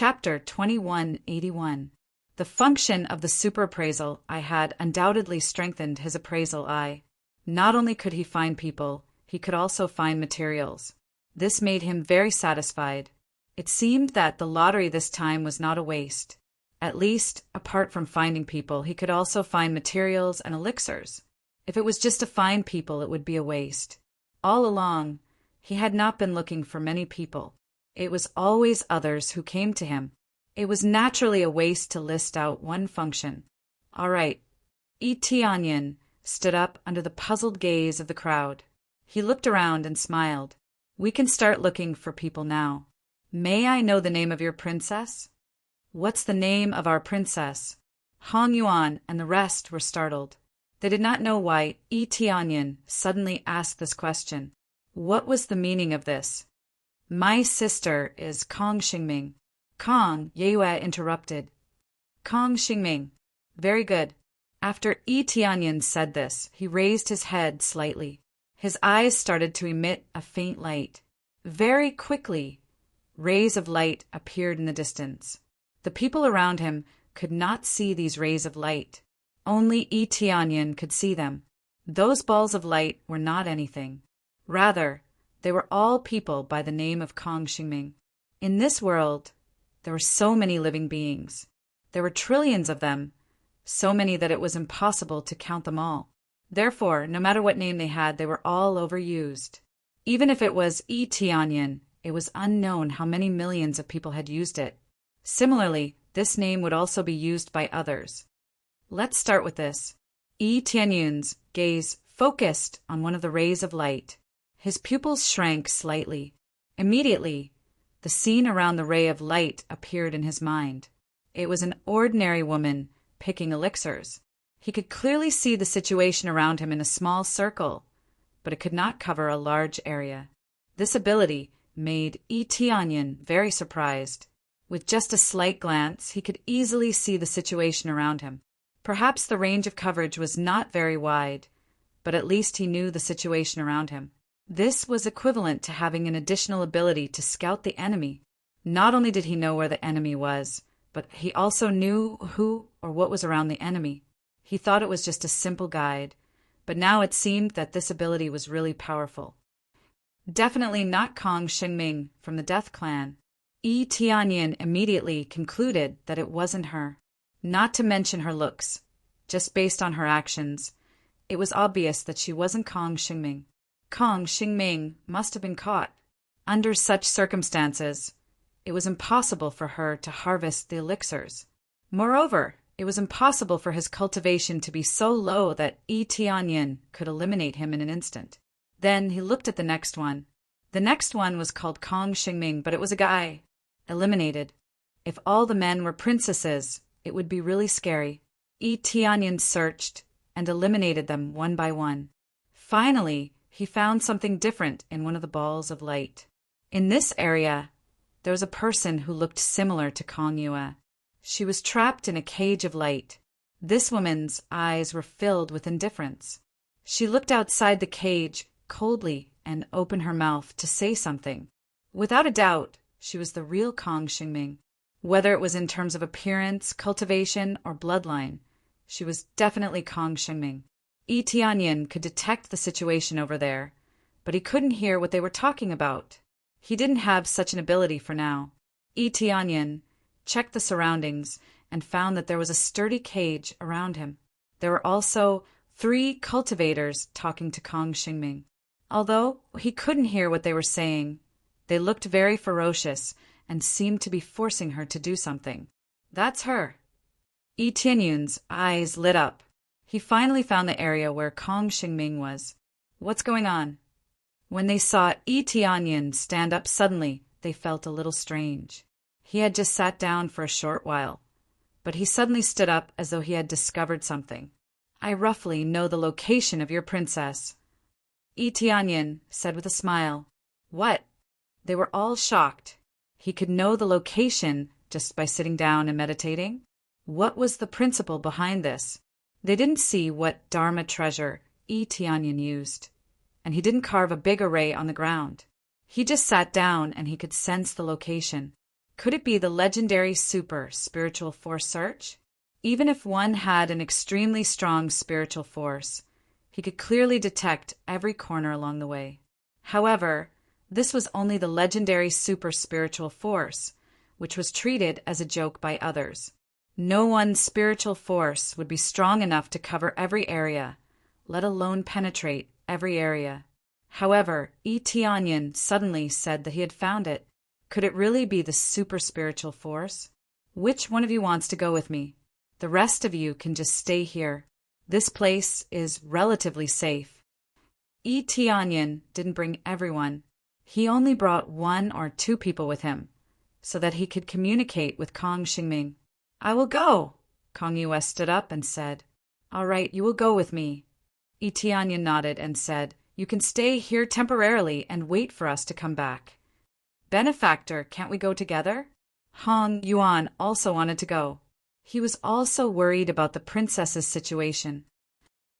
Chapter 2181. The function of the superappraisal eye had undoubtedly strengthened his appraisal eye. Not only could he find people, he could also find materials. This made him very satisfied. It seemed that the lottery this time was not a waste. At least, apart from finding people, he could also find materials and elixirs. If it was just to find people, it would be a waste. All along, he had not been looking for many people. It was always others who came to him. It was naturally a waste to list out one function. All right. Etienne stood up under the puzzled gaze of the crowd. He looked around and smiled. We can start looking for people now. May I know the name of your princess? What's the name of our princess? Hong Yuan and the rest were startled. They did not know why Etienne suddenly asked this question. What was the meaning of this? My sister is Kong Xingming. Kong, Yue interrupted. Kong Xingming. Very good. After Etienne said this, he raised his head slightly. His eyes started to emit a faint light. Very quickly, rays of light appeared in the distance. The people around him could not see these rays of light. Only Etienne could see them. Those balls of light were not anything. Rather, they were all people by the name of Kong Xingming. In this world, there were so many living beings. There were trillions of them, so many that it was impossible to count them all. Therefore, no matter what name they had, they were all overused. Even if it was Etienne, it was unknown how many millions of people had used it. Similarly, this name would also be used by others. Let's start with this. Etienne's gaze focused on one of the rays of light. His pupils shrank slightly. Immediately, the scene around the ray of light appeared in his mind. It was an ordinary woman picking elixirs. He could clearly see the situation around him in a small circle, but it could not cover a large area. This ability made Etienne very surprised. With just a slight glance, he could easily see the situation around him. Perhaps the range of coverage was not very wide, but at least he knew the situation around him. This was equivalent to having an additional ability to scout the enemy. Not only did he know where the enemy was, but he also knew who or what was around the enemy. He thought it was just a simple guide, but now it seemed that this ability was really powerful. Definitely not Kong Xingming from the Death Clan. Etienne immediately concluded that it wasn't her. Not to mention her looks. Just based on her actions, it was obvious that she wasn't Kong Xingming. Kong Xingming must have been caught. Under such circumstances, it was impossible for her to harvest the elixirs. Moreover, it was impossible for his cultivation to be so low that Etienne could eliminate him in an instant. Then he looked at the next one. The next one was called Kong Xingming, but it was a guy. Eliminated. If all the men were princesses, it would be really scary. Etienne searched and eliminated them one by one. Finally, he found something different in one of the balls of light. In this area, there was a person who looked similar to Kong Yue. She was trapped in a cage of light. This woman's eyes were filled with indifference. She looked outside the cage coldly and opened her mouth to say something. Without a doubt, she was the real Kong Xingming. Whether it was in terms of appearance, cultivation, or bloodline, she was definitely Kong Xingming. Etienne could detect the situation over there, but he couldn't hear what they were talking about. He didn't have such an ability for now. Etienne checked the surroundings and found that there was a sturdy cage around him. There were also 3 cultivators talking to Kong Xingming. Although he couldn't hear what they were saying, they looked very ferocious and seemed to be forcing her to do something. That's her. Etienne's eyes lit up. He finally found the area where Kong Xingming was. What's going on? When they saw Etienne stand up suddenly, they felt a little strange. He had just sat down for a short while, but he suddenly stood up as though he had discovered something. I roughly know the location of your princess. Etienne said with a smile. What? They were all shocked. He could know the location just by sitting down and meditating? What was the principle behind this? They didn't see what Dharma treasure Etienne used, and he didn't carve a big array on the ground. He just sat down and he could sense the location. Could it be the legendary super spiritual force search? Even if one had an extremely strong spiritual force, he could clearly detect every corner along the way. However, this was only the legendary super spiritual force, which was treated as a joke by others. No one spiritual force would be strong enough to cover every area, let alone penetrate every area. However, Tianyin suddenly said that he had found it. Could it really be the super spiritual force? Which one of you wants to go with me? The rest of you can just stay here. This place is relatively safe. Tianyin didn't bring everyone. He only brought 1 or 2 people with him, so that he could communicate with Kang Xingming. I will go. Kang Yue stood up and said, All right, you will go with me. Tianyin nodded and said, You can stay here temporarily and wait for us to come back. Benefactor, can't we go together? Hong Yuan also wanted to go. He was also worried about the princess's situation.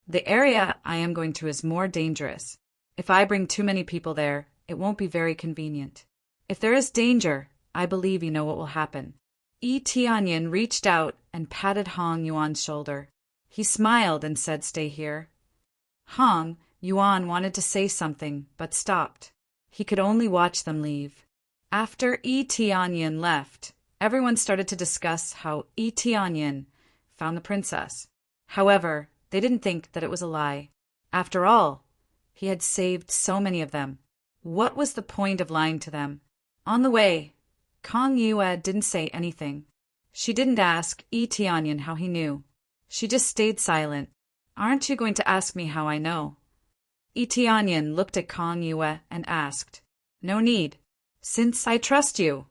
The area I am going to is more dangerous. If I bring too many people there, it won't be very convenient. If there is danger, I believe you know what will happen. Tianyin reached out and patted Hong Yuan's shoulder. He smiled and said, Stay here. Hong Yuan wanted to say something, but stopped. He could only watch them leave. After Tianyin left, everyone started to discuss how Tianyin found the princess. However, they didn't think that it was a lie. After all, he had saved so many of them. What was the point of lying to them? On the way, Kang Yue didn't say anything. She didn't ask Tianyin how he knew. She just stayed silent. Aren't you going to ask me how I know? Tianyin looked at Kang Yue and asked, No need. Since I trust you,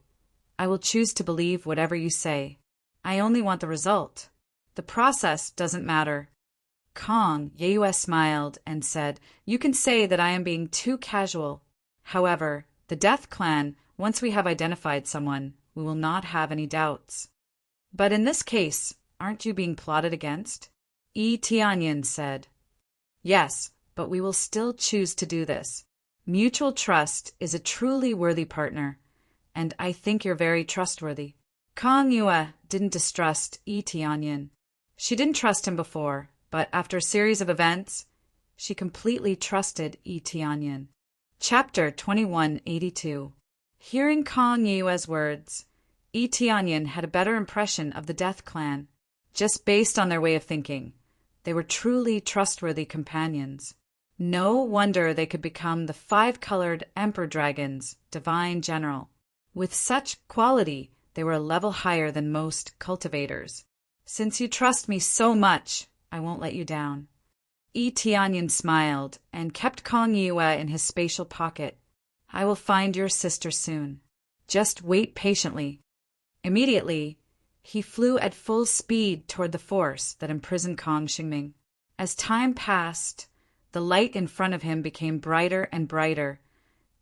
I will choose to believe whatever you say. I only want the result. The process doesn't matter. Kang Yue smiled and said, You can say that I am being too casual. However, the Death Clan, once we have identified someone, we will not have any doubts. But in this case, aren't you being plotted against? Tianyin said, Yes, but we will still choose to do this. Mutual trust is a truly worthy partner, and I think you're very trustworthy. Kang Yue didn't distrust Tianyin. She didn't trust him before, but after a series of events, she completely trusted Tianyin. Chapter 2182. Hearing Kang Yue's words, Tianyin had a better impression of the Death Clan. Just based on their way of thinking, they were truly trustworthy companions. No wonder they could become the 5-colored Emperor Dragon's divine general. With such quality, they were a level higher than most cultivators. Since you trust me so much, I won't let you down. Tianyin smiled and kept Kang Yue in his spatial pocket. I will find your sister soon. Just wait patiently. Immediately, he flew at full speed toward the force that imprisoned Kang Xingming. As time passed, the light in front of him became brighter and brighter,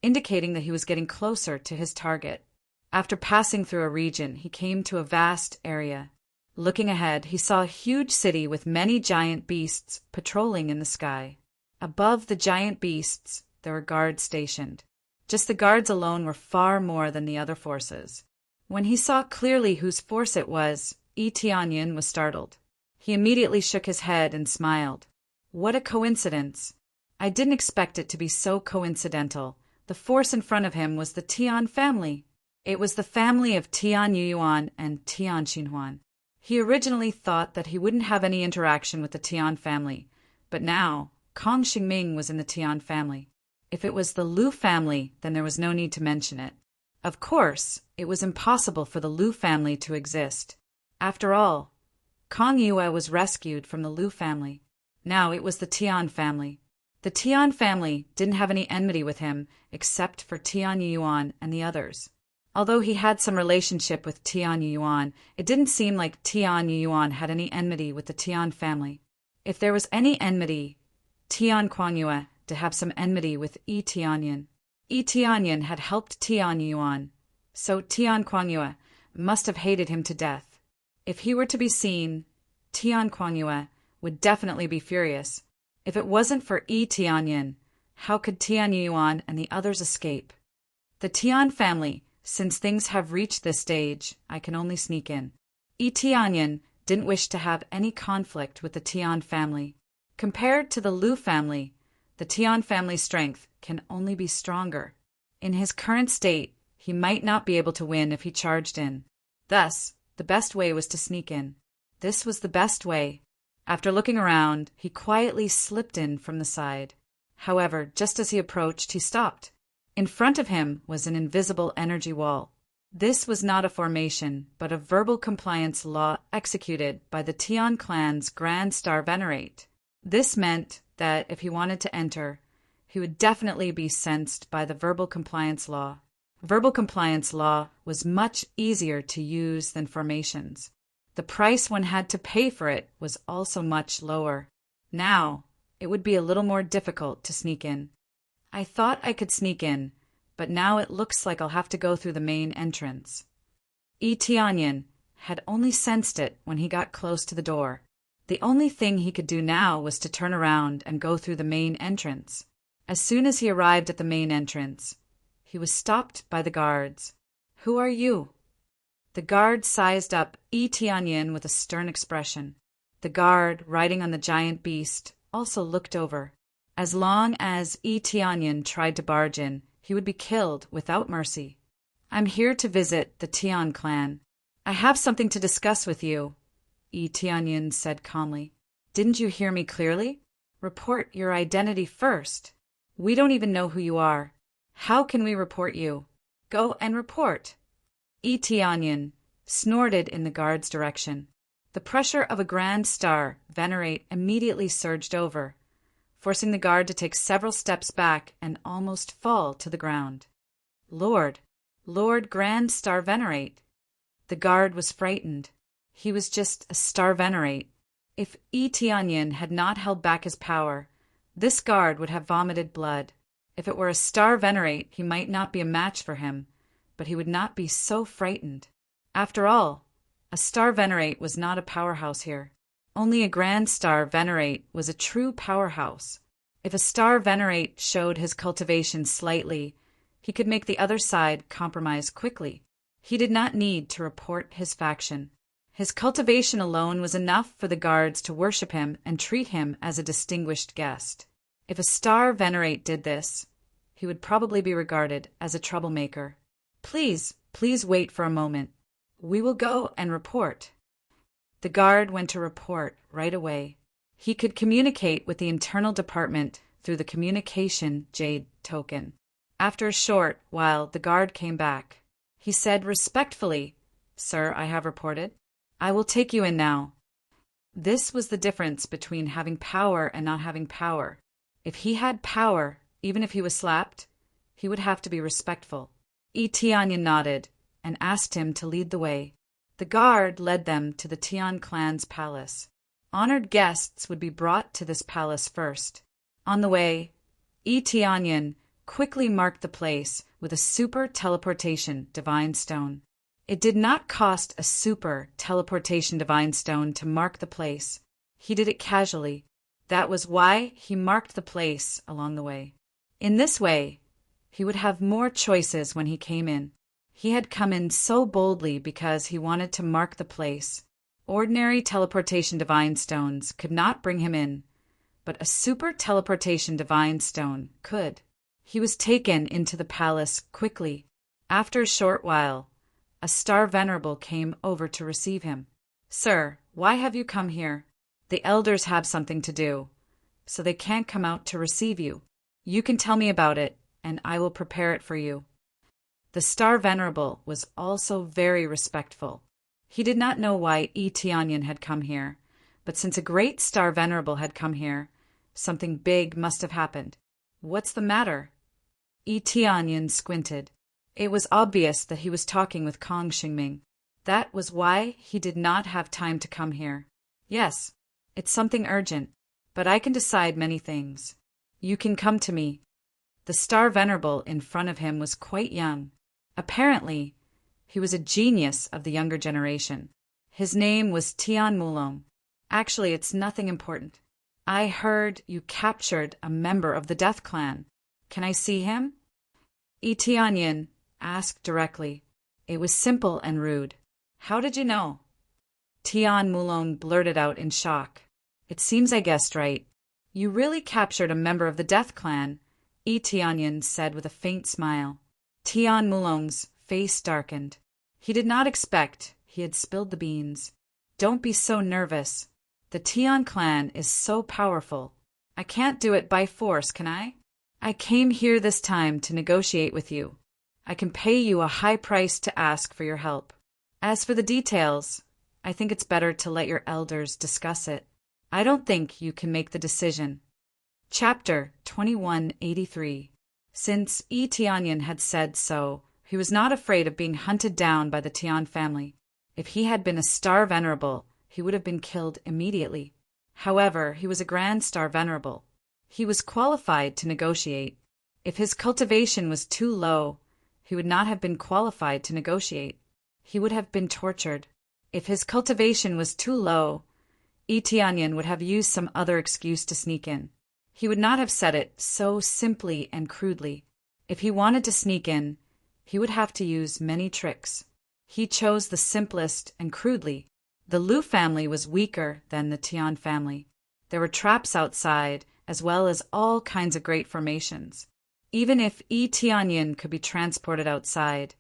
indicating that he was getting closer to his target. After passing through a region, he came to a vast area. Looking ahead, he saw a huge city with many giant beasts patrolling in the sky. Above the giant beasts, there were guards stationed. Just the guards alone were far more than the other forces. When he saw clearly whose force it was, Tianyin was startled. He immediately shook his head and smiled. What a coincidence! I didn't expect it to be so coincidental. The force in front of him was the Tian family. It was the family of Tian Yuan and Tian Xinhuan. He originally thought that he wouldn't have any interaction with the Tian family, but now Kang Xingming was in the Tian family. If it was the Lu family, then there was no need to mention it. Of course, it was impossible for the Lu family to exist. After all, Kang Yue was rescued from the Lu family. Now it was the Tian family. The Tian family didn't have any enmity with him except for Tian Yuan and the others. Although he had some relationship with Tian Yuan, it didn't seem like Tian Yuan had any enmity with the Tian family. If there was any enmity, Tian Kuangyue to have some enmity with Tianyin. Tianyin had helped Tian Yuan, so Tian Kuangyue must have hated him to death. If he were to be seen, Tian Kuangyue would definitely be furious. If it wasn't for Tianyin, how could Tian Yuan and the others escape? The Tian family Since things have reached this stage, I can only sneak in. Tianyin didn't wish to have any conflict with the Tian family. Compared to the Liu family, the Tian family's strength can only be stronger. In his current state, he might not be able to win if he charged in. Thus, the best way was to sneak in. This was the best way. After looking around, he quietly slipped in from the side. However, just as he approached, he stopped. In front of him was an invisible energy wall. This was not a formation, but a verbal compliance law executed by the Tian clan's Grand Star Venerate. This meant that if he wanted to enter, he would definitely be sensed by the verbal compliance law. Verbal compliance law was much easier to use than formations. The price one had to pay for it was also much lower. Now, it would be a little more difficult to sneak in. I thought I could sneak in, but now it looks like I'll have to go through the main entrance. Tianyin had only sensed it when he got close to the door. The only thing he could do now was to turn around and go through the main entrance. As soon as he arrived at the main entrance, he was stopped by the guards. "Who are you?" The guard sized up Tianyin with a stern expression. The guard, riding on the giant beast, also looked over. As long as Tianyin tried to barge in, he would be killed without mercy. "I'm here to visit the Tian clan. I have something to discuss with you," Tianyin said calmly. "Didn't you hear me clearly? Report your identity first. We don't even know who you are. How can we report you? Go and report." Tianyin snorted in the guard's direction. The pressure of a Grand Star Venerate immediately surged over, forcing the guard to take several steps back and almost fall to the ground. Lord Grand Star Venerate. The guard was frightened. He was just a Star Venerate. If Tianyin had not held back his power, this guard would have vomited blood. If it were a Star Venerate, he might not be a match for him, but he would not be so frightened. After all, a Star Venerate was not a powerhouse here. Only a Grand Star Venerate was a true powerhouse. If a Star Venerate showed his cultivation slightly, he could make the other side compromise quickly. He did not need to report his faction. His cultivation alone was enough for the guards to worship him and treat him as a distinguished guest. If a Star Venerate did this, he would probably be regarded as a troublemaker. Please wait for a moment. We will go and report." The guard went to report right away. He could communicate with the internal department through the communication jade token. After a short while, the guard came back. He said respectfully, "Sir, I have reported. I will take you in now." This was the difference between having power and not having power. If he had power, even if he was slapped, he would have to be respectful. Tianyin nodded and asked him to lead the way. The guard led them to the Tian clan's palace. Honored guests would be brought to this palace first. On the way, Tianyin quickly marked the place with a super teleportation divine stone. It did not cost a super teleportation divine stone to mark the place. He did it casually. That was why he marked the place along the way. In this way, he would have more choices when he came in. He had come in so boldly because he wanted to mark the place. Ordinary teleportation divine stones could not bring him in, but a super teleportation divine stone could. He was taken into the palace quickly. After a short while, a Star Venerable came over to receive him. "Sir, why have you come here?" "The elders have something to do, so they can't come out to receive you. You can tell me about it, and I will prepare it for you." The Star Venerable was also very respectful. He did not know why Tianyin had come here, but since a great Star Venerable had come here, something big must have happened. "What's the matter?" Tianyin squinted. It was obvious that he was talking with Kong Xingming. That was why he did not have time to come here. "Yes, it's something urgent, but I can decide many things. You can come to me." The Star Venerable in front of him was quite young. Apparently, he was a genius of the younger generation. His name was Tian Mulong. "Actually, it's nothing important. I heard you captured a member of the Death Clan. Can I see him?" Tianyin Ask directly. It was simple and rude. How did you know? Tian Mulong blurted out in shock. It seems I guessed right. You really captured a member of the Death Clan, Tianyan said with a faint smile. Tian Mulong's face darkened. He did not expect he had spilled the beans. Don't be so nervous. The Tian clan is so powerful. I can't do it by force, can I? I came here this time to negotiate with you. I can pay you a high price to ask for your help. As for the details, I think it's better to let your elders discuss it. I don't think you can make the decision. Chapter 2183. Since Tianyan had said so, he was not afraid of being hunted down by the Tian family. If he had been a Star Venerable, he would have been killed immediately. However, he was a Grand Star Venerable. He was qualified to negotiate. If his cultivation was too low, he would not have been qualified to negotiate. He would have been tortured. If his cultivation was too low, Tianyan would have used some other excuse to sneak in. He would not have said it so simply and crudely. If he wanted to sneak in, he would have to use many tricks. He chose the simplest and crudely. The Lu family was weaker than the Tian family. There were traps outside, as well as all kinds of great formations. Even if Tianyan could be transported outside,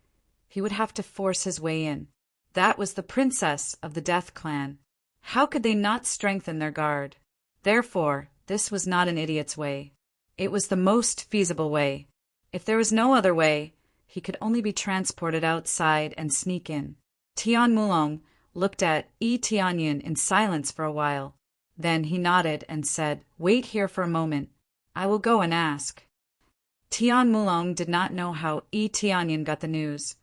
he would have to force his way in. That was the princess of the Death Clan. How could they not strengthen their guard? Therefore, this was not an idiot's way. It was the most feasible way. If there was no other way, he could only be transported outside and sneak in. Tian Mulong looked at Tianyan in silence for a while. Then he nodded and said, "Wait here for a moment. I will go and ask." Tian Mulong did not know how Tianyan got the news,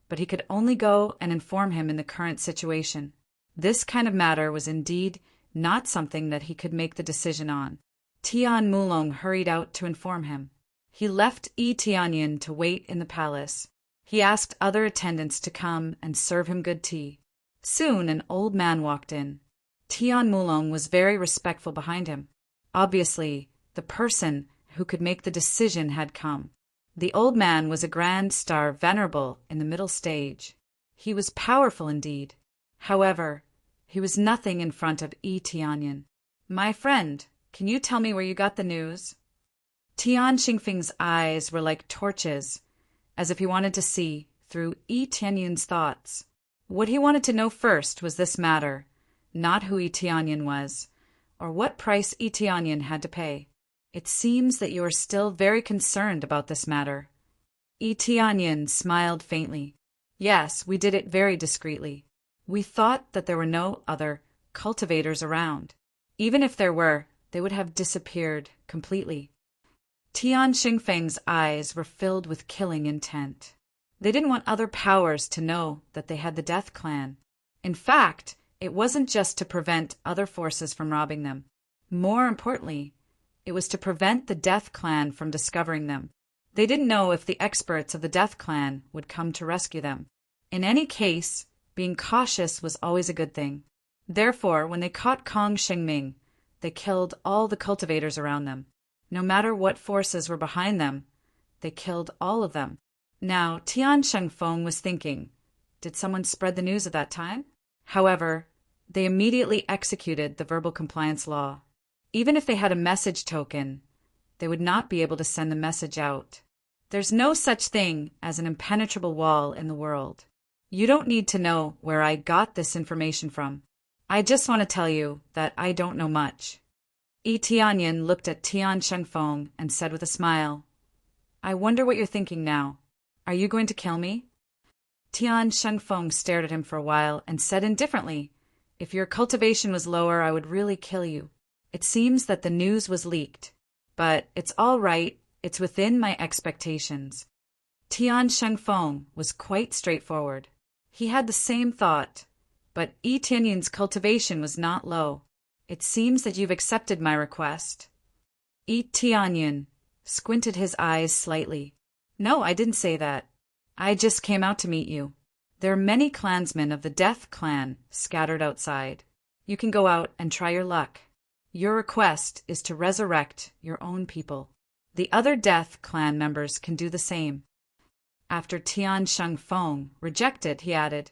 but he could only go and inform him in the current situation. This kind of matter was indeed not something that he could make the decision on. Tian Mulong hurried out to inform him. He left Tianyan to wait in the palace. He asked other attendants to come and serve him good tea. Soon an old man walked in. Tian Mulong was very respectful behind him. Obviously, the person who could make the decision had come. The old man was a Grand Star Venerable in the middle stage. He was powerful indeed. However, he was nothing in front of Tianyan. "My friend, can you tell me where you got the news?" Tian Xingfeng's eyes were like torches, as if he wanted to see through Tianyan's thoughts. What he wanted to know first was this matter, not who Tianyan was, or what price Tianyan had to pay. "It seems that you are still very concerned about this matter." Tianyan smiled faintly. "Yes, we did it very discreetly. We thought that there were no other cultivators around. Even if there were, they would have disappeared completely." Tian Xingfeng's eyes were filled with killing intent. They didn't want other powers to know that they had the Death Clan. In fact, it wasn't just to prevent other forces from robbing them. More importantly, it was to prevent the Death Clan from discovering them. They didn't know if the experts of the Death Clan would come to rescue them. In any case, being cautious was always a good thing. Therefore, when they caught Kong Shengming, they killed all the cultivators around them. No matter what forces were behind them, they killed all of them. Now, Tian Shengfeng was thinking, did someone spread the news at that time? However, they immediately executed the verbal compliance law. Even if they had a message token, they would not be able to send the message out. There's no such thing as an impenetrable wall in the world. You don't need to know where I got this information from. I just want to tell you that I don't know much. Tianyan looked at Tian Shengfeng and said with a smile, "I wonder what you're thinking now. Are you going to kill me?" Tian Shengfeng stared at him for a while and said indifferently, "If your cultivation was lower, I would really kill you. It seems that the news was leaked. But it's all right. It's within my expectations." Tian Shengfeng was quite straightforward. He had the same thought, but Tianyan's cultivation was not low. "It seems that you've accepted my request." Tianyan squinted his eyes slightly. "No, I didn't say that. I just came out to meet you. There are many clansmen of the Death Clan scattered outside. You can go out and try your luck. Your request is to resurrect your own people. The other Death Clan members can do the same." After Tian Shengfeng rejected, he added,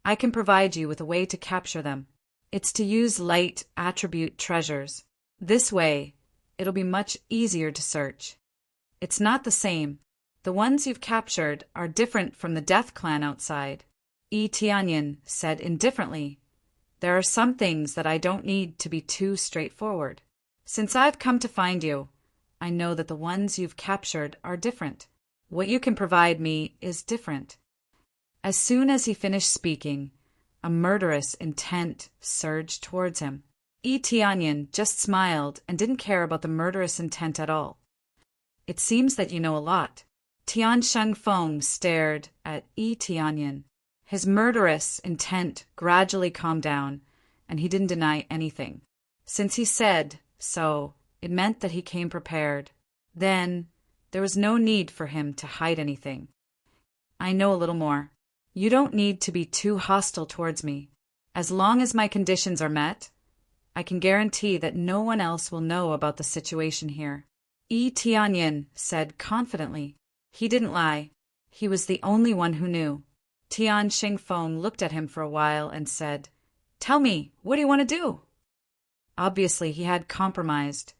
I can provide you with a way to capture them. It's to use light attribute treasures. This way, it'll be much easier to search. It's not the same. The ones you've captured are different from the Death Clan outside. Yi Tianyin said indifferently, There are some things that I don't need to be too straightforward. Since I've come to find you, I know that the ones you've captured are different. What you can provide me is different. As soon as he finished speaking, a murderous intent surged towards him. Yi Tianyin just smiled and didn't care about the murderous intent at all. It seems that you know a lot. Tian Shengfeng stared at Yi Tianyin. His murderous intent gradually calmed down, and he didn't deny anything. Since he said so, it meant that he came prepared. Then, there was no need for him to hide anything. I know a little more. You don't need to be too hostile towards me. As long as my conditions are met, I can guarantee that no one else will know about the situation here. Yi Tianyin said confidently. He didn't lie. He was the only one who knew. Tian Shengfeng looked at him for a while and said, Tell me, what do you want to do? Obviously, he had compromised.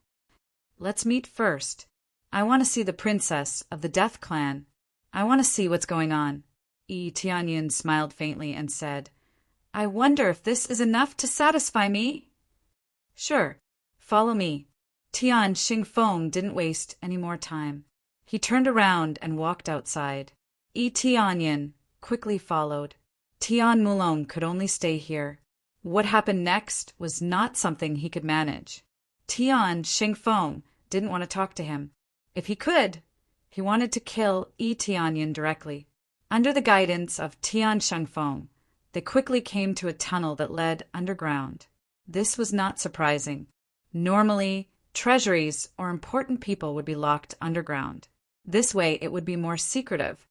Let's meet first. I want to see the princess of the Death Clan. I want to see what's going on. Yi Tianyin smiled faintly and said, I wonder if this is enough to satisfy me? Sure, follow me. Tian Shengfeng didn't waste any more time. He turned around and walked outside. Yi Tianyin quickly followed. Tian Mulong could only stay here. What happened next was not something he could manage. Tian Shengfeng didn't want to talk to him. If he could, he wanted to kill Yi Tianyin directly. Under the guidance of Tian Shengfeng, they quickly came to a tunnel that led underground. This was not surprising. Normally, treasuries or important people would be locked underground. This way, it would be more secretive.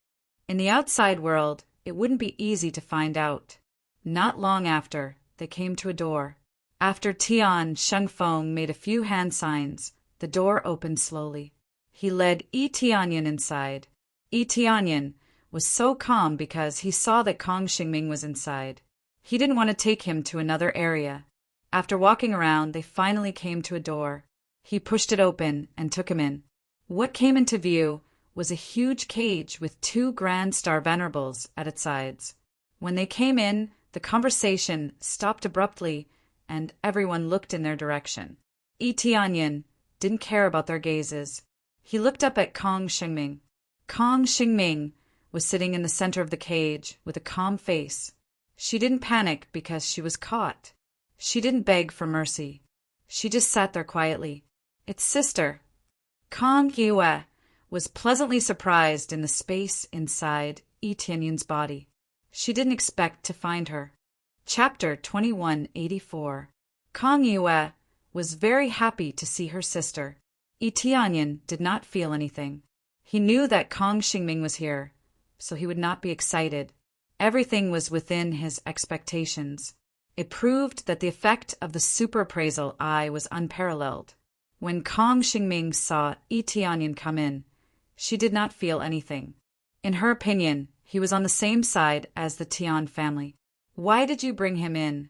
In the outside world, it wouldn't be easy to find out. Not long after, they came to a door. After Tian Shengfeng made a few hand signs, the door opened slowly. He led Yi Tianyin inside. Yi Tianyin was so calm because he saw that Kong Xingming was inside. He didn't want to take him to another area. After walking around, they finally came to a door. He pushed it open and took him in. What came into view was a huge cage with 2 grand star venerables at its sides. When they came in, the conversation stopped abruptly and everyone looked in their direction. Yi Tianyin didn't care about their gazes. He looked up at Kong Xingming. Kong Xingming was sitting in the center of the cage with a calm face. She didn't panic because she was caught. She didn't beg for mercy. She just sat there quietly. It's sister. Kong Yue was pleasantly surprised in the space inside Yi Tianyin's body. She didn't expect to find her. Chapter 2184. Kong Yue was very happy to see her sister. Yi Tianyin did not feel anything. He knew that Kong Xingming was here, so he would not be excited. Everything was within his expectations. It proved that the effect of the super appraisal eye was unparalleled. When Kong Xingming saw Yi Tianyin come in, she did not feel anything. In her opinion, he was on the same side as the Tian family. Why did you bring him in?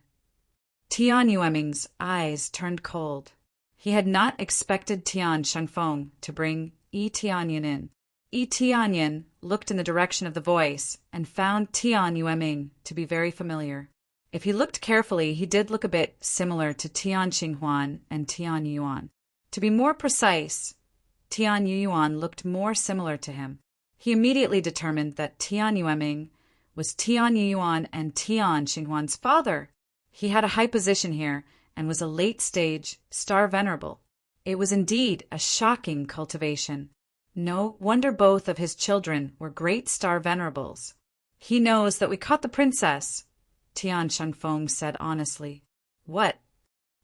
Tian Yueming's eyes turned cold. He had not expected Tian Shengfeng to bring Yi Tianyin in. Yi Tianyin looked in the direction of the voice and found Tian Yueming to be very familiar. If he looked carefully, he did look a bit similar to Tian Xinghuan and Tian Yuan. To be more precise, Tian Yuan looked more similar to him. He immediately determined that Tian Yueming was Tian Yuan and Tian Xinghuan's father. He had a high position here and was a late-stage star venerable. It was indeed a shocking cultivation. No wonder both of his children were great star venerables. He knows that we caught the princess, Tian Shengfeng said honestly. What?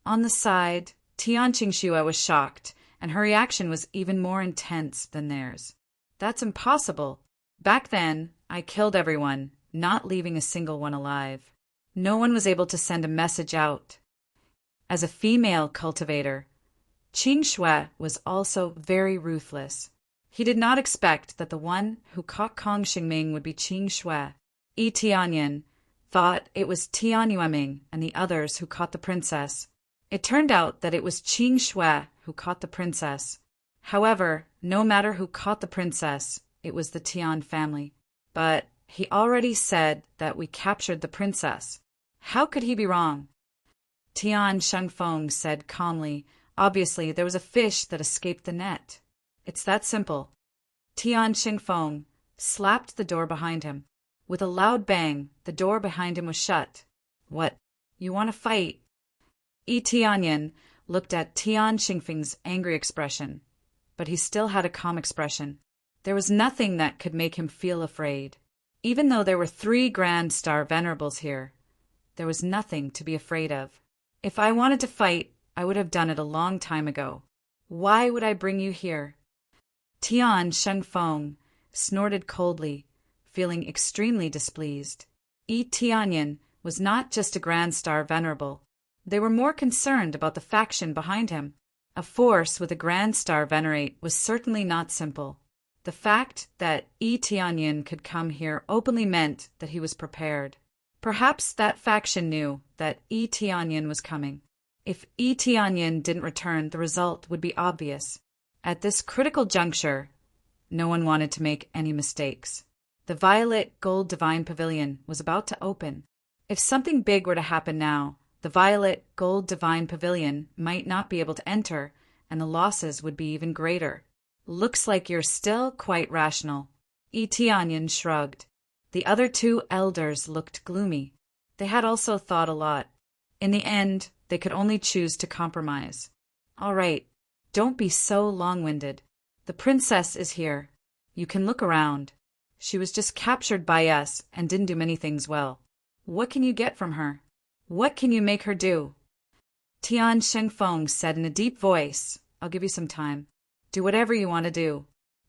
On the side, Tian Qingxue was shocked, and her reaction was even more intense than theirs. That's impossible. Back then, I killed everyone, not leaving a single one alive. No one was able to send a message out. As a female cultivator, Qingxue was also very ruthless. He did not expect that the one who caught Kong Xingming would be Qing Shui. Yi Tianyin thought it was Tian Yueming and the others who caught the princess. It turned out that it was Qing Shui who caught the princess. However, no matter who caught the princess, it was the Tian family. But he already said that we captured the princess. How could he be wrong? Tian Shengfeng said calmly. Obviously, there was a fish that escaped the net. It's that simple. Tian Shengfeng slapped the door behind him. With a loud bang, the door behind him was shut. What? You want to fight? Yi Tianyin looked at Tian Xingfeng's angry expression, but he still had a calm expression. There was nothing that could make him feel afraid. Even though there were 3 Grand Star Venerables here, there was nothing to be afraid of. If I wanted to fight, I would have done it a long time ago. Why would I bring you here? Tian Shengfeng snorted coldly, feeling extremely displeased. Yi Tianyin was not just a Grand Star Venerable. They were more concerned about the faction behind him. A force with a Grand Star Venerate was certainly not simple. The fact that Yi Tianyin could come here openly meant that he was prepared. Perhaps that faction knew that Yi Tianyin was coming. If Yi Tianyin didn't return, the result would be obvious. At this critical juncture, no one wanted to make any mistakes. The Violet Gold Divine Pavilion was about to open. If something big were to happen now, the Violet Gold Divine Pavilion might not be able to enter, and the losses would be even greater. Looks like you're still quite rational. Yi Tianyin shrugged. The other 2 elders looked gloomy. They had also thought a lot. In the end, they could only choose to compromise. All right, don't be so long-winded. The princess is here. You can look around. She was just captured by us and didn't do many things well. What can you get from her? What can you make her do? Tian Shengfeng said in a deep voice, I'll give you some time. Do whatever you want to do.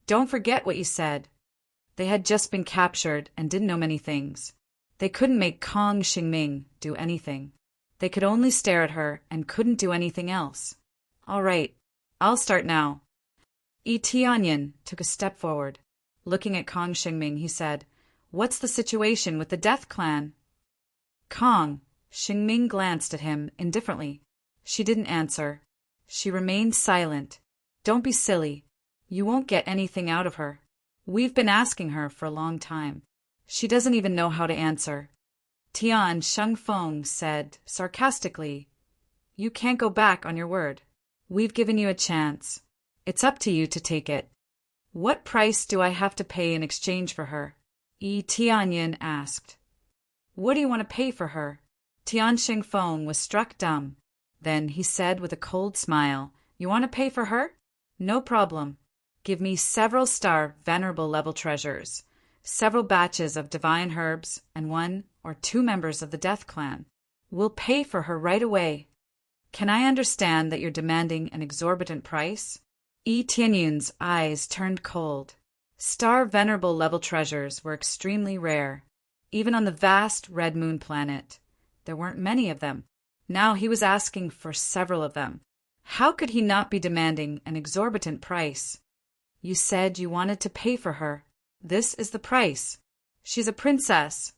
Don't forget what you said. They had just been captured and didn't know many things. They couldn't make Kong Xingming do anything. They could only stare at her and couldn't do anything else. All right, I'll start now. Yi Tianyin took a step forward. Looking at Kong Xingming, he said, What's the situation with the Death Clan? Kong Xingming glanced at him indifferently. She didn't answer. She remained silent. Don't be silly. You won't get anything out of her. We've been asking her for a long time. She doesn't even know how to answer. Tian Shengfeng said sarcastically, You can't go back on your word. We've given you a chance. It's up to you to take it. What price do I have to pay in exchange for her? Yi Tianyin asked. What do you want to pay for her? Tian Shengfeng was struck dumb. Then he said with a cold smile, You want to pay for her? No problem. Give me several star venerable level treasures, several batches of divine herbs, and 1 or 2 members of the Death Clan. We'll pay for her right away. Can I understand that you're demanding an exorbitant price? Yi Tianyin's eyes turned cold. Star venerable level treasures were extremely rare. Even on the vast Red Moon planet, there weren't many of them. Now he was asking for several of them. How could he not be demanding an exorbitant price? You said you wanted to pay for her. This is the price. She's a princess,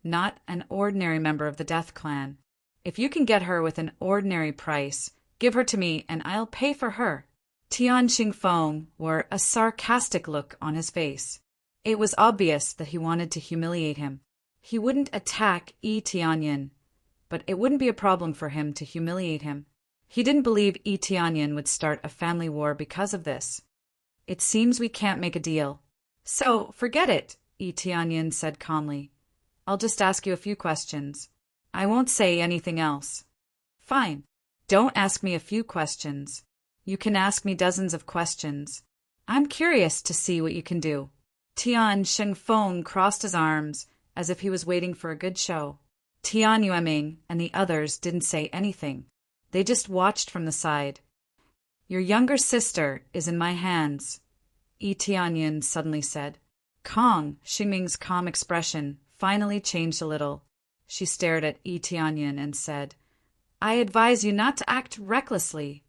not an ordinary member of the Death Clan. If you can get her with an ordinary price, give her to me and I'll pay for her. Tian Xingfeng wore a sarcastic look on his face. It was obvious that he wanted to humiliate him. He wouldn't attack Yi Tianyin, but it wouldn't be a problem for him to humiliate him. He didn't believe Yi Tianyin would start a family war because of this. It seems we can't make a deal. So, forget it, Yi Tianyin said calmly. I'll just ask you a few questions. I won't say anything else. Fine. Don't ask me a few questions. You can ask me dozens of questions. I'm curious to see what you can do. Tian Shengfeng crossed his arms as if he was waiting for a good show. Tian Yueming and the others didn't say anything. They just watched from the side. Your younger sister is in my hands, Yi Tianyin suddenly said. Kong Xingming's calm expression finally changed a little. She stared at Yi Tianyin and said, I advise you not to act recklessly.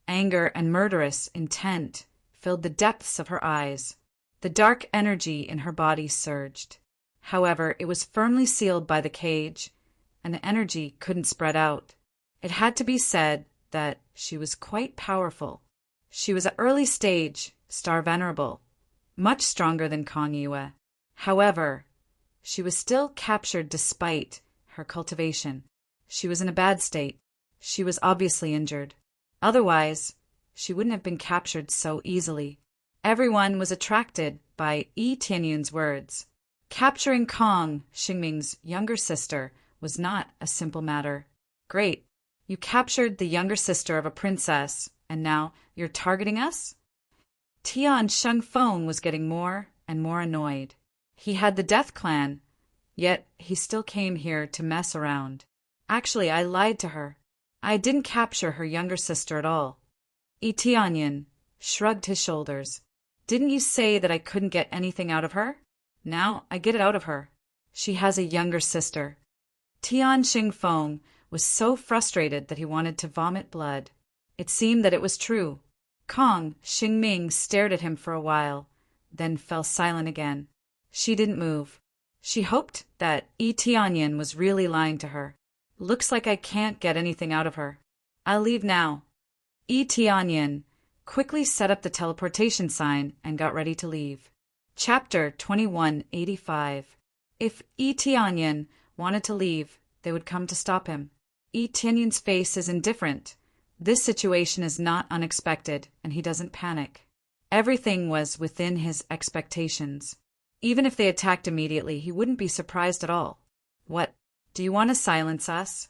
Anger and murderous intent filled the depths of her eyes. The dark energy in her body surged. However, it was firmly sealed by the cage, and the energy couldn't spread out. It had to be said that she was quite powerful. She was an early stage, star venerable, much stronger than Kong Yue. However, she was still captured despite her cultivation. She was in a bad state. She was obviously injured. Otherwise, she wouldn't have been captured so easily. Everyone was attracted by Yi Tianyun's words. Capturing Kong, Xingming's younger sister, was not a simple matter. Great. You captured the younger sister of a princess, and now you're targeting us? Tian Shengfeng was getting more and more annoyed. He had the Death Clan, yet he still came here to mess around. Actually, I lied to her. I didn't capture her younger sister at all. Yi Tianyun shrugged his shoulders. Didn't you say that I couldn't get anything out of her? Now I get it out of her. She has a younger sister. Tian Xingfeng was so frustrated that he wanted to vomit blood. It seemed that it was true. Kong Xingming stared at him for a while, then fell silent again. She didn't move. She hoped that Yi Tianyun was really lying to her. Looks like I can't get anything out of her. I'll leave now. Yi Tianyun quickly set up the teleportation sign and got ready to leave. Chapter 2185. If Yi Tianyun wanted to leave, they would come to stop him. Yi Tianyun's face is indifferent. This situation is not unexpected, and he doesn't panic. Everything was within his expectations. Even if they attacked immediately, he wouldn't be surprised at all. What? Do you want to silence us?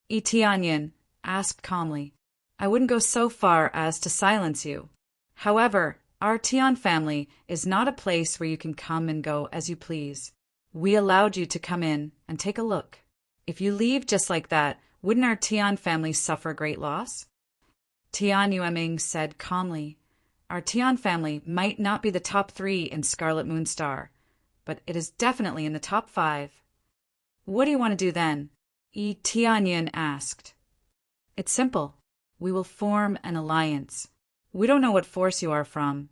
Yi Tianyun asked calmly. I wouldn't go so far as to silence you. However, our Tian family is not a place where you can come and go as you please. We allowed you to come in and take a look. If you leave just like that, wouldn't our Tian family suffer great loss? Tian Yueming said calmly, Our Tian family might not be the top 3 in Scarlet Moonstar, but it is definitely in the top 5. What do you want to do then? Yi Tianyun asked. It's simple. We will form an alliance. We don't know what force you are from,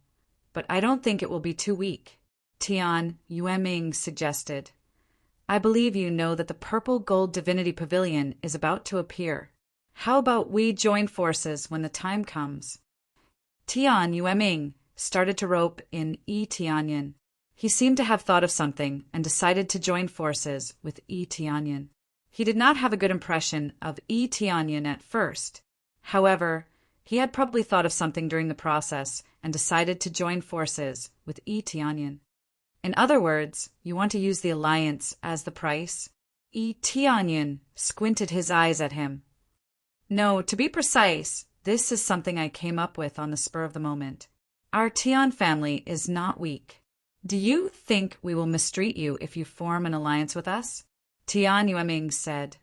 but I don't think it will be too weak. Tian Yueming suggested. I believe you know that the Purple Gold Divinity Pavilion is about to appear. How about we join forces when the time comes? Tian Yueming started to rope in Yi Tianyun. He seemed to have thought of something and decided to join forces with Yi Tianyun. He did not have a good impression of Yi Tianyun at first. However, he had probably thought of something during the process and decided to join forces with Yi Tianyun. In other words, you want to use the alliance as the price? Yi Tianyun squinted his eyes at him. No, to be precise, this is something I came up with on the spur of the moment. Our Tian family is not weak. Do you think we will mistreat you if you form an alliance with us? Tian Yueming said,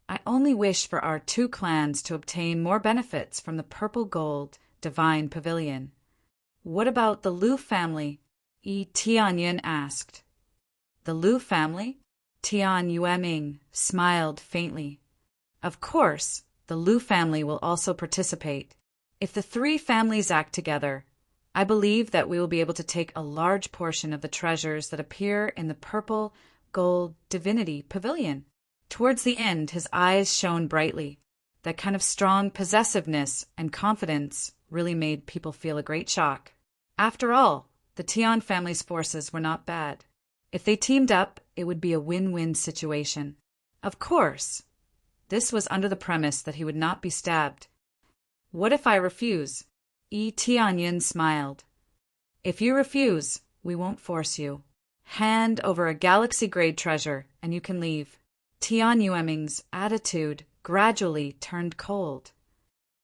I only wish for our 2 clans to obtain more benefits from the Purple Gold Divine Pavilion. What about the Lu family? Yi Tianyun asked. The Lu family? Tian Yueming smiled faintly. Of course, the Lu family will also participate. If the 3 families act together, I believe that we will be able to take a large portion of the treasures that appear in the Purple Gold Divinity Pavilion. Towards the end, his eyes shone brightly. That kind of strong possessiveness and confidence really made people feel a great shock. After all, the Tian family's forces were not bad. If they teamed up, it would be a win-win situation. Of course, this was under the premise that he would not be stabbed. What if I refuse? Yi Tianyun smiled. If you refuse, we won't force you. Hand over a galaxy-grade treasure, and you can leave. Tian Yueming's attitude gradually turned cold.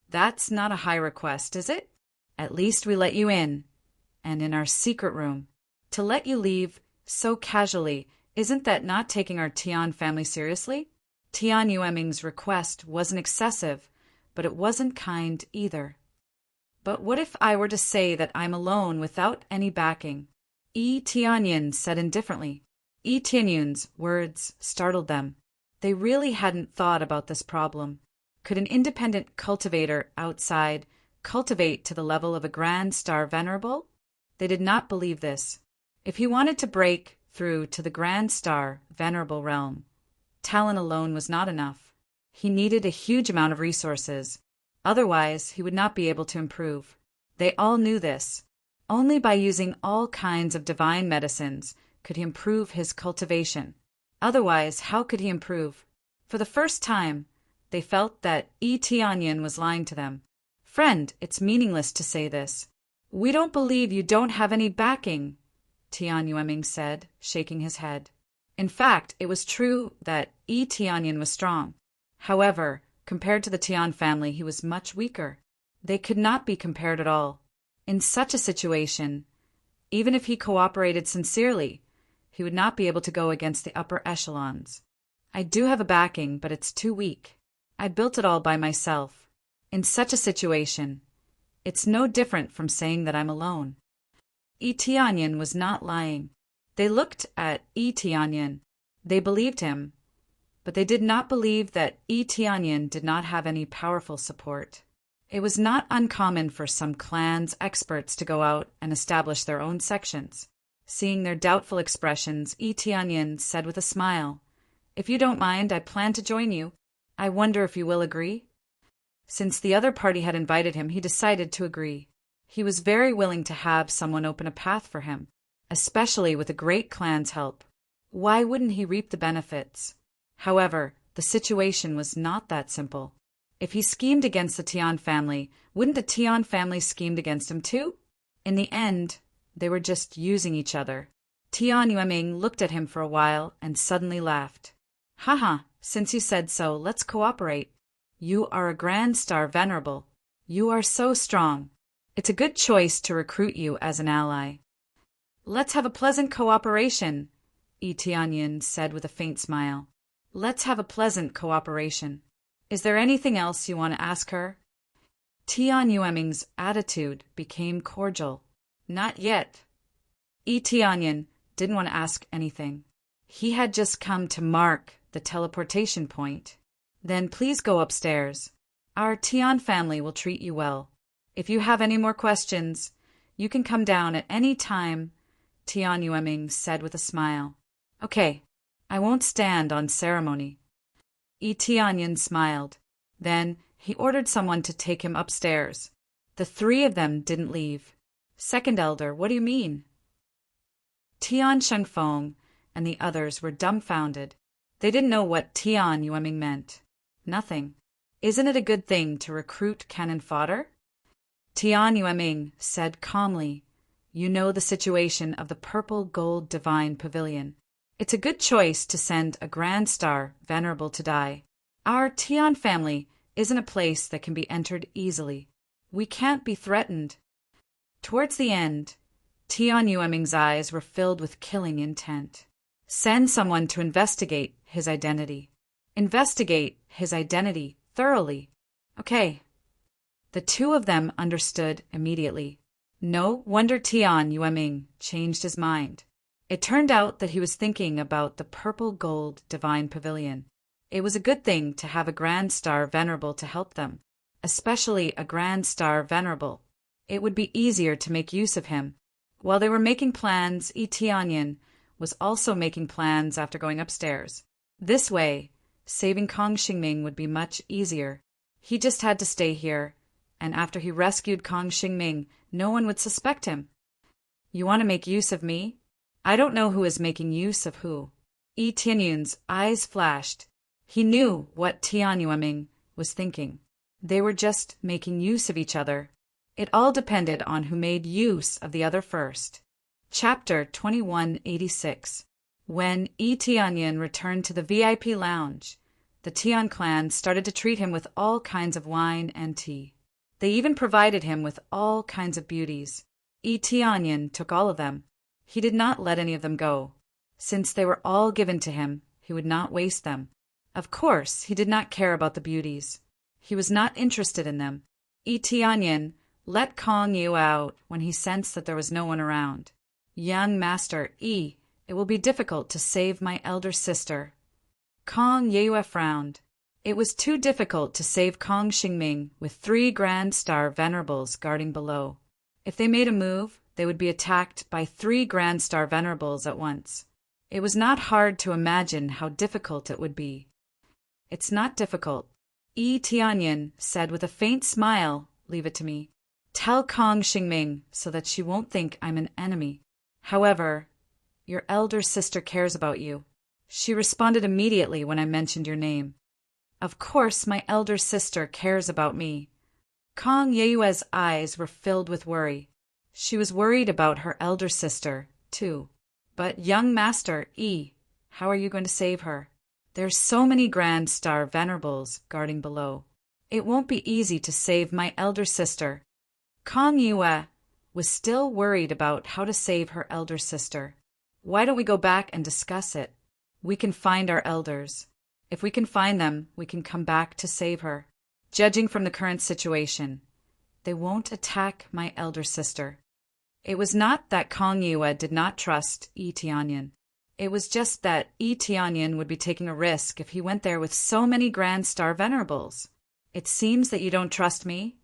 That's not a high request, is it? At least we let you in, and in our secret room. To let you leave so casually, isn't that not taking our Tian family seriously? Tian Yueming's request wasn't excessive, but it wasn't kind either. But what if I were to say that I'm alone without any backing? Yi Tianyun said indifferently. Yi Tianyun's words startled them. They really hadn't thought about this problem. Could an independent cultivator outside cultivate to the level of a grand star venerable? They did not believe this. If he wanted to break through to the grand star venerable realm, talent alone was not enough. He needed a huge amount of resources. Otherwise, he would not be able to improve. They all knew this. Only by using all kinds of divine medicines could he improve his cultivation. Otherwise, how could he improve? For the first time, they felt that Tianyin was lying to them. Friend, it's meaningless to say this. We don't believe you don't have any backing, Tian Yueming said, shaking his head. In fact, it was true that Tianyin was strong. However, compared to the Tian family, he was much weaker. They could not be compared at all. In such a situation, even if he cooperated sincerely, he would not be able to go against the upper echelons. I do have a backing, but it's too weak. I built it all by myself. In such a situation, it's no different from saying that I'm alone. Tianyin was not lying. They looked at Tianyin. They believed him, but they did not believe that Tianyin did not have any powerful support. It was not uncommon for some clans' experts to go out and establish their own sections. Seeing their doubtful expressions, Tianyin said with a smile, "If you don't mind, I plan to join you. I wonder if you will agree?" Since the other party had invited him, he decided to agree. He was very willing to have someone open a path for him, especially with a great clan's help. Why wouldn't he reap the benefits? However, the situation was not that simple. If he schemed against the Tian family, wouldn't the Tian family scheme against him too? In the end, they were just using each other. Tian Yueming looked at him for a while and suddenly laughed. Haha, since you said so, let's cooperate. You are a grand star venerable. You are so strong. It's a good choice to recruit you as an ally. Let's have a pleasant cooperation, Tianyin said with a faint smile. Let's have a pleasant cooperation. Is there anything else you want to ask her? Tian Yueming's attitude became cordial. Not yet. Tianyin didn't want to ask anything. He had just come to mark the teleportation point. Then please go upstairs. Our Tian family will treat you well. If you have any more questions, you can come down at any time, Tian Yueming said with a smile. Okay, I won't stand on ceremony. Tianyin smiled. Then he ordered someone to take him upstairs. The three of them didn't leave. Second elder, what do you mean? Tian Shengfeng and the others were dumbfounded. They didn't know what Tian Yueming meant. Nothing. Isn't it a good thing to recruit cannon fodder? Tian Yueming said calmly, You know the situation of the purple gold divine pavilion. It's a good choice to send a grand star venerable to die. Our Tian family isn't a place that can be entered easily. We can't be threatened. Towards the end, Tian Yueming's eyes were filled with killing intent. Send someone to investigate his identity. Investigate his identity thoroughly. Okay. The two of them understood immediately. No wonder Tian Yueming changed his mind. It turned out that he was thinking about the purple gold divine pavilion. It was a good thing to have a grand star venerable to help them, especially a grand star venerable. It would be easier to make use of him. While they were making plans, Tianyin was also making plans after going upstairs. This way, saving Kong Xingming would be much easier. He just had to stay here, and after he rescued Kong Xingming, no one would suspect him. You want to make use of me? I don't know who is making use of who. Tianyun's eyes flashed. He knew what Tian Yueming was thinking. They were just making use of each other. It all depended on who made use of the other first. Chapter 2186. When Tianyin returned to the VIP lounge, the Tian clan started to treat him with all kinds of wine and tea. They even provided him with all kinds of beauties. Tianyin took all of them. He did not let any of them go. Since they were all given to him, he would not waste them. Of course, he did not care about the beauties. He was not interested in them. Tianyin let Kong Yu out when he sensed that there was no one around. Young Master Yi, it will be difficult to save my elder sister. Kong Yu frowned. It was too difficult to save Kong Xingming with 3 Grand Star Venerables guarding below. If they made a move, they would be attacked by 3 Grand Star Venerables at once. It was not hard to imagine how difficult it would be. It's not difficult, Yi Tianyin said with a faint smile. Leave it to me. Tell Kong Xingming so that she won't think I'm an enemy. However, your elder sister cares about you. She responded immediately when I mentioned your name. Of course my elder sister cares about me. Kong Yeyue's eyes were filled with worry. She was worried about her elder sister, too. But young Master Yi, how are you going to save her? There's so many Grand Star Venerables guarding below. It won't be easy to save my elder sister. Kong Yue was still worried about how to save her elder sister. Why don't we go back and discuss it? We can find our elders. If we can find them, we can come back to save her. Judging from the current situation, they won't attack my elder sister. It was not that Kong Yue did not trust Yi Tianyin. It was just that Yi Tianyin would be taking a risk if he went there with so many Grand Star Venerables. It seems that you don't trust me?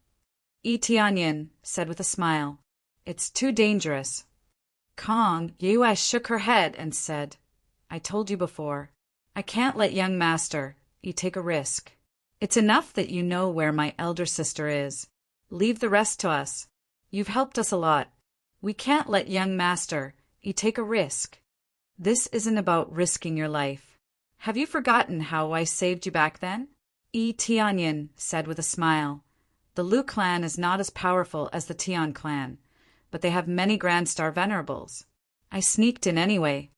Yi Tianyin said with a smile. It's too dangerous. Kong Yue shook her head and said, I told you before. I can't let young Master Yi take a risk. It's enough that you know where my elder sister is. Leave the rest to us. You've helped us a lot. We can't let young Master Yi take a risk. This isn't about risking your life. Have you forgotten how I saved you back then? Yi Tianyin said with a smile. The Lu clan is not as powerful as the Tian clan, but they have many Grand Star Venerables. I sneaked in anyway.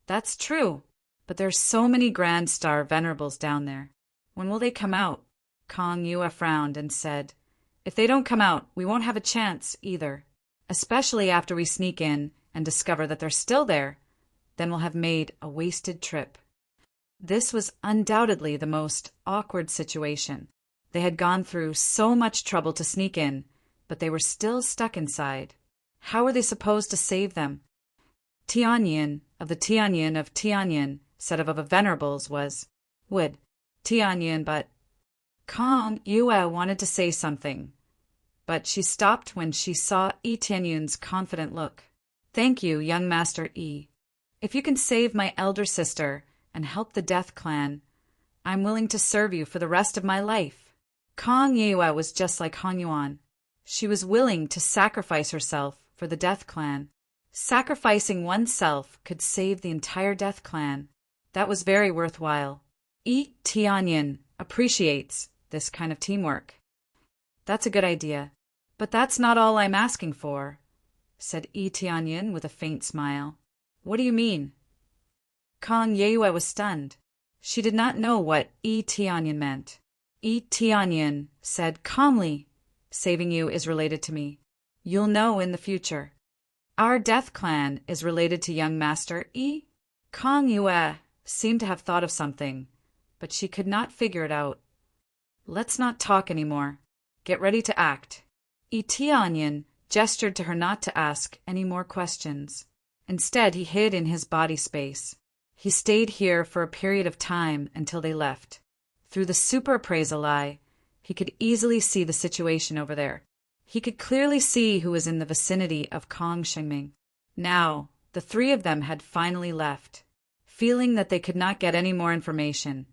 That's true. But there's so many Grand Star Venerables down there. When will they come out? Kong Yue frowned and said, If they don't come out, we won't have a chance either. Especially after we sneak in and discover that they're still there, then we'll have made a wasted trip. This was undoubtedly the most awkward situation. They had gone through so much trouble to sneak in, but they were still stuck inside. How were they supposed to save them? Tianyin of the Tianyin of Tianyin said of a Venerables was, Would Tianyin, but Kong Yue wanted to say something, but she stopped when she saw Yi Tianyin's confident look. Thank you, young Master Yi. If you can save my elder sister and help the Death Clan, I'm willing to serve you for the rest of my life. Kong Yue was just like Han Yuan. She was willing to sacrifice herself for the Death Clan. Sacrificing oneself could save the entire Death Clan. That was very worthwhile. Yi Tianyin appreciates this kind of teamwork. That's a good idea. But that's not all I'm asking for, said Yi Tianyin with a faint smile. What do you mean? Kong Yue was stunned. She did not know what Yi Tianyin meant. Yi Tianyin said calmly, Saving you is related to me. You'll know in the future. Our Death Clan is related to young Master Yi. Kong Yue seemed to have thought of something, but she could not figure it out. Let's not talk anymore. Get ready to act. Yi Tianyin gestured to her not to ask any more questions. Instead, he hid in his body space. He stayed here for a period of time until they left. Through the super appraisal eye, he could easily see the situation over there. He could clearly see who was in the vicinity of Kong Xingming. Now, the 3 of them had finally left. Feeling that they could not get any more information,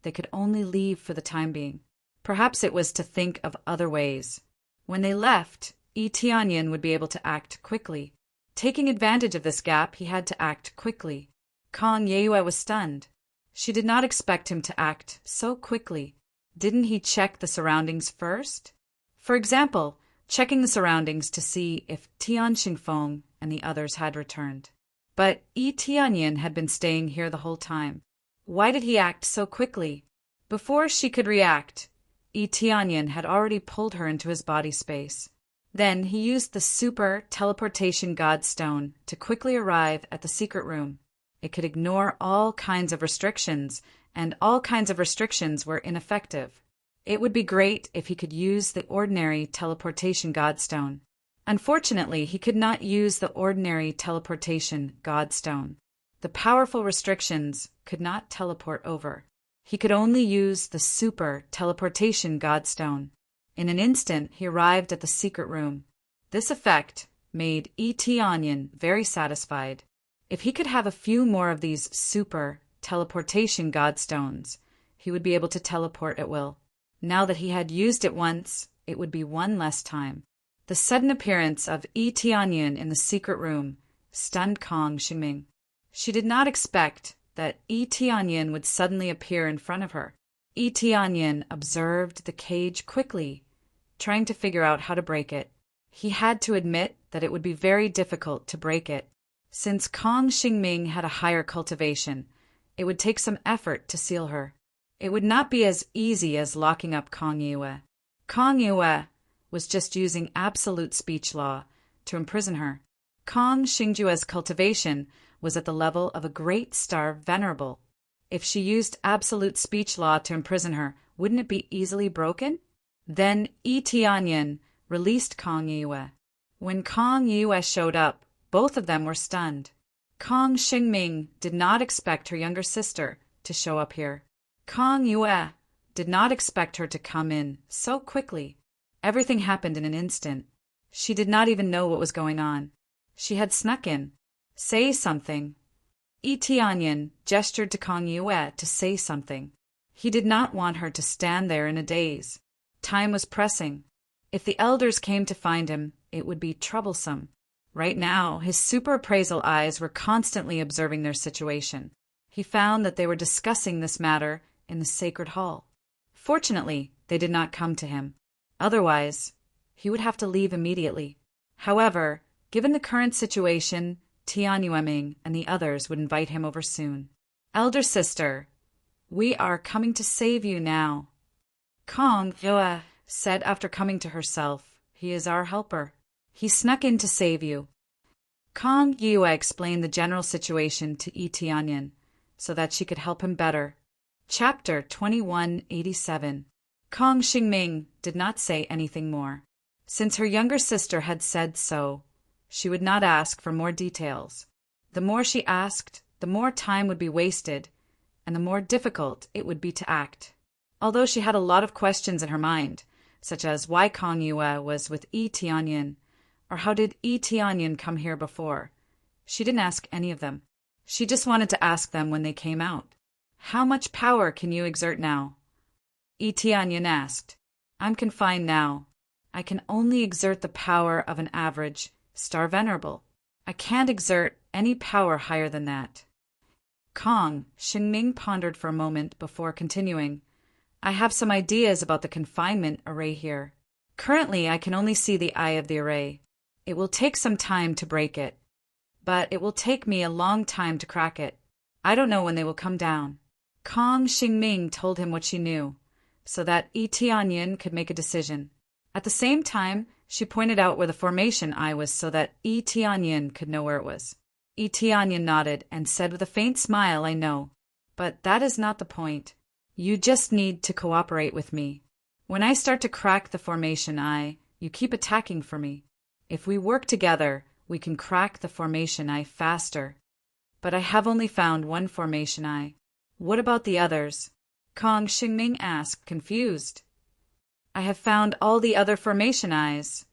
they could only leave for the time being. Perhaps it was to think of other ways. When they left, Yi Tianyin would be able to act quickly. Taking advantage of this gap, he had to act quickly. Kong Yue was stunned. She did not expect him to act so quickly. Didn't he check the surroundings first? For example, checking the surroundings to see if Tian Xingfeng and the others had returned. But Yi Tianyin had been staying here the whole time. Why did he act so quickly? Before she could react, Yi Tianyin had already pulled her into his body space. Then he used the super teleportation godstone to quickly arrive at the secret room. It could ignore all kinds of restrictions, and all kinds of restrictions were ineffective. It would be great if he could use the ordinary teleportation godstone. Unfortunately, he could not use the ordinary teleportation godstone. The powerful restrictions could not teleport over. He could only use the super teleportation godstone. In an instant, he arrived at the secret room. This effect made E.T. Onion very satisfied. If he could have a few more of these super teleportation godstones, he would be able to teleport at will. Now that he had used it once, it would be one less time. The sudden appearance of E.T. Onion in the secret room stunned Kong Xingming. She did not expect that E.T. Onion would suddenly appear in front of her. E.T. Onion observed the cage quickly, trying to figure out how to break it. He had to admit that it would be very difficult to break it. Since Kong Xingming had a higher cultivation, it would take some effort to seal her. It would not be as easy as locking up Kong Yue. Kong Yue was just using absolute speech law to imprison her. Kong Xingjue's cultivation was at the level of a great star venerable. If she used absolute speech law to imprison her, wouldn't it be easily broken? Then E.T. Onion released Kong Yue. When Kong Yue showed up, both of them were stunned. Kong Xingming did not expect her younger sister to show up here. Kong Yue did not expect her to come in so quickly. Everything happened in an instant. She did not even know what was going on. She had snuck in. Say something. E.T. Onion gestured to Kong Yue to say something. He did not want her to stand there in a daze. Time was pressing. If the elders came to find him, it would be troublesome. Right now, his super appraisal eyes were constantly observing their situation. He found that they were discussing this matter in the sacred hall. Fortunately, they did not come to him. Otherwise, he would have to leave immediately. However, given the current situation, Tian Yueming and the others would invite him over soon. Elder sister, we are coming to save you now. Kong Yue said after coming to herself. He is our helper. He snuck in to save you. Kong Yue explained the general situation to E.T. Onion so that she could help him better. Chapter 2187. Kong Xingming did not say anything more. Since her younger sister had said so, she would not ask for more details. The more she asked, the more time would be wasted, and the more difficult it would be to act. Although she had a lot of questions in her mind, such as why Kong Yue was with E.T. Onion, or how did E.T. Onion come here before, she didn't ask any of them. She just wanted to ask them when they came out. How much power can you exert now? E.T. Onion asked. I'm confined now. I can only exert the power of an average star venerable. I can't exert any power higher than that. Kong Xingming pondered for a moment before continuing. I have some ideas about the confinement array here. Currently, I can only see the eye of the array. It will take some time to break it, but it will take me a long time to crack it. I don't know when they will come down. Kong Xingming told him what she knew, so that E.T. Onion could make a decision. At the same time, she pointed out where the formation eye was so that E.T. Onion could know where it was. E.T. Onion nodded and said with a faint smile, I know, but that is not the point. You just need to cooperate with me. When I start to crack the formation eye, you keep attacking for me. If we work together, we can crack the formation eye faster. But I have only found one formation eye. What about the others? Kong Xingming asked, confused. I have found all the other formation eyes,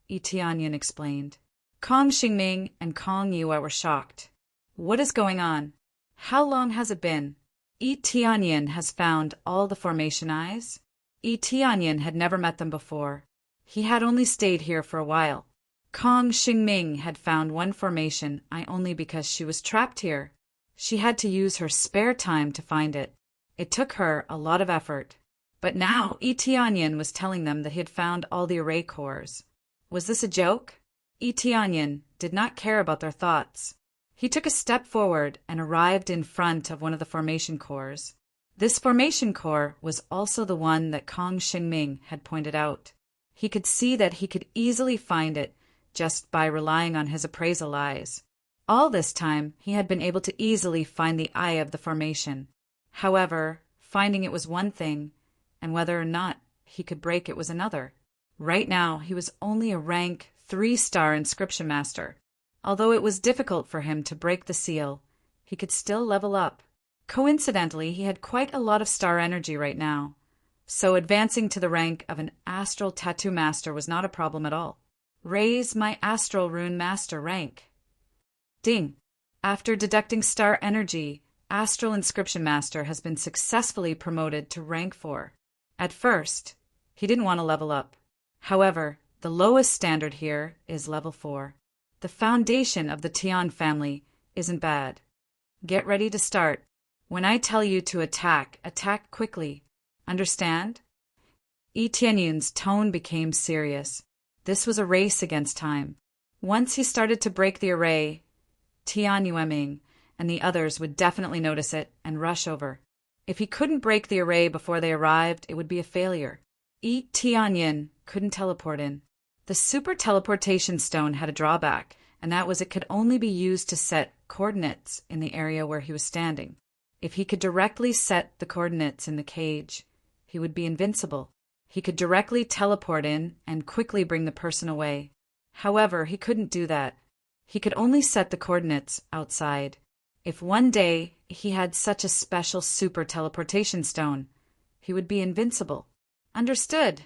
E.T. Onion explained. Kong Xingming and Kong Yue were shocked. What is going on? How long has it been? E.T. Onion has found all the formation eyes? E.T. Onion had never met them before. He had only stayed here for a while. Kong Xingming had found one formation eye only because she was trapped here. She had to use her spare time to find it. It took her a lot of effort. But now E.T. Onion was telling them that he had found all the array cores. Was this a joke? E.T. Onion did not care about their thoughts. He took a step forward and arrived in front of one of the formation cores. This formation core was also the one that Kong Xingming had pointed out. He could see that he could easily find it just by relying on his appraisal eyes. All this time, he had been able to easily find the eye of the formation. However, finding it was one thing, and whether or not he could break it was another. Right now, he was only a rank 3-star inscription master. Although it was difficult for him to break the seal, he could still level up. Coincidentally, he had quite a lot of star energy right now, so advancing to the rank of an astral tattoo master was not a problem at all. Raise my astral rune master rank. Ding! After deducting star energy, astral inscription master has been successfully promoted to rank 4. At first, he didn't want to level up. However, the lowest standard here is level 4. The foundation of the Tian family isn't bad. Get ready to start. When I tell you to attack, attack quickly. Understand? Yi Tianyun's tone became serious. This was a race against time. Once he started to break the array, Tian Yueming and the others would definitely notice it and rush over. If he couldn't break the array before they arrived, it would be a failure. Yi Tianyun couldn't teleport in. The super teleportation stone had a drawback, and that was it could only be used to set coordinates in the area where he was standing. If he could directly set the coordinates in the cage, he would be invincible. He could directly teleport in and quickly bring the person away. However, he couldn't do that. He could only set the coordinates outside. If one day he had such a special super teleportation stone, he would be invincible. Understood.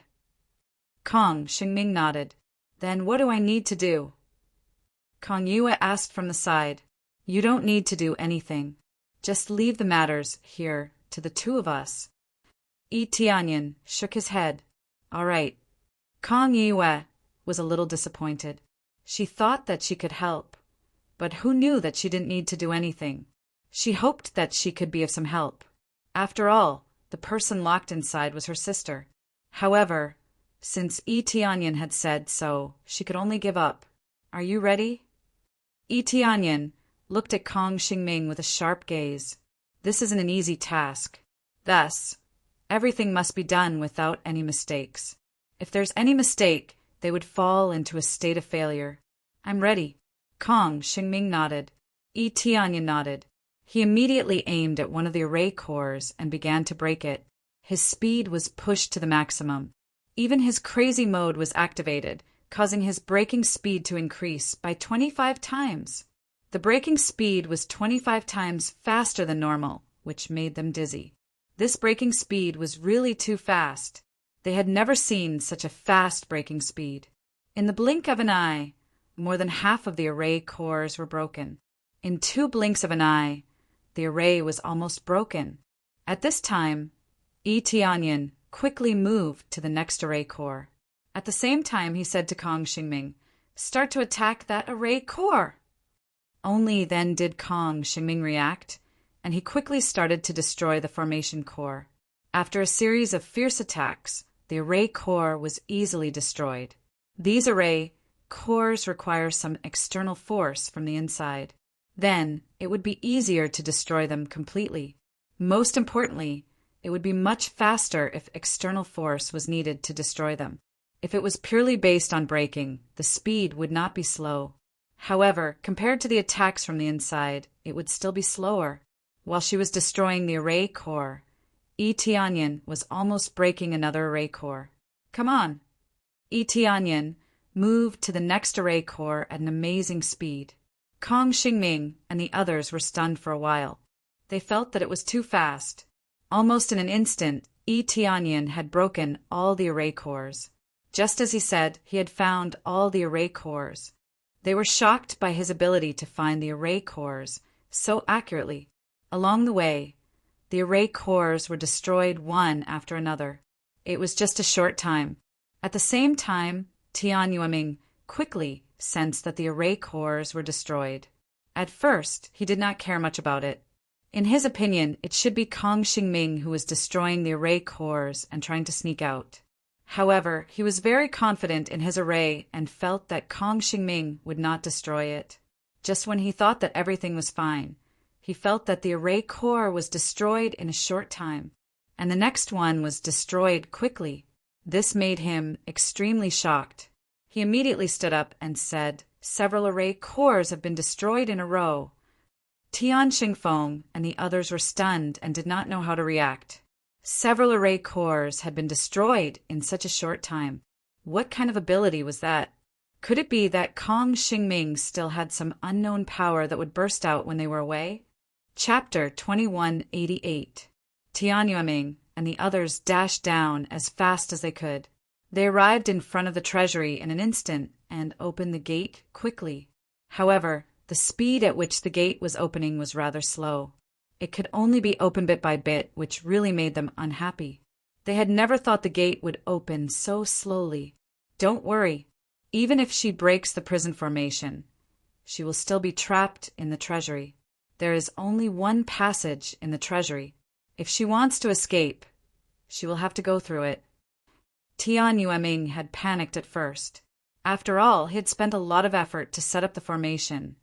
Kong Xingming nodded. Then what do I need to do? Kong Yue asked from the side. You don't need to do anything. Just leave the matters here to the two of us. Yi Tianyun shook his head. All right. Kong Yue was a little disappointed. She thought that she could help, but who knew that she didn't need to do anything? She hoped that she could be of some help. After all, the person locked inside was her sister. However, since Yi Tianyun had said so, she could only give up. Are you ready? Yi Tianyun looked at Kong Xingming with a sharp gaze. This isn't an easy task. Thus, everything must be done without any mistakes. If there's any mistake, they would fall into a state of failure. I'm ready. Kong Xingming nodded. Yi Tianyun nodded. He immediately aimed at one of the array cores and began to break it. His speed was pushed to the maximum. Even his crazy mode was activated, causing his breaking speed to increase by 25 times. The breaking speed was 25 times faster than normal, which made them dizzy. This breaking speed was really too fast. They had never seen such a fast breaking speed. In the blink of an eye, more than half of the array cores were broken. In 2 blinks of an eye, the array was almost broken. At this time, Yi Tianyun quickly moved to the next array core. At the same time, he said to Kong Xingming, "Start to attack that array core." Only then did Kong Xingming react, and he quickly started to destroy the formation core. After a series of fierce attacks, the array core was easily destroyed. These array cores require some external force from the inside. Then, it would be easier to destroy them completely. Most importantly, it would be much faster if external force was needed to destroy them. If it was purely based on breaking, the speed would not be slow. However, compared to the attacks from the inside, it would still be slower. While she was destroying the array core, Yi Tianyun was almost breaking another array core. Come on! Yi Tianyun moved to the next array core at an amazing speed. Kong Xingming and the others were stunned for a while. They felt that it was too fast. Almost in an instant, Yi Tianyun had broken all the array cores. Just as he said, he had found all the array cores. They were shocked by his ability to find the array cores so accurately. Along the way, the array cores were destroyed one after another. It was just a short time. At the same time, Tian Yueming quickly sensed that the array cores were destroyed. At first, he did not care much about it. In his opinion, it should be Kong Xingming who was destroying the array cores and trying to sneak out. However, he was very confident in his array and felt that Kong Xingming would not destroy it. Just when he thought that everything was fine, he felt that the array core was destroyed in a short time, and the next one was destroyed quickly. This made him extremely shocked. He immediately stood up and said, "Several array cores have been destroyed in a row." Tian Xingfeng and the others were stunned and did not know how to react. Several array cores had been destroyed in such a short time. What kind of ability was that? Could it be that Kong Xingming still had some unknown power that would burst out when they were away? Chapter 2188. Tian Yueming and the others dashed down as fast as they could. They arrived in front of the treasury in an instant and opened the gate quickly. However, the speed at which the gate was opening was rather slow. It could only be opened bit by bit, which really made them unhappy. They had never thought the gate would open so slowly. Don't worry. Even if she breaks the prison formation, she will still be trapped in the treasury. There is only one passage in the treasury. If she wants to escape, she will have to go through it. Tian Yueming had panicked at first. After all, he had spent a lot of effort to set up the formation,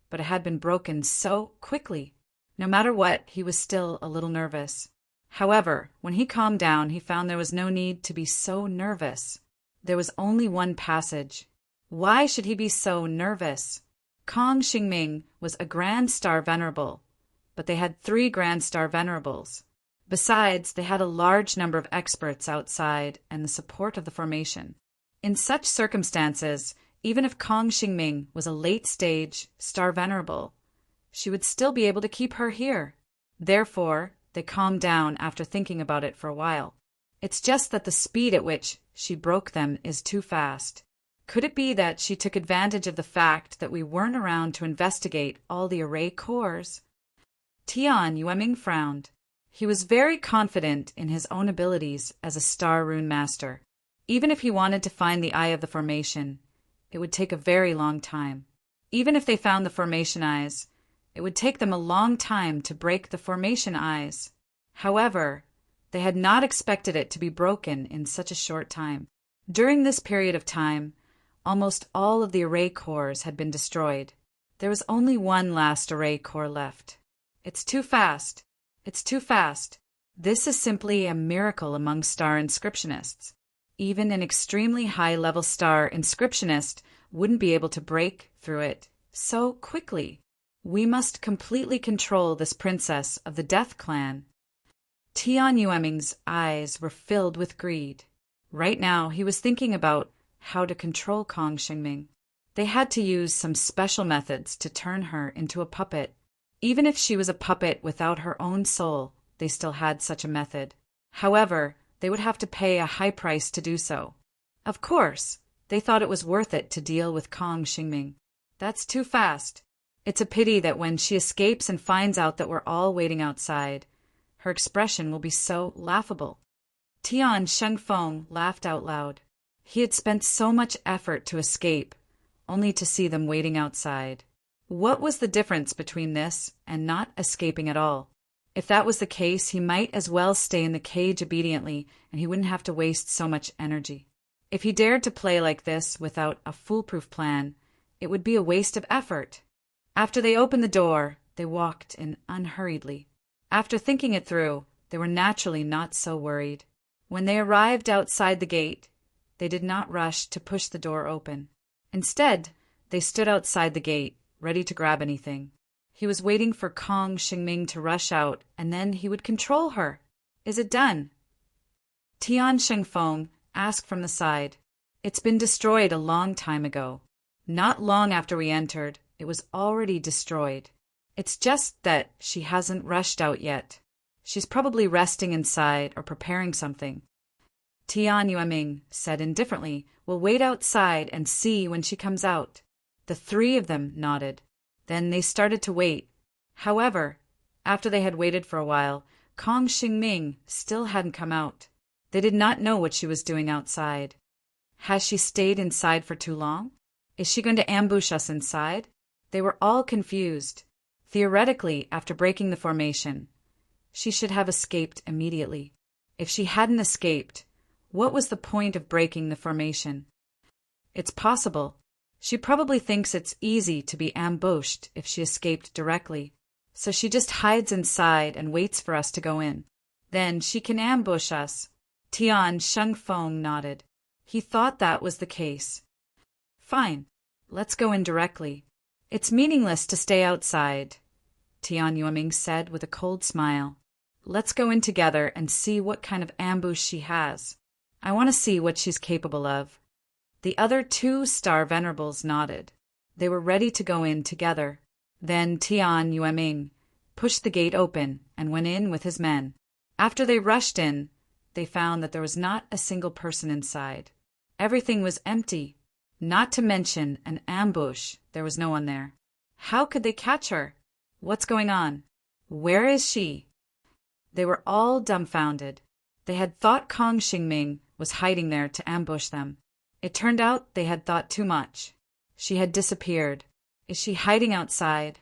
but it had been broken so quickly. No matter what, he was still a little nervous. However, when he calmed down, he found there was no need to be so nervous. There was only one passage. Why should he be so nervous? Kong Xingming was a Grand Star Venerable, but they had 3 Grand Star Venerables. Besides, they had a large number of experts outside and the support of the formation. In such circumstances, even if Kong Xingming was a late-stage Star Venerable, she would still be able to keep her here. Therefore, they calmed down after thinking about it for a while. It's just that the speed at which she broke them is too fast. Could it be that she took advantage of the fact that we weren't around to investigate all the array cores? Tian Yueming frowned. He was very confident in his own abilities as a Star Rune Master. Even if he wanted to find the Eye of the Formation, it would take a very long time. Even if they found the Formation Eyes, it would take them a long time to break the Formation Eyes. However, they had not expected it to be broken in such a short time. During this period of time, almost all of the array cores had been destroyed. There was only one last array core left. It's too fast. It's too fast. This is simply a miracle among star inscriptionists. Even an extremely high-level star inscriptionist wouldn't be able to break through it so quickly. We must completely control this princess of the Death Clan. Tian Yueming's eyes were filled with greed. Right now, he was thinking about how to control Kong Xingming. They had to use some special methods to turn her into a puppet. Even if she was a puppet without her own soul, they still had such a method. However, they would have to pay a high price to do so. Of course, they thought it was worth it to deal with Kong Xingming. That's too fast. It's a pity that when she escapes and finds out that we're all waiting outside, her expression will be so laughable. Tian Shengfeng laughed out loud. He had spent so much effort to escape, only to see them waiting outside. What was the difference between this and not escaping at all? If that was the case, he might as well stay in the cage obediently, and he wouldn't have to waste so much energy. If he dared to play like this without a foolproof plan, it would be a waste of effort. After they opened the door, they walked in unhurriedly. After thinking it through, they were naturally not so worried. When they arrived outside the gate, they did not rush to push the door open. Instead, they stood outside the gate, ready to grab anything. He was waiting for Kong Xingming to rush out, and then he would control her. Is it done? Tian Shengfeng asked from the side. It's been destroyed a long time ago. Not long after we entered, it was already destroyed. It's just that she hasn't rushed out yet. She's probably resting inside or preparing something. Tian Yueming said indifferently, "We'll wait outside and see when she comes out." The 3 of them nodded. Then they started to wait. However, after they had waited for a while, Kong Xingming still hadn't come out. They did not know what she was doing outside. Has she stayed inside for too long? Is she going to ambush us inside? They were all confused. Theoretically, after breaking the formation, she should have escaped immediately. If she hadn't escaped, what was the point of breaking the formation? It's possible. She probably thinks it's easy to be ambushed if she escaped directly, so she just hides inside and waits for us to go in. Then she can ambush us. Tian Shengfeng nodded. He thought that was the case. Fine, let's go in directly. It's meaningless to stay outside, Tian Yueming said with a cold smile. Let's go in together and see what kind of ambush she has. I want to see what she's capable of. The other 2 Star Venerables nodded. They were ready to go in together. Then Tian Yueming pushed the gate open, and went in with his men. After they rushed in, they found that there was not a single person inside. Everything was empty. Not to mention an ambush, there was no one there. How could they catch her? What's going on? Where is she? They were all dumbfounded. They had thought Kong Xingming was hiding there to ambush them. It turned out they had thought too much. She had disappeared. Is she hiding outside?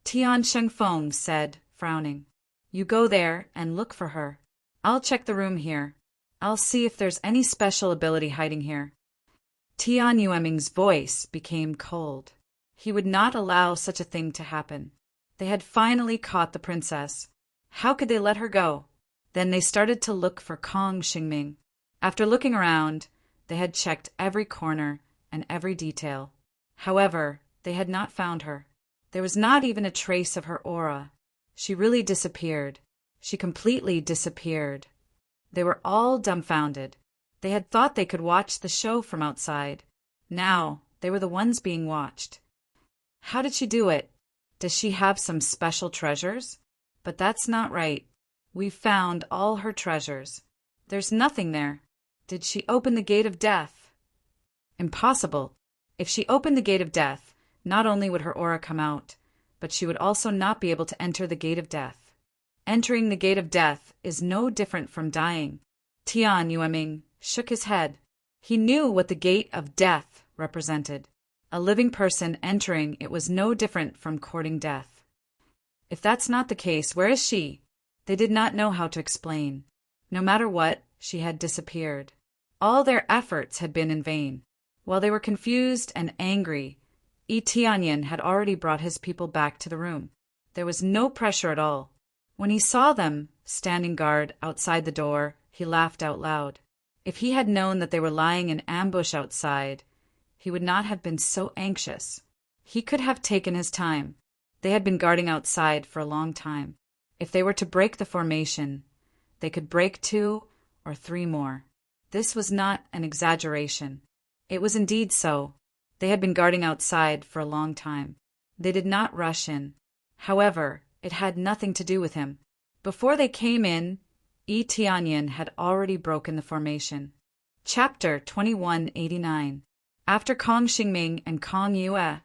Tian Shengfeng said, frowning. You go there and look for her. I'll check the room here. I'll see if there's any special ability hiding here. Tian Yueming's voice became cold. He would not allow such a thing to happen. They had finally caught the princess. How could they let her go? Then they started to look for Kong Xingming. After looking around, they had checked every corner and every detail. However, they had not found her. There was not even a trace of her aura. She really disappeared. She completely disappeared. They were all dumbfounded. They had thought they could watch the show from outside. Now, they were the ones being watched. How did she do it? Does she have some special treasures? But that's not right. We've found all her treasures. There's nothing there. Did she open the gate of death? Impossible. If she opened the gate of death, not only would her aura come out, but she would also not be able to enter the gate of death. Entering the gate of death is no different from dying. Tian Yueming shook his head. He knew what the gate of death represented. A living person entering it was no different from courting death. If that's not the case, where is she? They did not know how to explain. No matter what, she had disappeared. All their efforts had been in vain. While they were confused and angry, Yi Tianyin had already brought his people back to the room. There was no pressure at all. When he saw them standing guard outside the door, he laughed out loud. If he had known that they were lying in ambush outside, he would not have been so anxious. He could have taken his time. They had been guarding outside for a long time. If they were to break the formation, they could break 2 or 3 more. This was not an exaggeration. It was indeed so. They had been guarding outside for a long time. They did not rush in. However, it had nothing to do with him. Before they came in, Yi Tianyin had already broken the formation. Chapter 2189. After Kong Xingming and Kong Yue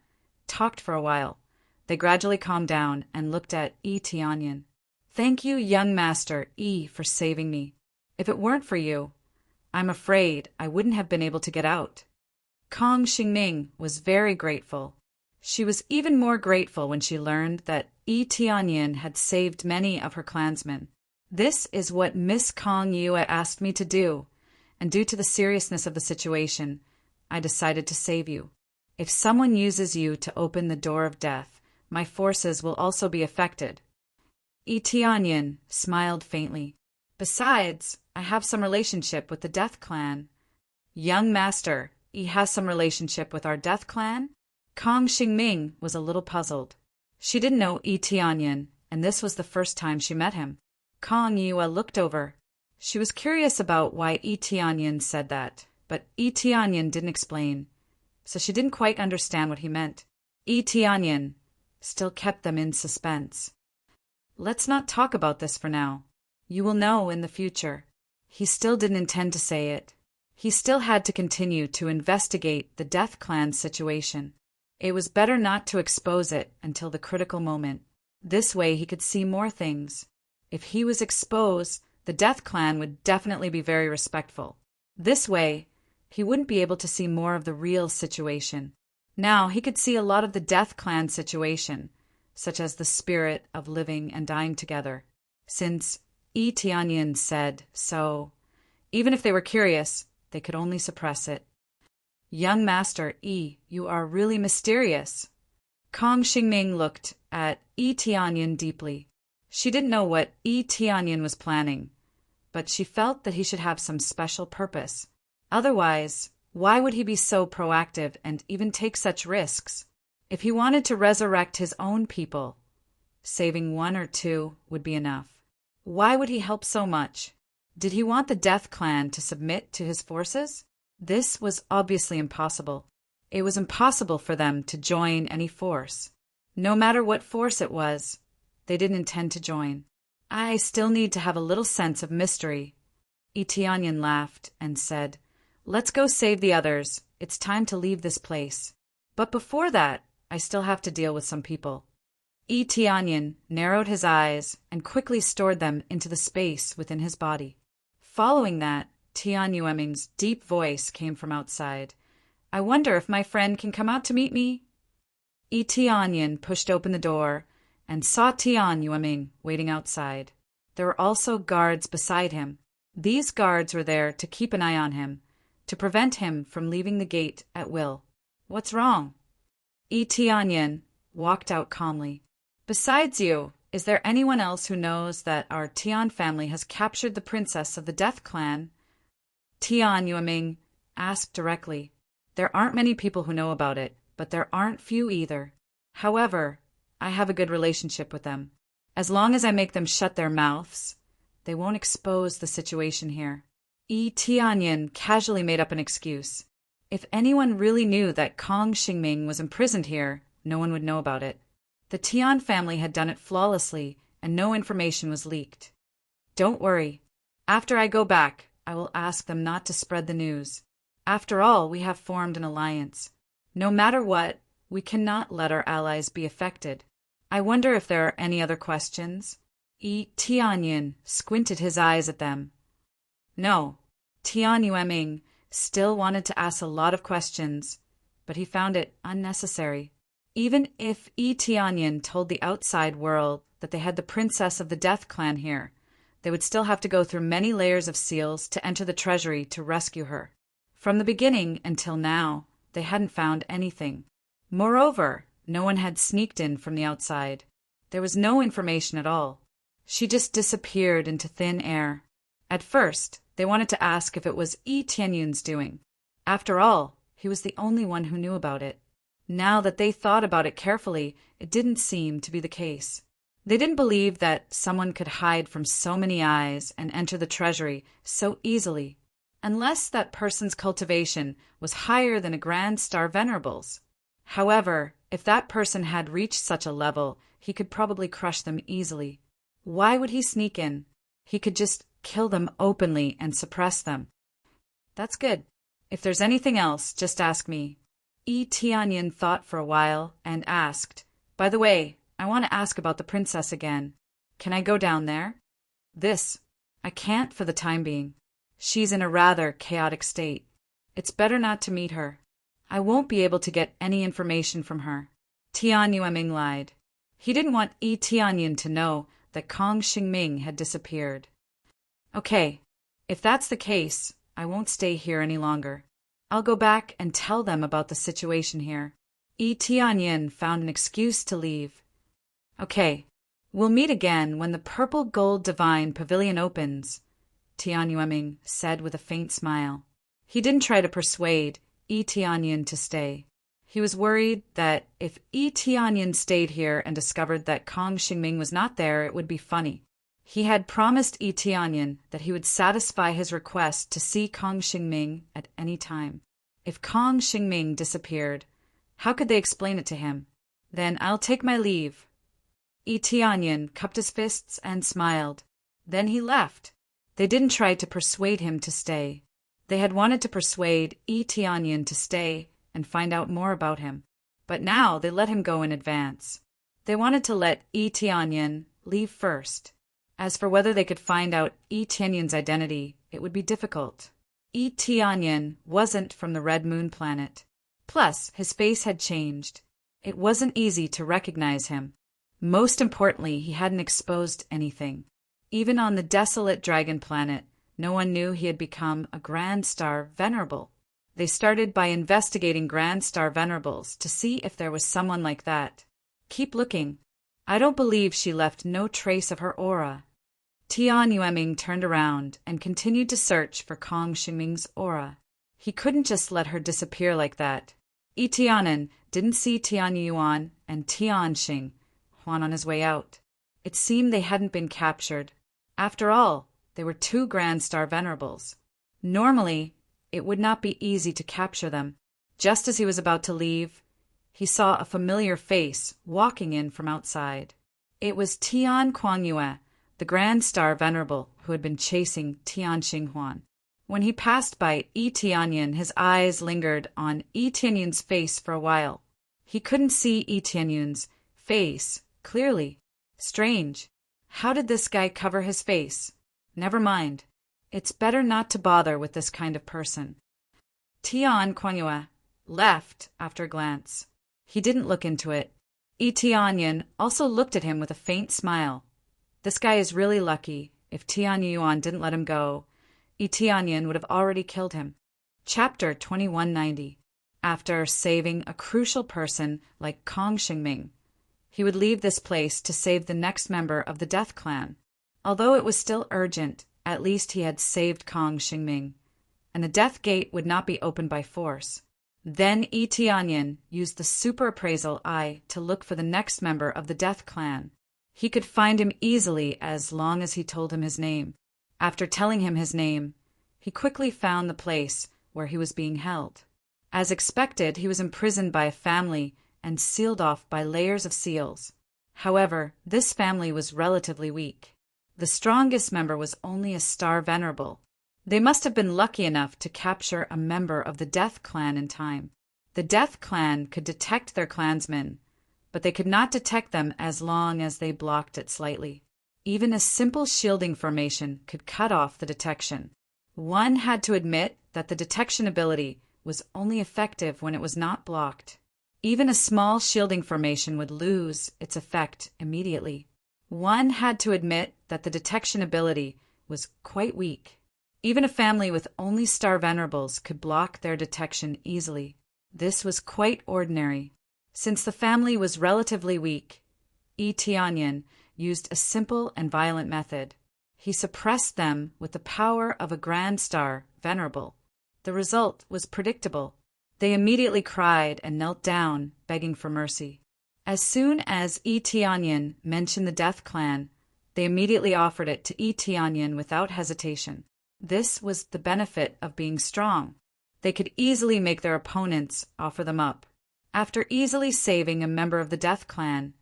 talked for a while, they gradually calmed down and looked at Yi Tianyin. Thank you, young master Yi, for saving me. If it weren't for you, I'm afraid I wouldn't have been able to get out. Kong Xingming was very grateful. She was even more grateful when she learned that Yi Tianyin had saved many of her clansmen. This is what Miss Kong Yue asked me to do, and due to the seriousness of the situation, I decided to save you. If someone uses you to open the door of death, my forces will also be affected. Yi Tianyin smiled faintly. Besides, I have some relationship with the Death Clan. Young master, Yi has some relationship with our Death Clan? Kong Xingming was a little puzzled. She didn't know Yi Tianyin, and this was the first time she met him. Kong Yue looked over. She was curious about why Yi Tianyin said that, but Yi Tianyin didn't explain, so she didn't quite understand what he meant. Yi Tianyin still kept them in suspense. Let's not talk about this for now. You will know in the future. He still didn't intend to say it. He still had to continue to investigate the Death Clan's situation. It was better not to expose it until the critical moment. This way he could see more things. If he was exposed, the Death Clan would definitely be very respectful. This way, he wouldn't be able to see more of the real situation. Now he could see a lot of the Death Clan situation, such as the spirit of living and dying together. Since Yi Tianyin said so, even if they were curious, they could only suppress it. Young Master Yi, you are really mysterious. Kong Xingming looked at Yi Tianyin deeply. She didn't know what Yi Tianyin was planning, but she felt that he should have some special purpose. Otherwise, why would he be so proactive and even take such risks? If he wanted to resurrect his own people, saving 1 or 2 would be enough. Why would he help so much? Did he want the Death Clan to submit to his forces? This was obviously impossible. It was impossible for them to join any force. No matter what force it was, They didn't intend to join. I still need to have a little sense of mystery. Tianyin laughed and said, "Let's go save the others. It's time to leave this place. But before that, I still have to deal with some people." Tianyin narrowed his eyes and quickly stored them into the space within his body. Following that, Tian Yueming's deep voice came from outside. "I wonder if my friend can come out to meet me?" Tianyin pushed open the door and saw Tian Yueming waiting outside. There were also guards beside him. These guards were there to keep an eye on him, to prevent him from leaving the gate at will. "What's wrong?" Tianyin walked out calmly. "Besides you, is there anyone else who knows that our Tian family has captured the princess of the Death Clan?" Tian Yueming asked directly. "There aren't many people who know about it, but there aren't few either. However, I have a good relationship with them. As long as I make them shut their mouths, they won't expose the situation here." Tianyin casually made up an excuse. If anyone really knew that Kong Xingming was imprisoned here, no one would know about it. The Tian family had done it flawlessly, and no information was leaked. "Don't worry. After I go back, I will ask them not to spread the news. After all, we have formed an alliance. No matter what, we cannot let our allies be affected. I wonder if there are any other questions?" Tianyin squinted his eyes at them. No, Tian Yueming still wanted to ask a lot of questions, but he found it unnecessary. Even if Tianyin told the outside world that they had the princess of the Death Clan here, they would still have to go through many layers of seals to enter the treasury to rescue her. From the beginning until now, they hadn't found anything. Moreover, no one had sneaked in from the outside. There was no information at all. She just disappeared into thin air. At first, they wanted to ask if it was Tianyun's doing. After all, he was the only one who knew about it. Now that they thought about it carefully, it didn't seem to be the case. They didn't believe that someone could hide from so many eyes and enter the treasury so easily, unless that person's cultivation was higher than a Grand Star Venerable's. However, if that person had reached such a level, he could probably crush them easily. Why would he sneak in? He could just kill them openly and suppress them. That's good. If there's anything else, just ask me. Tianyin thought for a while and asked, "By the way, I want to ask about the princess again. Can I go down there?" I can't for the time being. She's in a rather chaotic state. It's better not to meet her. I won't be able to get any information from her." Tian Yueming lied. He didn't want Tianyin to know that Kong Xingming had disappeared. "Okay, if that's the case, I won't stay here any longer. I'll go back and tell them about the situation here." Tianyin found an excuse to leave. "Okay, we'll meet again when the Purple Gold Divine Pavilion opens," Tian Yueming said with a faint smile. He didn't try to persuade Tianyin to stay. He was worried that if Tianyin stayed here and discovered that Kong Xingming was not there, it would be funny. He had promised Tianyin that he would satisfy his request to see Kong Xingming at any time. If Kong Xingming disappeared, how could they explain it to him? "Then I'll take my leave." Tianyin cupped his fists and smiled. Then he left. They didn't try to persuade him to stay. They had wanted to persuade Tianyin to stay and find out more about him. But now they let him go in advance. They wanted to let Tianyin leave first. As for whether they could find out Tianyin's identity, it would be difficult. Tianyin wasn't from the Red Moon planet. Plus, his face had changed. It wasn't easy to recognize him. Most importantly, he hadn't exposed anything. Even on the desolate dragon planet, no one knew he had become a Grand Star Venerable. They started by investigating Grand Star Venerables to see if there was someone like that. "Keep looking. I don't believe she left no trace of her aura." Tian Yueming turned around and continued to search for Kong Xingming's aura. He couldn't just let her disappear like that. Tianan didn't see Tian Yuan and Tian Xing Huan on his way out. It seemed they hadn't been captured. After all, they were 2 Grand Star Venerables. Normally, it would not be easy to capture them. Just as he was about to leave, he saw a familiar face walking in from outside. It was Tian Kuangyue, the Grand Star Venerable, who had been chasing Tian Xinghuan. When he passed by Yi Tianyan, his eyes lingered on Yi Tianyun's face for a while. He couldn't see Yi Tianyun's face clearly. Strange. How did this guy cover his face? Never mind. It's better not to bother with this kind of person. Tian Kuangyue left after a glance. He didn't look into it. Yi Tianyan also looked at him with a faint smile. This guy is really lucky. If Tian Yuan didn't let him go, Yi Tianyan would have already killed him. Chapter 2190. After saving a crucial person like Kong Xingming, he would leave this place to save the next member of the Death Clan. Although it was still urgent, at least he had saved Kong Xingming, and the Death Gate would not be opened by force. Then Yi Tianyan used the super appraisal eye to look for the next member of the Death Clan. He could find him easily as long as he told him his name. After telling him his name, he quickly found the place where he was being held. As expected, he was imprisoned by a family and sealed off by layers of seals. However, this family was relatively weak. The strongest member was only a Star Venerable. They must have been lucky enough to capture a member of the Death Clan in time. The Death Clan could detect their clansmen, but they could not detect them as long as they blocked it slightly. Even a simple shielding formation could cut off the detection. One had to admit that the detection ability was only effective when it was not blocked. Even a small shielding formation would lose its effect immediately. One had to admit that the detection ability was quite weak. Even a family with only Star Venerables could block their detection easily. This was quite ordinary. Since the family was relatively weak, Yi Tianyan used a simple and violent method. He suppressed them with the power of a Grand Star Venerable. The result was predictable. They immediately cried and knelt down, begging for mercy. As soon as Yi Tianyan mentioned the Death Clan, they immediately offered it to Yi Tianyan without hesitation. This was the benefit of being strong. They could easily make their opponents offer them up. After easily saving a member of the Death Clan,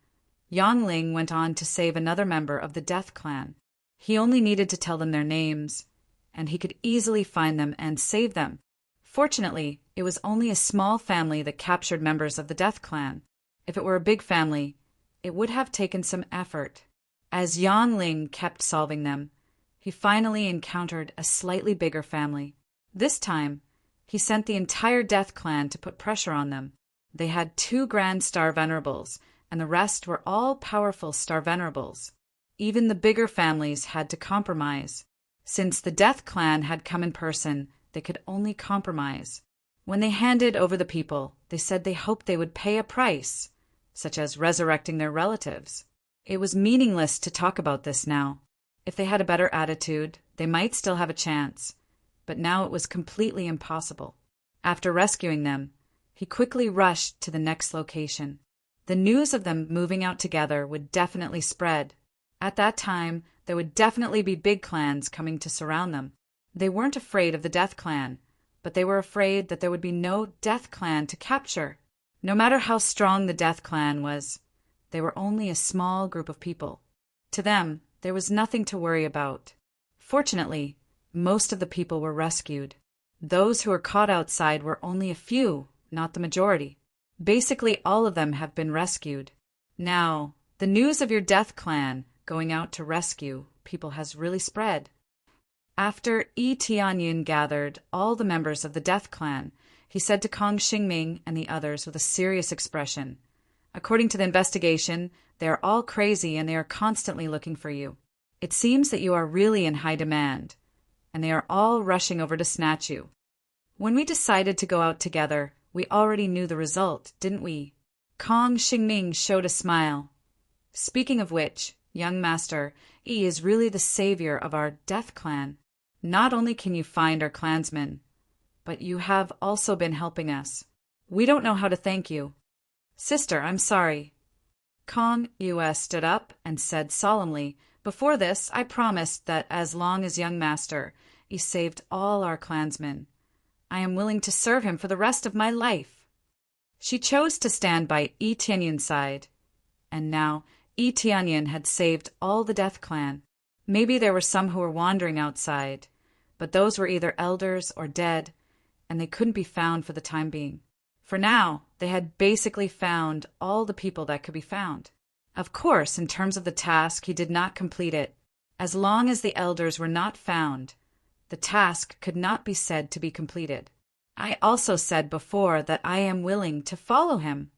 Yang Ling went on to save another member of the Death Clan. He only needed to tell them their names, and he could easily find them and save them. Fortunately, it was only a small family that captured members of the Death Clan. If it were a big family, it would have taken some effort. As Yang Ling kept solving them, he finally encountered a slightly bigger family. This time, he sent the entire Death Clan to put pressure on them. They had 2 Grand Star Venerables, and the rest were all powerful Star Venerables. Even the bigger families had to compromise. Since the Death Clan had come in person, they could only compromise. When they handed over the people, they said they hoped they would pay a price, such as resurrecting their relatives. It was meaningless to talk about this now. If they had a better attitude, they might still have a chance, but now it was completely impossible. After rescuing them, he quickly rushed to the next location. The news of them moving out together would definitely spread. At that time, there would definitely be big clans coming to surround them. They weren't afraid of the Death Clan, but they were afraid that there would be no Death Clan to capture. No matter how strong the Death Clan was, they were only a small group of people. To them, there was nothing to worry about. Fortunately, most of the people were rescued. Those who were caught outside were only a few, not the majority. Basically, all of them have been rescued. Now, the news of your Death Clan going out to rescue people has really spread. After Yi Tianyan gathered all the members of the Death Clan, he said to Kong Xingming and the others with a serious expression, "According to the investigation, they are all crazy and they are constantly looking for you. It seems that you are really in high demand, and they are all rushing over to snatch you. When we decided to go out together, we already knew the result, didn't we?" Kong Xingming showed a smile. "Speaking of which, young master, Yi is really the savior of our Death Clan. Not only can you find our clansmen, but you have also been helping us. We don't know how to thank you." "Sister, I'm sorry." Kong Yue stood up and said solemnly, "Before this, I promised that as long as young master, he saved all our clansmen, I am willing to serve him for the rest of my life." She chose to stand by Yi Tianyan's side, and now Yi Tianyin had saved all the Death Clan. Maybe there were some who were wandering outside, but those were either elders or dead, and they couldn't be found for the time being. For now, they had basically found all the people that could be found. Of course, in terms of the task, he did not complete it. As long as the elders were not found, the task could not be said to be completed. I also said before that I am willing to follow him.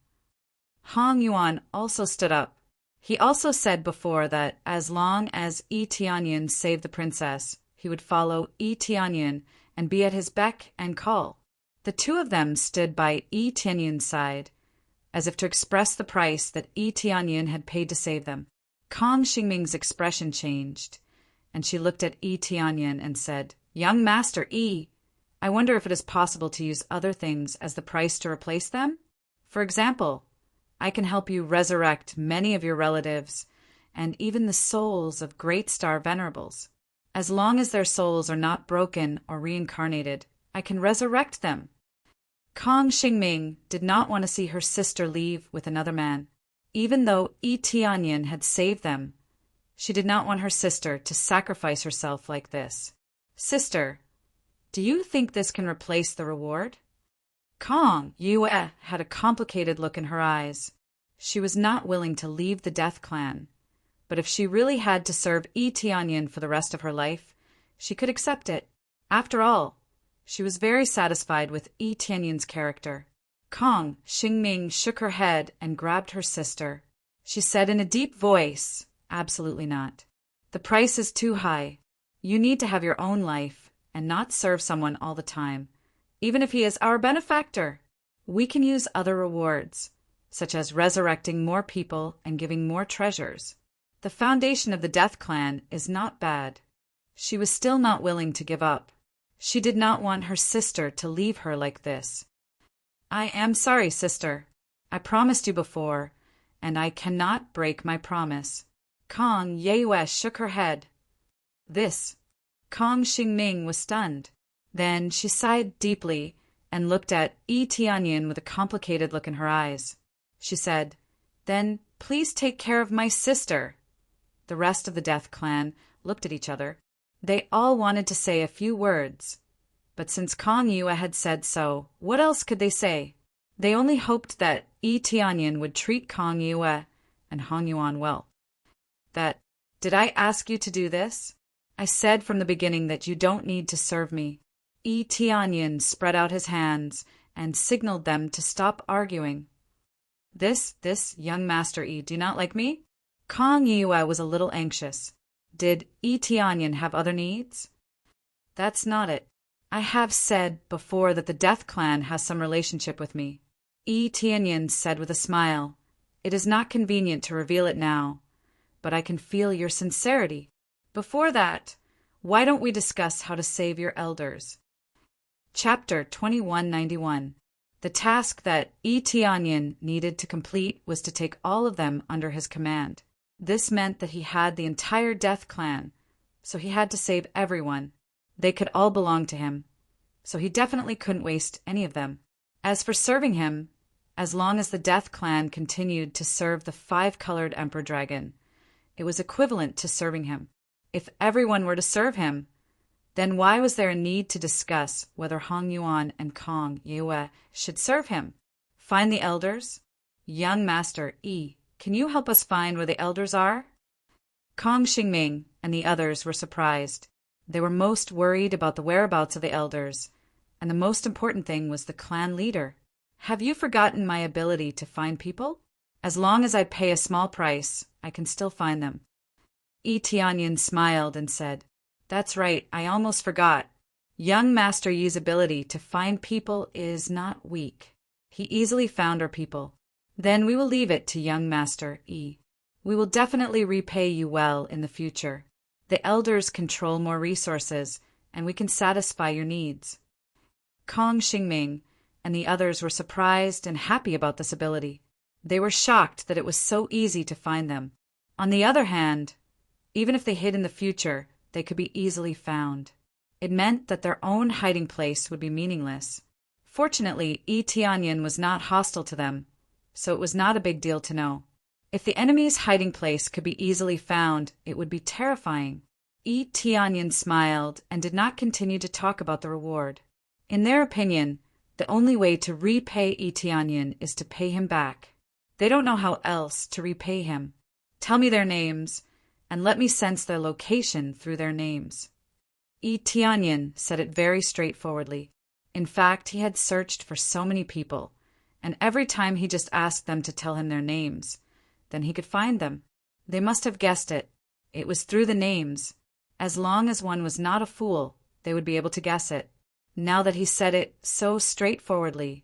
Hong Yuan also stood up. He also said before that as long as Yi Tianyin saved the princess, he would follow Yi Tianyin and be at his beck and call. The two of them stood by Yi Tianyin's side, as if to express the price that Yi Tianyin had paid to save them. Kong Xingming's expression changed, and she looked at Yi Tianyin and said, "Young Master Yi, I wonder if it is possible to use other things as the price to replace them? For example, I can help you resurrect many of your relatives and even the souls of Great Star Venerables. As long as their souls are not broken or reincarnated, I can resurrect them." Kong Xingming did not want to see her sister leave with another man. Even though Yi Tianyin had saved them, she did not want her sister to sacrifice herself like this. "Sister, do you think this can replace the reward?" Kong Yue had a complicated look in her eyes. She was not willing to leave the Death Clan, but if she really had to serve Yi Tianyin for the rest of her life, she could accept it. After all, she was very satisfied with Yi Tianyin's character. Kong Xingming shook her head and grabbed her sister. She said in a deep voice, "Absolutely not. The price is too high. You need to have your own life and not serve someone all the time, even if he is our benefactor. We can use other rewards, such as resurrecting more people and giving more treasures. The foundation of the Death Clan is not bad." She was still not willing to give up. She did not want her sister to leave her like this. "I am sorry, sister. I promised you before, and I cannot break my promise." Kong Yue shook her head. This. Kong Xingming was stunned. Then she sighed deeply and looked at Yi Tianyin with a complicated look in her eyes. She said, "Then please take care of my sister." The rest of the Death Clan looked at each other. They all wanted to say a few words, but since Kong Yue had said so, what else could they say? They only hoped that Yi Tianyin would treat Kong Yue and Hong Yuan well. "Did I ask you to do this? I said from the beginning that you don't need to serve me." Yi Tianyin spread out his hands and signaled them to stop arguing. This young Master Yi do not like me?" Kong Yue was a little anxious. Did Yi Tianyin have other needs? "That's not it. I have said before that the Death Clan has some relationship with me." Yi Tianyin said with a smile, "It is not convenient to reveal it now, but I can feel your sincerity. Before that, why don't we discuss how to save your elders?" Chapter 2191. The task that Yi Tianyin needed to complete was to take all of them under his command. This meant that he had the entire Death Clan, so he had to save everyone. They could all belong to him, so he definitely couldn't waste any of them. As for serving him, as long as the Death Clan continued to serve the five-colored Emperor Dragon, it was equivalent to serving him. If everyone were to serve him, then why was there a need to discuss whether Hong Yuan and Kong Yue should serve him? Find the elders? Young Master Yi, can you help us find where the elders are? Kong Xingming and the others were surprised. They were most worried about the whereabouts of the elders, and the most important thing was the clan leader. "Have you forgotten my ability to find people? As long as I pay a small price, I can still find them." Yi Tianyin smiled and said, "That's right, I almost forgot. Young Master Yi's ability to find people is not weak. He easily found our people. Then we will leave it to young Master Yi. We will definitely repay you well in the future. The elders control more resources, and we can satisfy your needs." Kong Xingming and the others were surprised and happy about this ability. They were shocked that it was so easy to find them. On the other hand, even if they hid in the future, they could be easily found. It meant that their own hiding place would be meaningless. Fortunately, Yi Tianyin was not hostile to them, so it was not a big deal to know. If the enemy's hiding place could be easily found, it would be terrifying. Tianyan smiled and did not continue to talk about the reward. In their opinion, the only way to repay Tianyan is to pay him back. They don't know how else to repay him. Tell me their names, and let me sense their location through their names. Tianyan said it very straightforwardly. In fact, he had searched for so many people, and every time he just asked them to tell him their names, then he could find them. They must have guessed it. It was through the names. As long as one was not a fool, they would be able to guess it. Now that he said it so straightforwardly,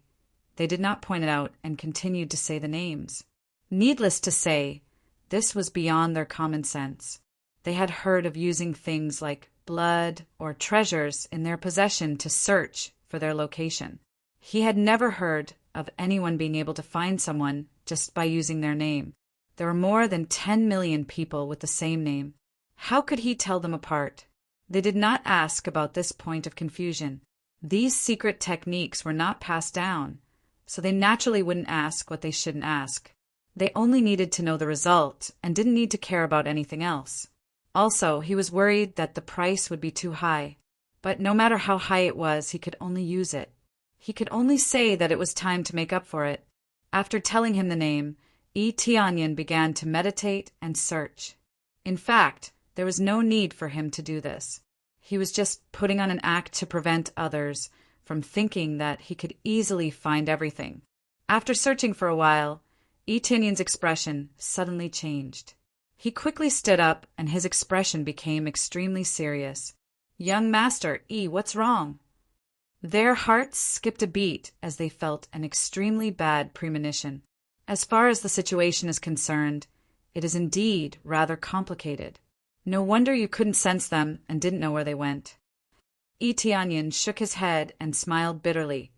they did not point it out and continued to say the names. Needless to say, this was beyond their common sense. They had heard of using things like blood or treasures in their possession to search for their location. He had never heard of anyone being able to find someone just by using their name. There were more than 10 million people with the same name. How could he tell them apart? They did not ask about this point of confusion. These secret techniques were not passed down, so they naturally wouldn't ask what they shouldn't ask. They only needed to know the result and didn't need to care about anything else. Also, he was worried that the price would be too high. But no matter how high it was, he could only use it. He could only say that it was time to make up for it. After telling him the name, Tianyan began to meditate and search. In fact, there was no need for him to do this. He was just putting on an act to prevent others from thinking that he could easily find everything. After searching for a while, Tianyan's expression suddenly changed. He quickly stood up and his expression became extremely serious. "Young master, what's wrong?" Their hearts skipped a beat as they felt an extremely bad premonition. As far as the situation is concerned, it is indeed rather complicated. No wonder you couldn't sense them and didn't know where they went. Tianyan shook his head and smiled bitterly.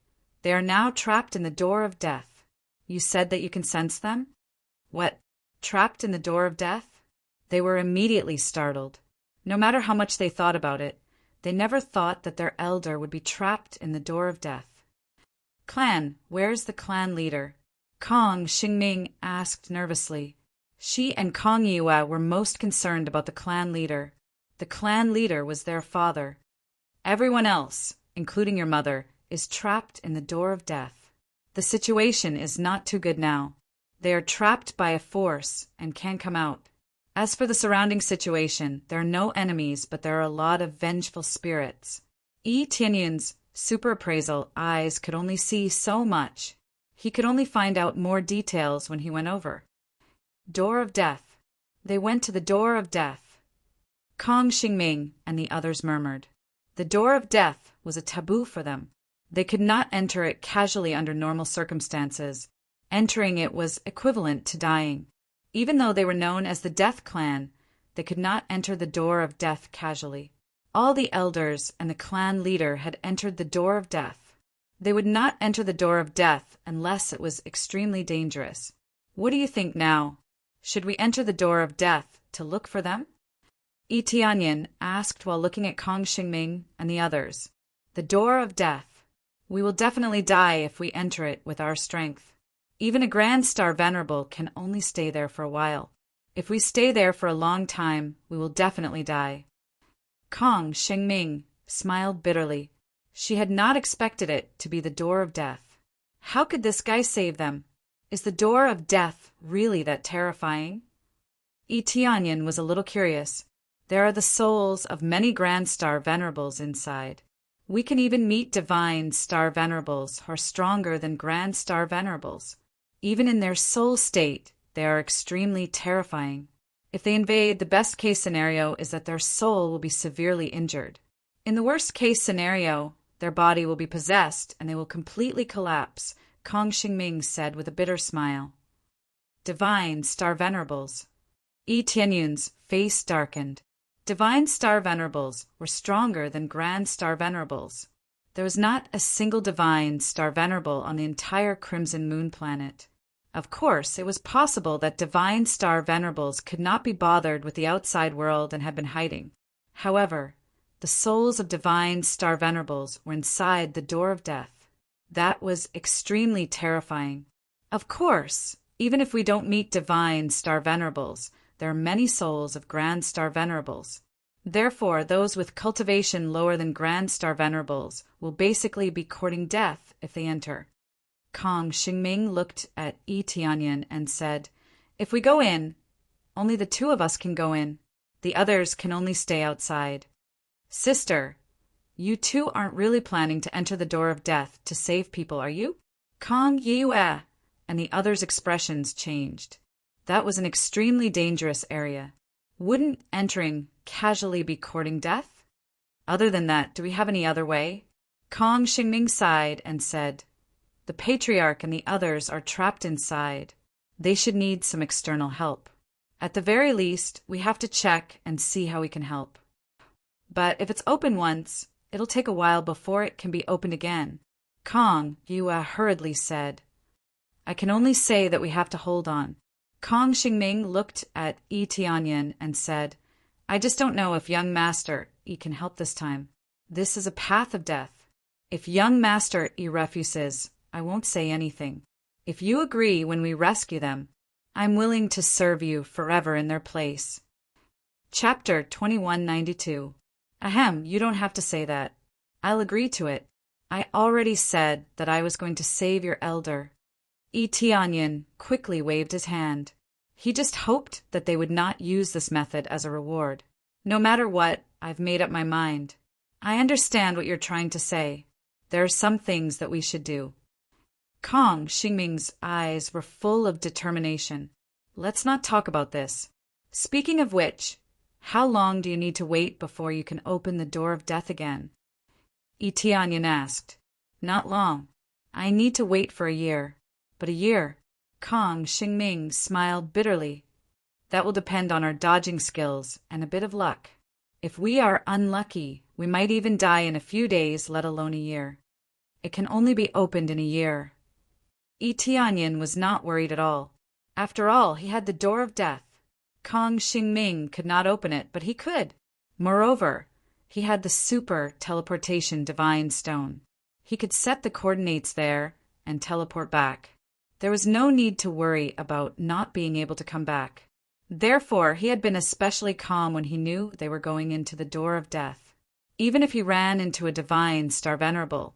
They are now trapped in the door of death. You said that you can sense them? What? Trapped in the door of death? They were immediately startled. No matter how much they thought about it, they never thought that their elder would be trapped in the door of death. Clan, where's the clan leader? Kong Xingming asked nervously. She and Kong Yue were most concerned about the clan leader. The clan leader was their father. Everyone else, including your mother, is trapped in the door of death. The situation is not too good now. They are trapped by a force and can't come out. As for the surrounding situation, there are no enemies, but there are a lot of vengeful spirits. Tianyan's super appraisal eyes could only see so much. He could only find out more details when he went over. Door of death. They went to the door of death. Kong Xingming and the others murmured. The door of death was a taboo for them. They could not enter it casually under normal circumstances. Entering it was equivalent to dying. Even though they were known as the Death Clan, they could not enter the door of death casually. All the elders and the clan leader had entered the door of death. They would not enter the door of death unless it was extremely dangerous. What do you think now? Should we enter the door of death to look for them? Tianyan asked while looking at Kong Xingming and the others. The door of death. We will definitely die if we enter it with our strength. Even a Grand Star Venerable can only stay there for a while. If we stay there for a long time, we will definitely die. Kong Xingming smiled bitterly. She had not expected it to be the door of death. How could this guy save them? Is the door of death really that terrifying? Tianyan was a little curious. There are the souls of many Grand Star Venerables inside. We can even meet Divine Star Venerables who are stronger than Grand Star Venerables. Even in their soul state, they are extremely terrifying. If they invade, the best case scenario is that their soul will be severely injured. In the worst case scenario, their body will be possessed and they will completely collapse, Kong Xingming said with a bitter smile. Divine Star Venerables. Tianyan's face darkened. Divine Star Venerables were stronger than Grand Star Venerables. There was not a single Divine Star Venerable on the entire Crimson Moon planet. Of course, it was possible that Divine Star Venerables could not be bothered with the outside world and had been hiding. However, the souls of Divine Star Venerables were inside the door of death. That was extremely terrifying. Of course, Even if we don't meet divine star venerables, there are many souls of grand star venerables. Therefore, those with cultivation lower than grand star venerables will basically be courting death if they enter. Kong Xingming looked at Yi Tianyan and said, "If we go in, only the two of us can go in. The others can only stay outside. Sister, you two aren't really planning to enter the door of death to save people, are you?" Kong Yue and the others' expressions changed. That was an extremely dangerous area. Wouldn't entering casually be courting death? Other than that, do we have any other way? Kong Xingming sighed and said, "The patriarch and the others are trapped inside. They should need some external help. At the very least, we have to check and see how we can help. But if it's open once, it'll take a while before it can be opened again." Kong Yue hurriedly said, "I can only say that we have to hold on." Kong Xingming looked at Yi Tianyan and said, "I just don't know if young Master Yi can help this time. This is a path of death. If young Master Yi refuses, I won't say anything. If you agree when we rescue them, I'm willing to serve you forever in their place." Chapter 2192. Ahem, you don't have to say that. I'll agree to it. I already said that I was going to save your elder. Yi Tianyan quickly waved his hand. He just hoped that they would not use this method as a reward. "No matter what, I've made up my mind. I understand what you're trying to say. There are some things that we should do." Kong Xingming's eyes were full of determination. "Let's not talk about this. Speaking of which, how long do you need to wait before you can open the door of death again?" Yi Tianyan asked. "Not long. I need to wait for a year. But a year?" Kong Xingming smiled bitterly. "That will depend on our dodging skills and a bit of luck. If we are unlucky, we might even die in a few days, let alone a year. It can only be opened in a year." Yi Tianyan was not worried at all. After all, he had the door of death. Kong Xingming could not open it, but he could. Moreover, he had the super teleportation divine stone. He could set the coordinates there and teleport back. There was no need to worry about not being able to come back. Therefore, he had been especially calm when he knew they were going into the door of death. Even if he ran into a divine star venerable,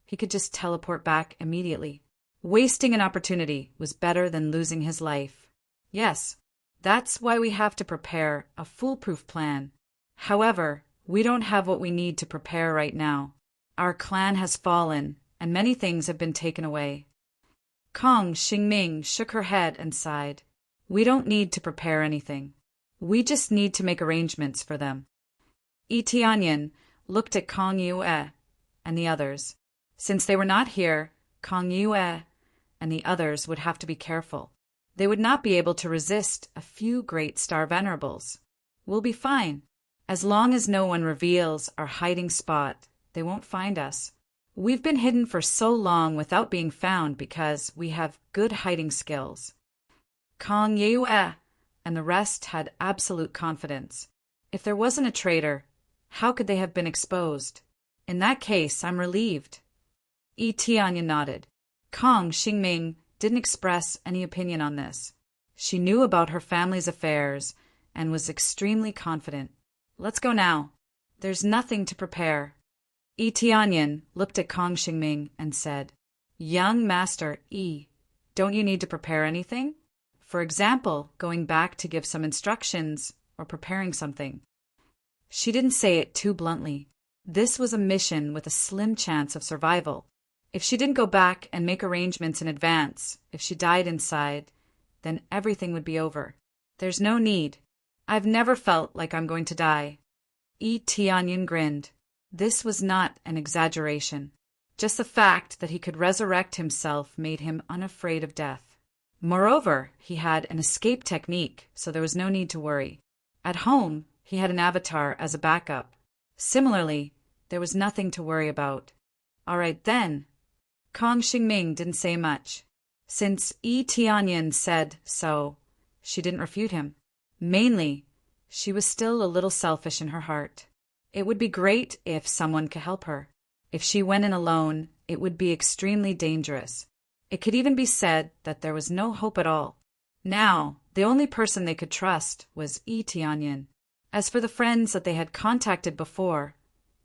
he could just teleport back immediately. Wasting an opportunity was better than losing his life. Yes, that's why we have to prepare a foolproof plan. However, we don't have what we need to prepare right now. Our clan has fallen, and many things have been taken away. Kong Xingming shook her head and sighed. "We don't need to prepare anything. We just need to make arrangements for them." Yi Tianyan looked at Kong Yue and the others. Since they were not here, Kong Yue and the others would have to be careful. They would not be able to resist a few great star venerables. "We'll be fine. As long as no one reveals our hiding spot, they won't find us. We've been hidden for so long without being found because we have good hiding skills." Kong Yue and the rest had absolute confidence. If there wasn't a traitor, how could they have been exposed? In that case, I'm relieved. Yi Tianyan nodded. Kong Xingming didn't express any opinion on this. She knew about her family's affairs and was extremely confident. "Let's go now. There's nothing to prepare." Yi Tianyan looked at Kong Xingming and said, "Young Master Yi, don't you need to prepare anything? For example, going back to give some instructions or preparing something." She didn't say it too bluntly. This was a mission with a slim chance of survival. If she didn't go back and make arrangements in advance, if she died inside, then everything would be over. "There's no need. I've never felt like I'm going to die." Yi Tianyan grinned. This was not an exaggeration. Just the fact that he could resurrect himself made him unafraid of death. Moreover, he had an escape technique, so there was no need to worry. At home, he had an avatar as a backup. Similarly, there was nothing to worry about. All right then. Kong Xingming didn't say much. Since Yi Tianyan said so, she didn't refute him. Mainly, she was still a little selfish in her heart. It would be great if someone could help her. If she went in alone, it would be extremely dangerous. It could even be said that there was no hope at all. Now, the only person they could trust was Tianyin. As for the friends that they had contacted before,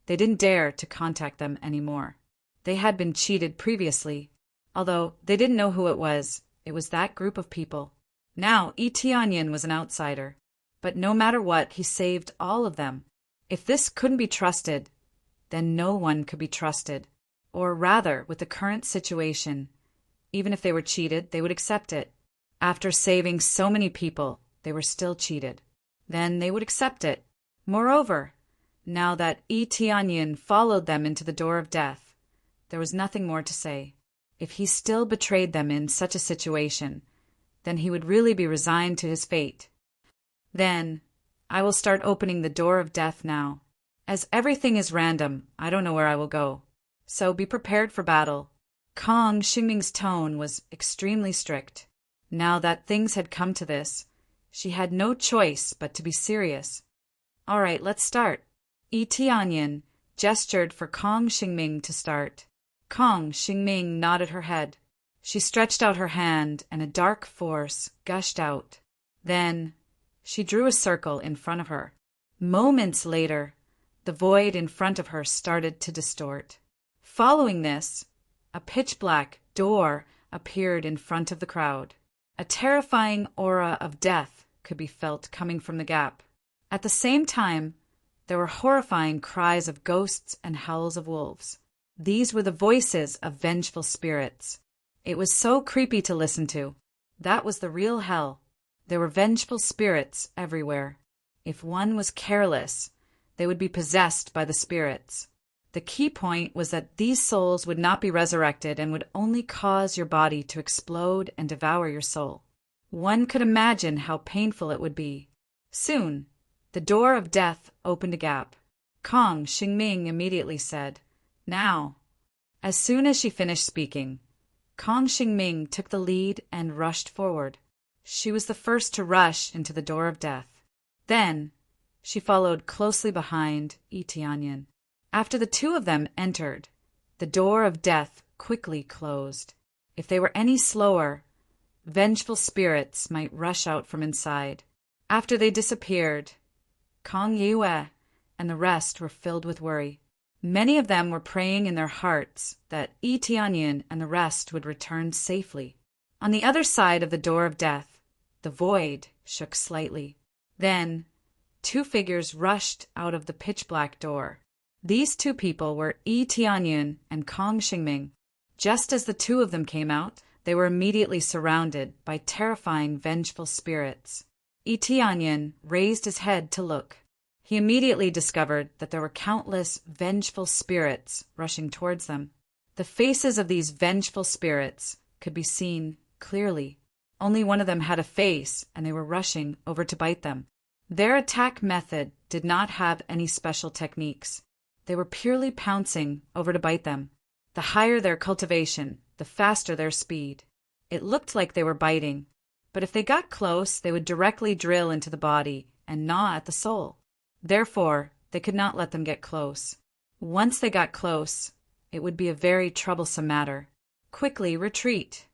they didn't dare to contact them anymore. They had been cheated previously, although they didn't know who it was. It was that group of people. Now, Tianyin was an outsider, but no matter what, he saved all of them. If this couldn't be trusted, then no one could be trusted. Or rather, with the current situation, even if they were cheated, they would accept it. After saving so many people, they were still cheated. Then they would accept it. Moreover, now that Tianyin followed them into the door of death, there was nothing more to say. If he still betrayed them in such a situation, then he would really be resigned to his fate. Then, I will start opening the door of death now. As everything is random, I don't know where I will go. So be prepared for battle. Kang Xingming's tone was extremely strict. Now that things had come to this, she had no choice but to be serious. All right, let's start. Tianyin gestured for Kang Xingming to start. Kang Xingming nodded her head. She stretched out her hand, and a dark force gushed out. Then, she drew a circle in front of her. Moments later, the void in front of her started to distort. Following this, a pitch-black door appeared in front of the crowd. A terrifying aura of death could be felt coming from the gap. At the same time, there were horrifying cries of ghosts and howls of wolves. These were the voices of vengeful spirits. It was so creepy to listen to. That was the real hell. There were vengeful spirits everywhere. If one was careless, they would be possessed by the spirits. The key point was that these souls would not be resurrected and would only cause your body to explode and devour your soul. One could imagine how painful it would be. Soon, the door of death opened a gap. Kang Xingming immediately said, "Now." As soon as she finished speaking, Kang Xingming took the lead and rushed forward. She was the first to rush into the door of death. Then, she followed closely behind Tianyin. After the two of them entered, the door of death quickly closed. If they were any slower, vengeful spirits might rush out from inside. After they disappeared, Kang Yue and the rest were filled with worry. Many of them were praying in their hearts that Tianyin and the rest would return safely. On the other side of the door of death, the void shook slightly. Then, two figures rushed out of the pitch-black door. These two people were Tianyin and Kang Xingming. Just as the two of them came out, they were immediately surrounded by terrifying, vengeful spirits. Tianyin raised his head to look. He immediately discovered that there were countless vengeful spirits rushing towards them. The faces of these vengeful spirits could be seen clearly. Only one of them had a face, and they were rushing over to bite them. Their attack method did not have any special techniques. They were purely pouncing over to bite them. The higher their cultivation, the faster their speed. It looked like they were biting, but if they got close, they would directly drill into the body and gnaw at the soul. Therefore, they could not let them get close. Once they got close, it would be a very troublesome matter. Quickly retreat!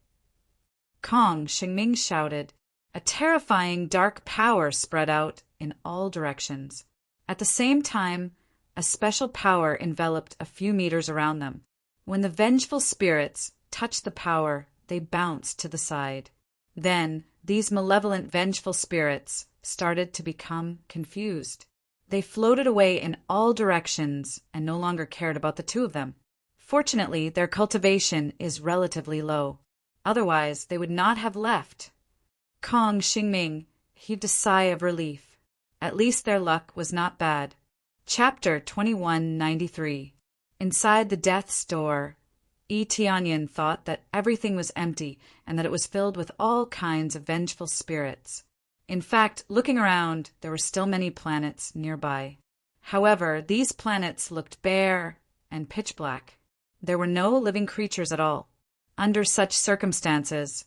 Kang Xingming shouted. A terrifying dark power spread out in all directions. At the same time, a special power enveloped a few meters around them. When the vengeful spirits touched the power, they bounced to the side. Then, these malevolent vengeful spirits started to become confused. They floated away in all directions and no longer cared about the two of them. Fortunately, their cultivation is relatively low. Otherwise, they would not have left. Kang Xingming heaved a sigh of relief. At least their luck was not bad. Chapter 2193. Inside the death's door, Tianyin thought that everything was empty and that it was filled with all kinds of vengeful spirits. In fact, looking around, there were still many planets nearby. However, these planets looked bare and pitch black. There were no living creatures at all. Under such circumstances,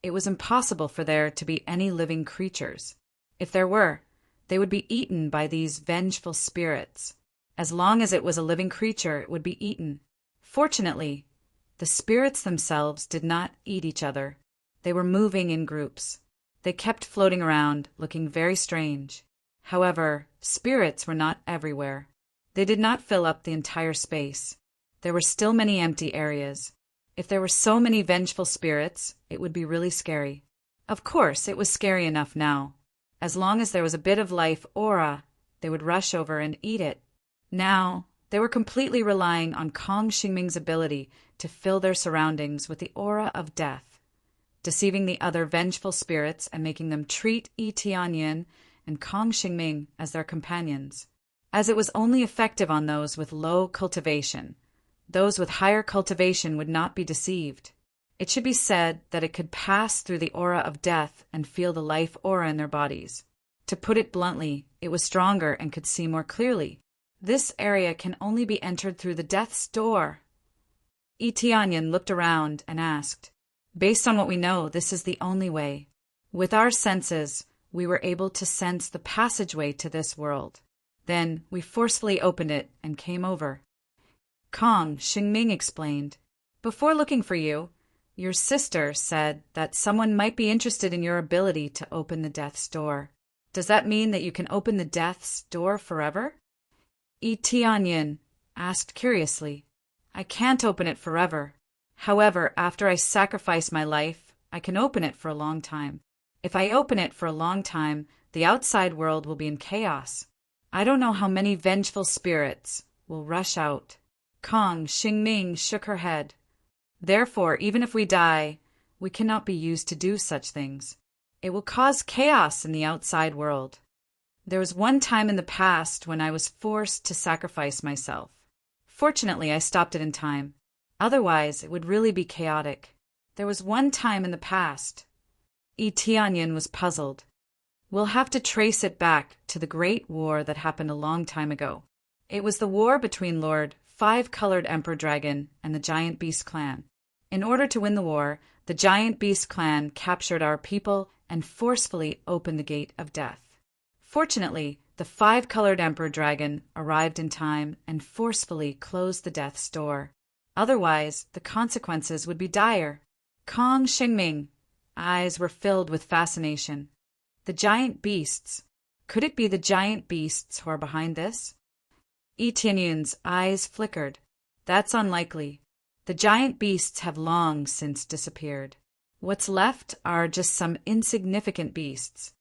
it was impossible for there to be any living creatures. If there were, they would be eaten by these vengeful spirits. As long as it was a living creature, it would be eaten. Fortunately, The spirits themselves did not eat each other. They were moving in groups. They kept floating around, looking very strange. However, spirits were not everywhere. They did not fill up the entire space. There were still many empty areas. If there were so many vengeful spirits, it would be really scary. Of course, it was scary enough now. As long as there was a bit of life aura, they would rush over and eat it. Now, they were completely relying on Kong Xingming's ability to fill their surroundings with the aura of death, deceiving the other vengeful spirits and making them treat Yi Tianyin and Kong Xingming as their companions. As it was only effective on those with low cultivation, those with higher cultivation would not be deceived. It should be said that it could pass through the aura of death and feel the life aura in their bodies. To put it bluntly, it was stronger and could see more clearly. This area can only be entered through the death's door. Yi Tianyin looked around and asked, "Based on what we know, this is the only way. With our senses, we were able to sense the passageway to this world. Then we forcefully opened it and came over." Kong Xingming explained, "Before looking for you, your sister said that someone might be interested in your ability to open the death's door. Does that mean that you can open the death's door forever?" Yi Tianyin asked curiously. "I can't open it forever. However, after I sacrifice my life, I can open it for a long time. If I open it for a long time, the outside world will be in chaos. I don't know how many vengeful spirits will rush out." Kong Xingming shook her head. "Therefore, even if we die, we cannot be used to do such things. It will cause chaos in the outside world. There was one time in the past when I was forced to sacrifice myself. Fortunately, I stopped it in time. Otherwise, it would really be chaotic. There was one time in the past." Yi Tianyin was puzzled. "We'll have to trace it back to the Great War that happened a long time ago. It was the war between Lord Five-Colored Emperor Dragon and the Giant Beast Clan. In order to win the war, the Giant Beast Clan captured our people and forcefully opened the Gate of Death. Fortunately, the Five-Colored Emperor Dragon arrived in time and forcefully closed the Death's door. Otherwise, the consequences would be dire." Kong Xingming eyes were filled with fascination. The giant beasts. Could it be the giant beasts who are behind this? Yi Tianyin's eyes flickered. "That's unlikely. The giant beasts have long since disappeared. What's left are just some insignificant beasts."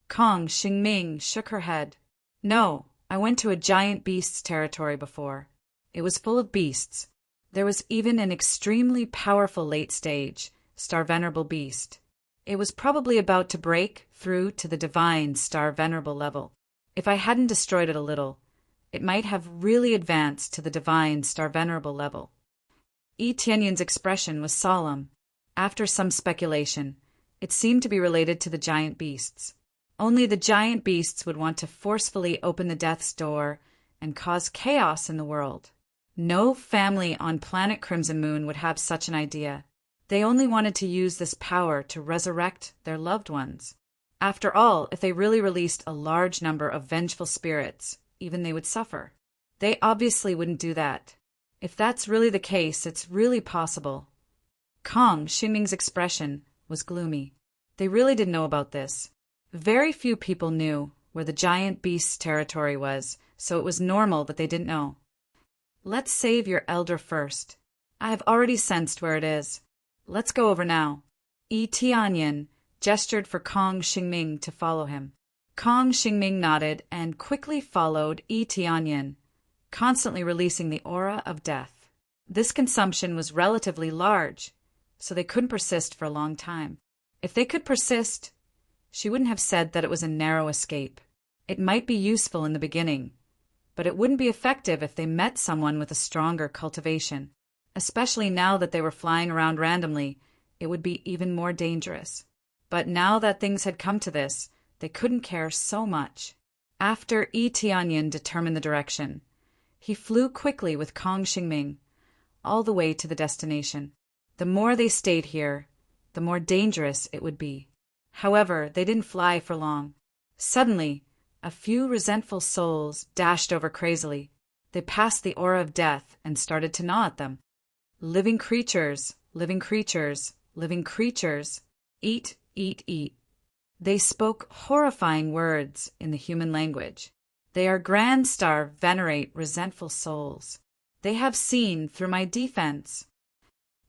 Kong Xingming shook her head. "No, I went to a giant beast's territory before. It was full of beasts. There was even an extremely powerful late-stage, Star-Venerable beast. It was probably about to break through to the divine Star-Venerable level. If I hadn't destroyed it a little, it might have really advanced to the divine Star-Venerable level." Yi Tianyin's expression was solemn. After some speculation, it seemed to be related to the giant beasts. Only the giant beasts would want to forcefully open the death's door and cause chaos in the world. No family on planet Crimson Moon would have such an idea. They only wanted to use this power to resurrect their loved ones. After all, if they really released a large number of vengeful spirits, even they would suffer. They obviously wouldn't do that. If that's really the case, it's really possible. Kong Xingming's expression was gloomy. They really didn't know about this. Very few people knew where the giant beast's territory was, so it was normal that they didn't know. "Let's save your elder first. I have already sensed where it is. Let's go over now." Yi Tianyin gestured for Kong Xingming to follow him. Kong Xingming nodded and quickly followed Yi Tianyin, constantly releasing the aura of death. This consumption was relatively large, so they couldn't persist for a long time. If they could persist, she wouldn't have said that it was a narrow escape. It might be useful in the beginning, but it wouldn't be effective if they met someone with a stronger cultivation. Especially now that they were flying around randomly, it would be even more dangerous. But now that things had come to this, they couldn't care so much. After Yi Tianyin determined the direction, he flew quickly with Kong Xingming all the way to the destination. The more they stayed here, the more dangerous it would be. However, they didn't fly for long. Suddenly, a few resentful souls dashed over crazily. They passed the aura of death and started to gnaw at them. Living creatures, living creatures, living creatures. Eat, eat, eat. They spoke horrifying words in the human language. They are grand star, venerate, resentful souls. They have seen through my defense.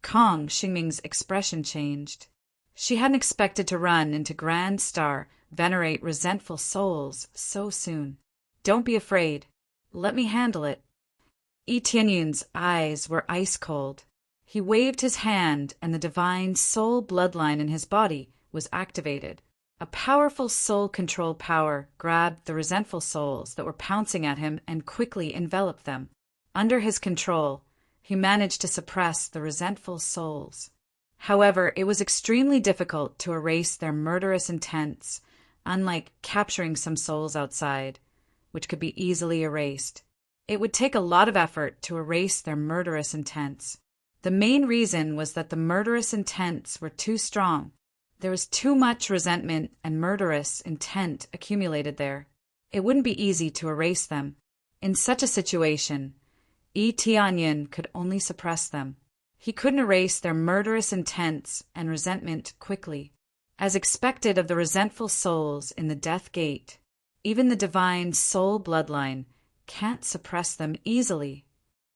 Kong Xingming's expression changed. She hadn't expected to run into grand star, venerate, resentful souls so soon. Don't be afraid. Let me handle it. Yi Tianyun's eyes were ice cold. He waved his hand, and the divine soul bloodline in his body was activated. A powerful soul control power grabbed the resentful souls that were pouncing at him and quickly enveloped them. Under his control, he managed to suppress the resentful souls. However, it was extremely difficult to erase their murderous intents, unlike capturing some souls outside, which could be easily erased. It would take a lot of effort to erase their murderous intents. The main reason was that the murderous intents were too strong. There was too much resentment and murderous intent accumulated there. It wouldn't be easy to erase them. In such a situation, Yi Tianyun could only suppress them. He couldn't erase their murderous intents and resentment quickly. As expected of the resentful souls in the death gate, even the divine soul bloodline can't suppress them easily.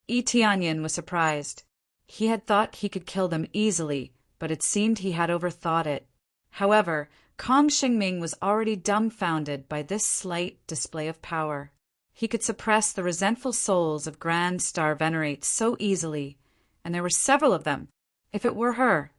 Yi Tianyun was surprised. He had thought he could kill them easily, but it seemed he had overthought it. However, Kong Xingming was already dumbfounded by this slight display of power. He could suppress the resentful souls of Grand Star Venerates so easily, and there were several of them. If it were her,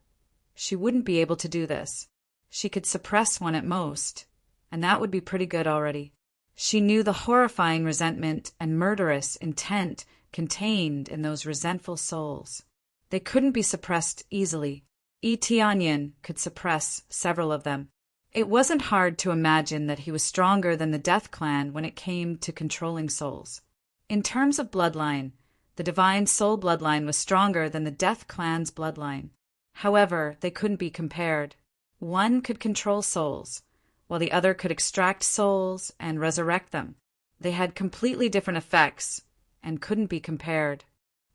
she wouldn't be able to do this. She could suppress one at most, and that would be pretty good already. She knew the horrifying resentment and murderous intent contained in those resentful souls. They couldn't be suppressed easily. Yi Tianyun could suppress several of them. It wasn't hard to imagine that he was stronger than the Death Clan when it came to controlling souls. In terms of bloodline, the divine soul bloodline was stronger than the Death Clan's bloodline. However, they couldn't be compared. One could control souls, while the other could extract souls and resurrect them. They had completely different effects and couldn't be compared.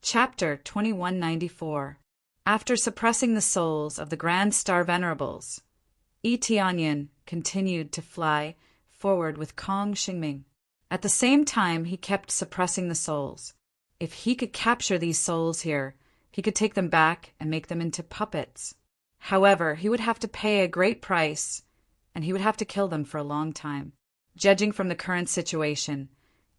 Chapter 2194. After suppressing the souls of the Grand Star Venerables, Yi Tianyun continued to fly forward with Kong Xingming. At the same time, he kept suppressing the souls. If he could capture these souls here, he could take them back and make them into puppets. However, he would have to pay a great price, and he would have to kill them for a long time. Judging from the current situation,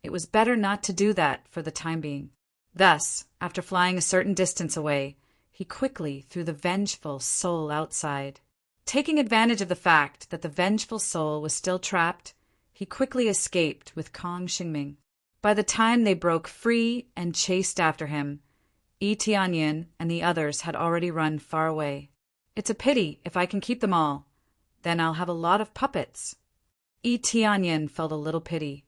it was better not to do that for the time being. Thus, after flying a certain distance away, he quickly threw the vengeful soul outside. Taking advantage of the fact that the vengeful soul was still trapped, he quickly escaped with Kong Xingming. By the time they broke free and chased after him, Yi Tianyun and the others had already run far away. It's a pity if I can keep them all. Then I'll have a lot of puppets. Yi Tianyun felt a little pity.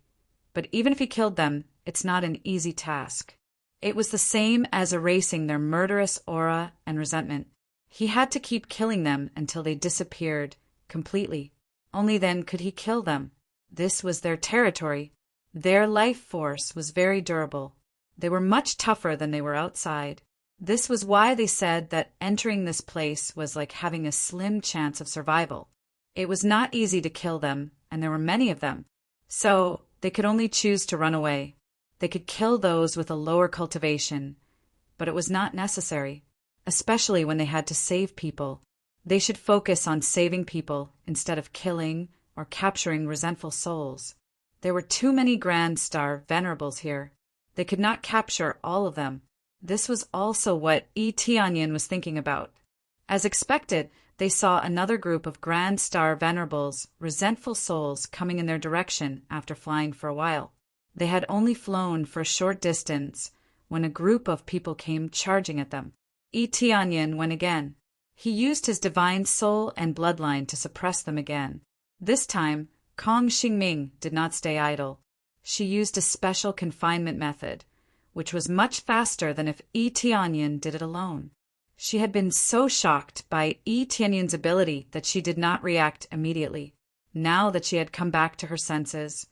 But even if he killed them, it's not an easy task. It was the same as erasing their murderous aura and resentment. He had to keep killing them until they disappeared completely. Only then could he kill them. This was their territory. Their life force was very durable. They were much tougher than they were outside. This was why they said that entering this place was like having a slim chance of survival. It was not easy to kill them, and there were many of them. So they could only choose to run away. They could kill those with a lower cultivation, but it was not necessary, especially when they had to save people. They should focus on saving people instead of killing or capturing resentful souls. There were too many Grand Star Venerables here. They could not capture all of them. This was also what Yi Tianyun was thinking about. As expected, they saw another group of Grand Star Venerables, resentful souls, coming in their direction after flying for a while. They had only flown for a short distance when a group of people came charging at them. Yi Tianyun went again. He used his divine soul and bloodline to suppress them again. This time, Kong Xingming did not stay idle. She used a special confinement method, which was much faster than if Yi Tianyun did it alone. She had been so shocked by Yi Tianyun's ability that she did not react immediately. Now that she had come back to her senses,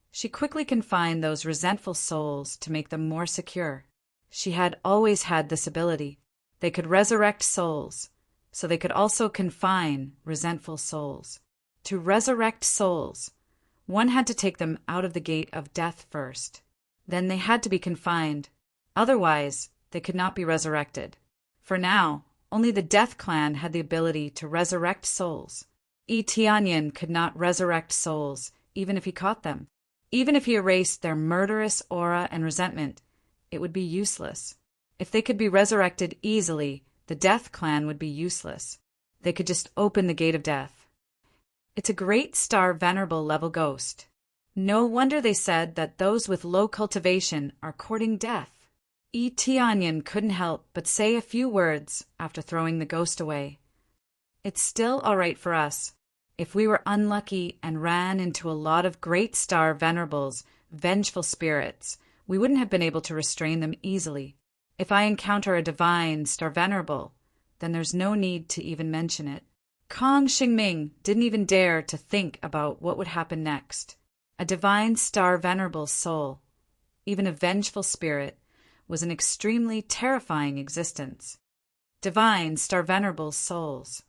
she quickly confined those resentful souls to make them more secure. She had always had this ability. They could resurrect souls, so they could also confine resentful souls. To resurrect souls, one had to take them out of the gate of death first. Then they had to be confined. Otherwise, they could not be resurrected. For now, only the Death Clan had the ability to resurrect souls. Tianyin could not resurrect souls, even if he caught them. Even if he erased their murderous aura and resentment, it would be useless. If they could be resurrected easily, the Death Clan would be useless. They could just open the gate of death. It's a great star venerable level ghost. No wonder they said that those with low cultivation are courting death. Tianyin couldn't help but say a few words after throwing the ghost away. It's still all right for us. If we were unlucky and ran into a lot of great star venerables, vengeful spirits, we wouldn't have been able to restrain them easily. If I encounter a divine star venerable, then there's no need to even mention it. Kong Xingming didn't even dare to think about what would happen next. A divine star venerable soul, even a vengeful spirit, was an extremely terrifying existence. Divine star venerable souls.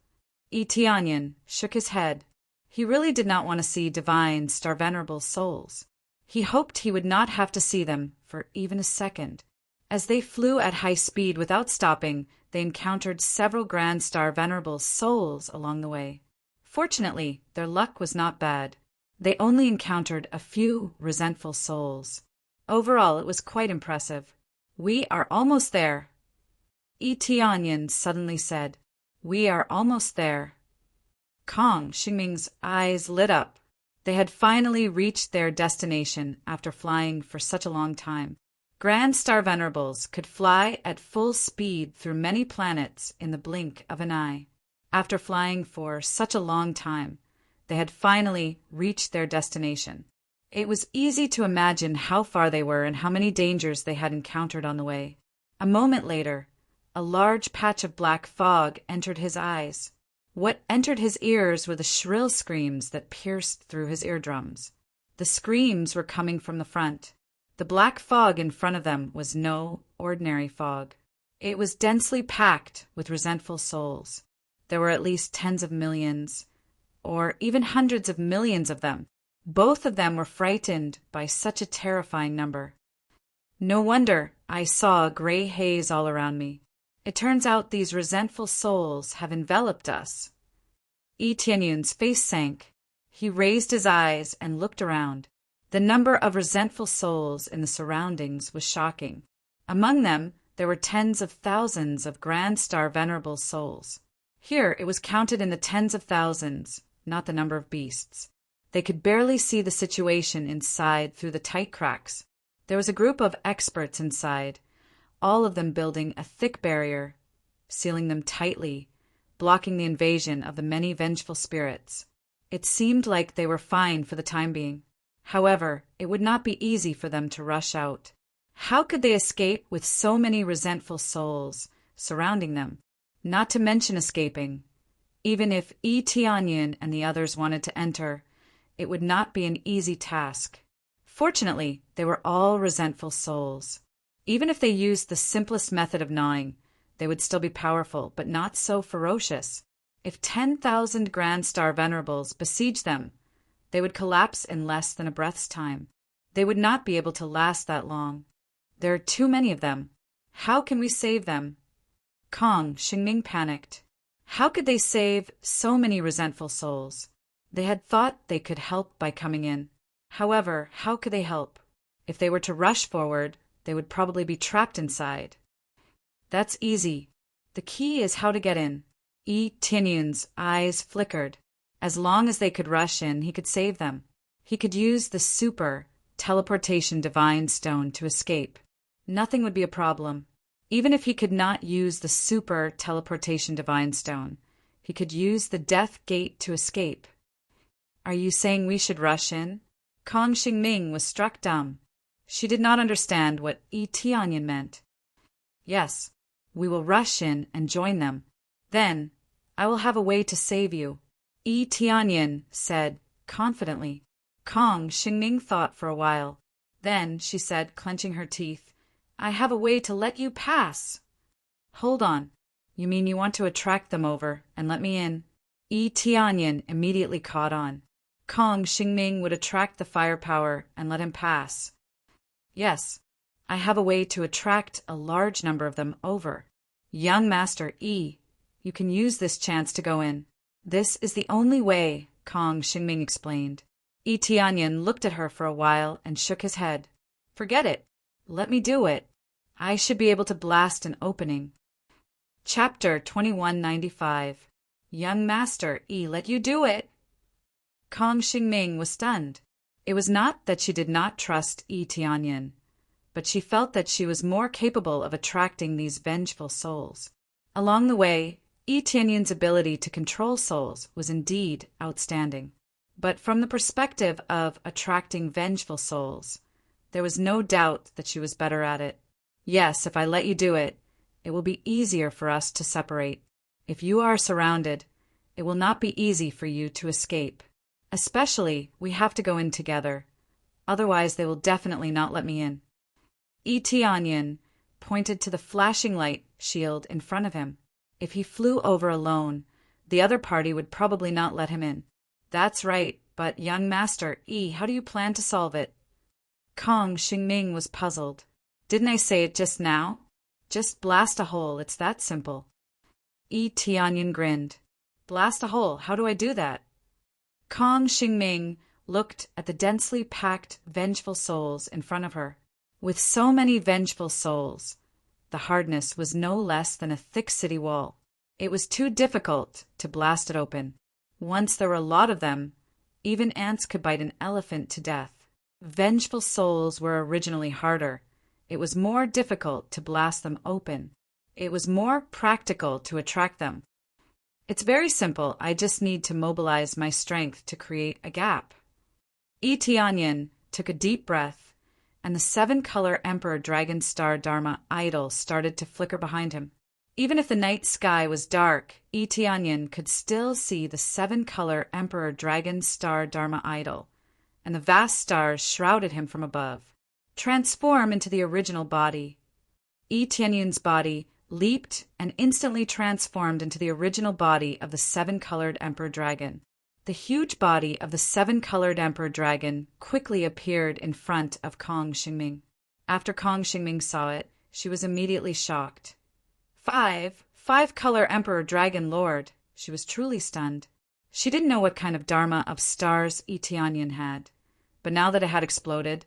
Tianyin shook his head. He really did not want to see divine star venerable souls. He hoped he would not have to see them for even a second. As they flew at high speed without stopping, they encountered several grand star venerable souls along the way. Fortunately, their luck was not bad. They only encountered a few resentful souls. Overall, it was quite impressive. We are almost there. Tianyin suddenly said, "We are almost there." Kong Xingming's eyes lit up. They had finally reached their destination after flying for such a long time. Grand Star Venerables could fly at full speed through many planets in the blink of an eye. After flying for such a long time, they had finally reached their destination. It was easy to imagine how far they were and how many dangers they had encountered on the way. A moment later, a large patch of black fog entered his eyes. What entered his ears were the shrill screams that pierced through his eardrums. The screams were coming from the front. The black fog in front of them was no ordinary fog. It was densely packed with resentful souls. There were at least tens of millions, or even hundreds of millions of them. Both of them were frightened by such a terrifying number. No wonder I saw a gray haze all around me. It turns out these resentful souls have enveloped us. Tianyun's face sank. He raised his eyes and looked around. The number of resentful souls in the surroundings was shocking. Among them, there were tens of thousands of Grand Star Venerable souls. Here it was counted in the tens of thousands, not the number of beasts. They could barely see the situation inside through the tight cracks. There was a group of experts inside, all of them building a thick barrier, sealing them tightly, blocking the invasion of the many vengeful spirits. It seemed like they were fine for the time being. However, it would not be easy for them to rush out. How could they escape with so many resentful souls surrounding them? Not to mention escaping. Even if Tianyin and the others wanted to enter, it would not be an easy task. Fortunately, they were all resentful souls. Even if they used the simplest method of gnawing, they would still be powerful, but not so ferocious. If 10,000 Grand Star Venerables besieged them, they would collapse in less than a breath's time. They would not be able to last that long. There are too many of them. How can we save them? Kong Xingming panicked. How could they save so many resentful souls? They had thought they could help by coming in. However, how could they help? If they were to rush forward, they would probably be trapped inside. That's easy. The key is how to get in. Tianyun's eyes flickered. As long as they could rush in, he could save them. He could use the super teleportation divine stone to escape. Nothing would be a problem. Even if he could not use the super teleportation divine stone, he could use the death gate to escape. Are you saying we should rush in? Kong Xingming was struck dumb. She did not understand what Tianyin meant. Yes, we will rush in and join them. Then, I will have a way to save you. Tianyin said confidently. Kong Xingming thought for a while. Then she said, clenching her teeth, I have a way to let you pass. Hold on. You mean you want to attract them over and let me in? Yi Tianyan immediately caught on. Kong Xingming would attract the firepower and let him pass. Yes, I have a way to attract a large number of them over. Young Master Yi, you can use this chance to go in. This is the only way, Kong Xingming explained. Yi Tianyan looked at her for a while and shook his head. Forget it. Let me do it. I should be able to blast an opening. Chapter 2195. Young Master Yi let you do it. Kong Xingming was stunned. It was not that she did not trust Yi Tianyan, but she felt that she was more capable of attracting these vengeful souls. Along the way, Yi Tianyan's ability to control souls was indeed outstanding. But from the perspective of attracting vengeful souls, there was no doubt that she was better at it. Yes, if I let you do it, it will be easier for us to separate. If you are surrounded, it will not be easy for you to escape. Especially, we have to go in together. Otherwise, they will definitely not let me in. Yi Tianyan pointed to the flashing light shield in front of him. If he flew over alone, the other party would probably not let him in. That's right, but young Master Yi, how do you plan to solve it? Kong Xingming was puzzled. Didn't I say it just now? Just blast a hole, it's that simple. Yi Tianyan grinned. Blast a hole, how do I do that? Kong Xingming looked at the densely packed, vengeful souls in front of her. With so many vengeful souls, the hardness was no less than a thick city wall. It was too difficult to blast it open. Once there were a lot of them, even ants could bite an elephant to death. Vengeful souls were originally harder. It was more difficult to blast them open. It was more practical to attract them. It's very simple. I just need to mobilize my strength to create a gap. Yi Tianyan took a deep breath, and the 7-color Emperor Dragon Star Dharma idol started to flicker behind him. Even if the night sky was dark, Yi Tianyan could still see the 7-color Emperor Dragon Star Dharma idol, and the vast stars shrouded him from above. Transform into the original body. Yi Tianyan's body leaped and instantly transformed into the original body of the 7-colored Emperor Dragon. The huge body of the 7-colored Emperor Dragon quickly appeared in front of Kong Xingming. After Kong Xingming saw it, she was immediately shocked. Five-color Emperor Dragon Lord. She was truly stunned. She didn't know what kind of dharma of stars Yi Tianyan had, but now that it had exploded,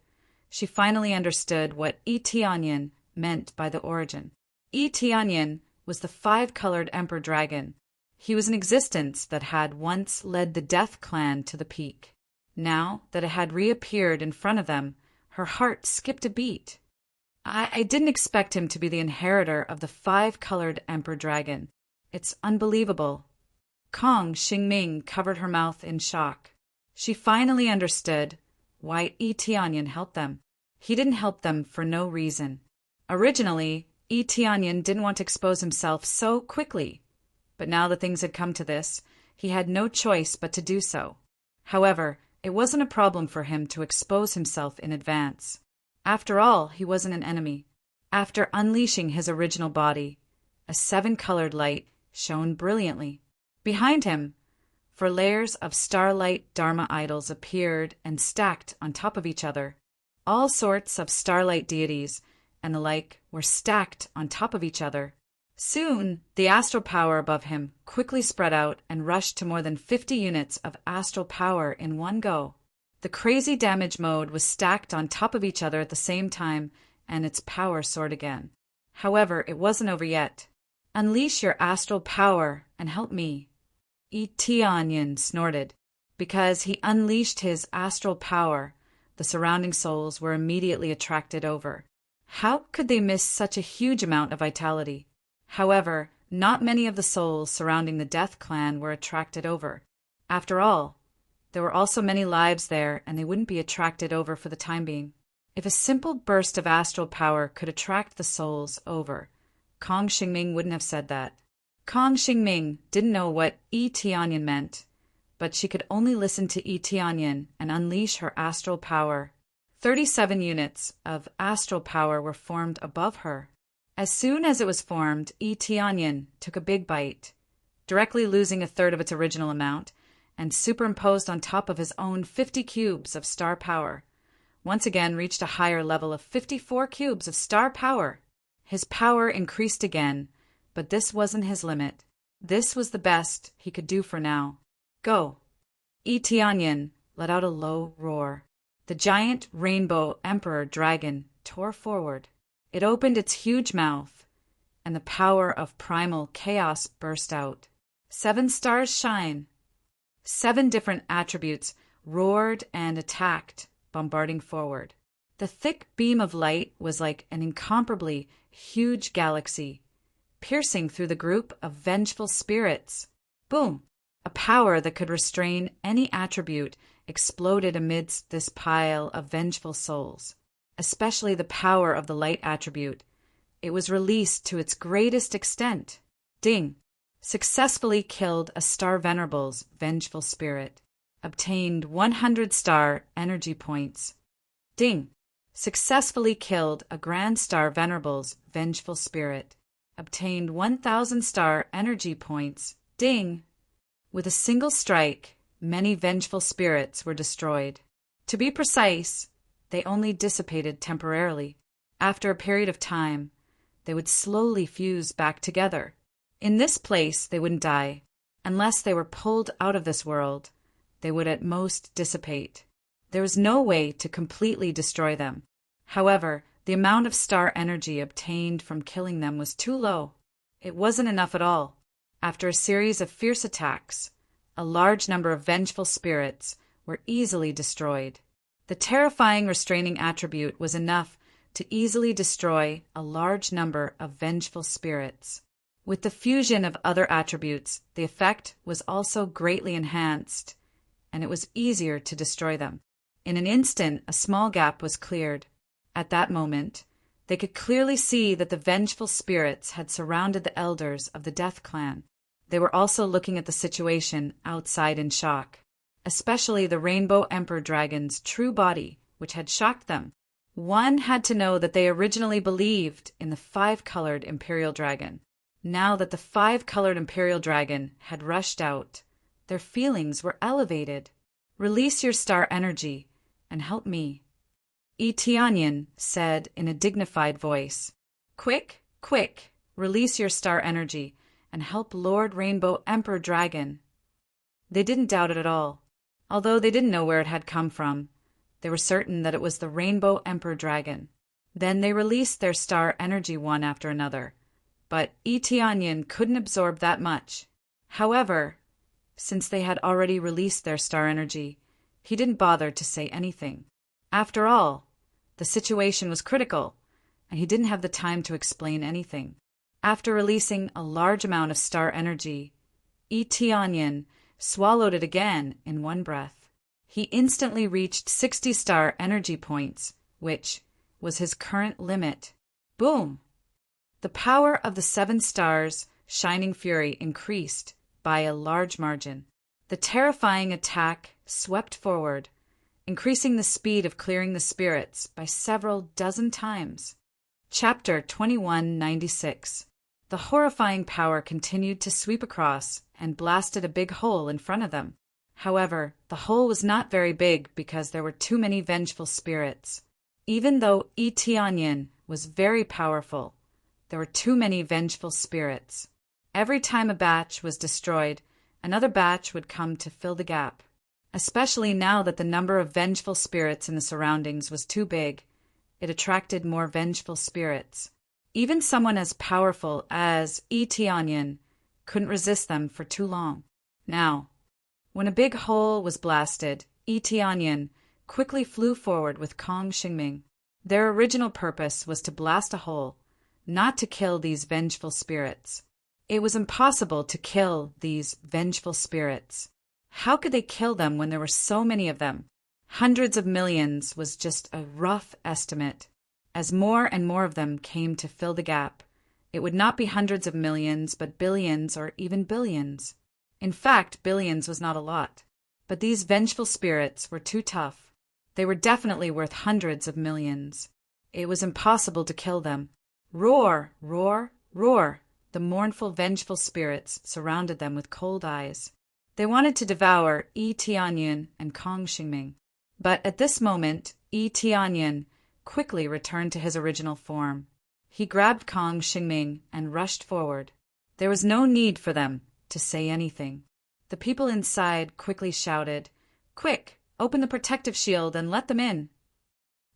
she finally understood what Yi Tianyan meant by the origin. Yi Tianyan was the 5-colored Emperor Dragon. He was an existence that had once led the Death Clan to the peak. Now that it had reappeared in front of them, her heart skipped a beat. I didn't expect him to be the inheritor of the 5-colored Emperor Dragon. It's unbelievable. Kong Xingming covered her mouth in shock. She finally understood why Yi Tianyan helped them. He didn't help them for no reason. Originally, Yi Tianyan didn't want to expose himself so quickly, but now that things had come to this, he had no choice but to do so. However, it wasn't a problem for him to expose himself in advance. After all, he wasn't an enemy. After unleashing his original body, a 7-colored light shone brilliantly. Behind him, for layers of starlight Dharma idols appeared and stacked on top of each other. All sorts of starlight deities and the like were stacked on top of each other. Soon, the astral power above him quickly spread out and rushed to more than 50 units of astral power in one go. The crazy damage mode was stacked on top of each other at the same time, and its power soared again. However, it wasn't over yet. Unleash your astral power and help me. Yi Tianyan snorted. Because he unleashed his astral power, the surrounding souls were immediately attracted over. How could they miss such a huge amount of vitality? However, not many of the souls surrounding the Death Clan were attracted over. After all, there were also many lives there, and they wouldn't be attracted over for the time being. If a simple burst of astral power could attract the souls over, Kong Xingming wouldn't have said that. Kong Xingming didn't know what Yi Tianyan meant, but she could only listen to Yi Tianyan and unleash her astral power. 37 units of astral power were formed above her. As soon as it was formed, Onion took a big bite, directly losing a third of its original amount, and superimposed on top of his own 50 cubes of star power, once again reached a higher level of 54 cubes of star power. His power increased again, but this wasn't his limit. This was the best he could do for now. Go! Onion let out a low roar. The giant rainbow emperor dragon tore forward. It opened its huge mouth, and the power of primal chaos burst out. 7 stars shine. 7 different attributes roared and attacked, bombarding forward. The thick beam of light was like an incomparably huge galaxy, piercing through the group of vengeful spirits. Boom! A power that could restrain any attribute exploded amidst this pile of vengeful souls, especially the power of the light attribute. It was released to its greatest extent. Ding! Successfully killed a Star Venerable's vengeful spirit. Obtained 100 star energy points. Ding! Successfully killed a Grand Star Venerable's vengeful spirit. Obtained 1,000 star energy points. Ding! With a single strike, many vengeful spirits were destroyed. To be precise, they only dissipated temporarily. After a period of time, they would slowly fuse back together. In this place, they wouldn't die. Unless they were pulled out of this world, they would at most dissipate. There was no way to completely destroy them. However, the amount of star energy obtained from killing them was too low. It wasn't enough at all. After a series of fierce attacks, a large number of vengeful spirits were easily destroyed. The terrifying restraining attribute was enough to easily destroy a large number of vengeful spirits. With the fusion of other attributes, the effect was also greatly enhanced, and it was easier to destroy them. In an instant, a small gap was cleared. At that moment, they could clearly see that the vengeful spirits had surrounded the elders of the Death Clan. They were also looking at the situation outside in shock, especially the Rainbow Emperor Dragon's true body, which had shocked them. One had to know that they originally believed in the 5-colored Imperial Dragon. Now that the 5-colored Imperial Dragon had rushed out, their feelings were elevated. Release your star energy and help me, Onion said in a dignified voice. Quick, quick, release your star energy and help Lord Rainbow Emperor Dragon. They didn't doubt it at all. Although they didn't know where it had come from, they were certain that it was the Rainbow Emperor Dragon. Then they released their star energy one after another, but Onion couldn't absorb that much. However, since they had already released their star energy, he didn't bother to say anything. After all, the situation was critical, and he didn't have the time to explain anything. After releasing a large amount of star energy, Onion swallowed it again in one breath. He instantly reached 60 star energy points, which was his current limit. Boom! The power of the 7 stars Shining Fury increased by a large margin. The terrifying attack swept forward, increasing the speed of clearing the spirits by several dozen times. Chapter 2196. The horrifying power continued to sweep across and blasted a big hole in front of them. However, the hole was not very big because there were too many vengeful spirits. Even though Onion was very powerful, there were too many vengeful spirits. Every time a batch was destroyed, another batch would come to fill the gap. Especially now that the number of vengeful spirits in the surroundings was too big, it attracted more vengeful spirits. Even someone as powerful as Onion couldn't resist them for too long. Now, when a big hole was blasted, Onion quickly flew forward with Kong Xingming. Their original purpose was to blast a hole, not to kill these vengeful spirits. It was impossible to kill these vengeful spirits. How could they kill them when there were so many of them? Hundreds of millions was just a rough estimate. As more and more of them came to fill the gap, it would not be hundreds of millions, but billions or even billions. In fact, billions was not a lot. But these vengeful spirits were too tough. They were definitely worth hundreds of millions. It was impossible to kill them. Roar, roar, roar! The mournful, vengeful spirits surrounded them with cold eyes. They wanted to devour Yi Tianyun and Kong Xingming. But at this moment, Yi Tianyun quickly returned to his original form. He grabbed Kong Xingming and rushed forward. There was no need for them to say anything. The people inside quickly shouted, "Quick, open the protective shield and let them in."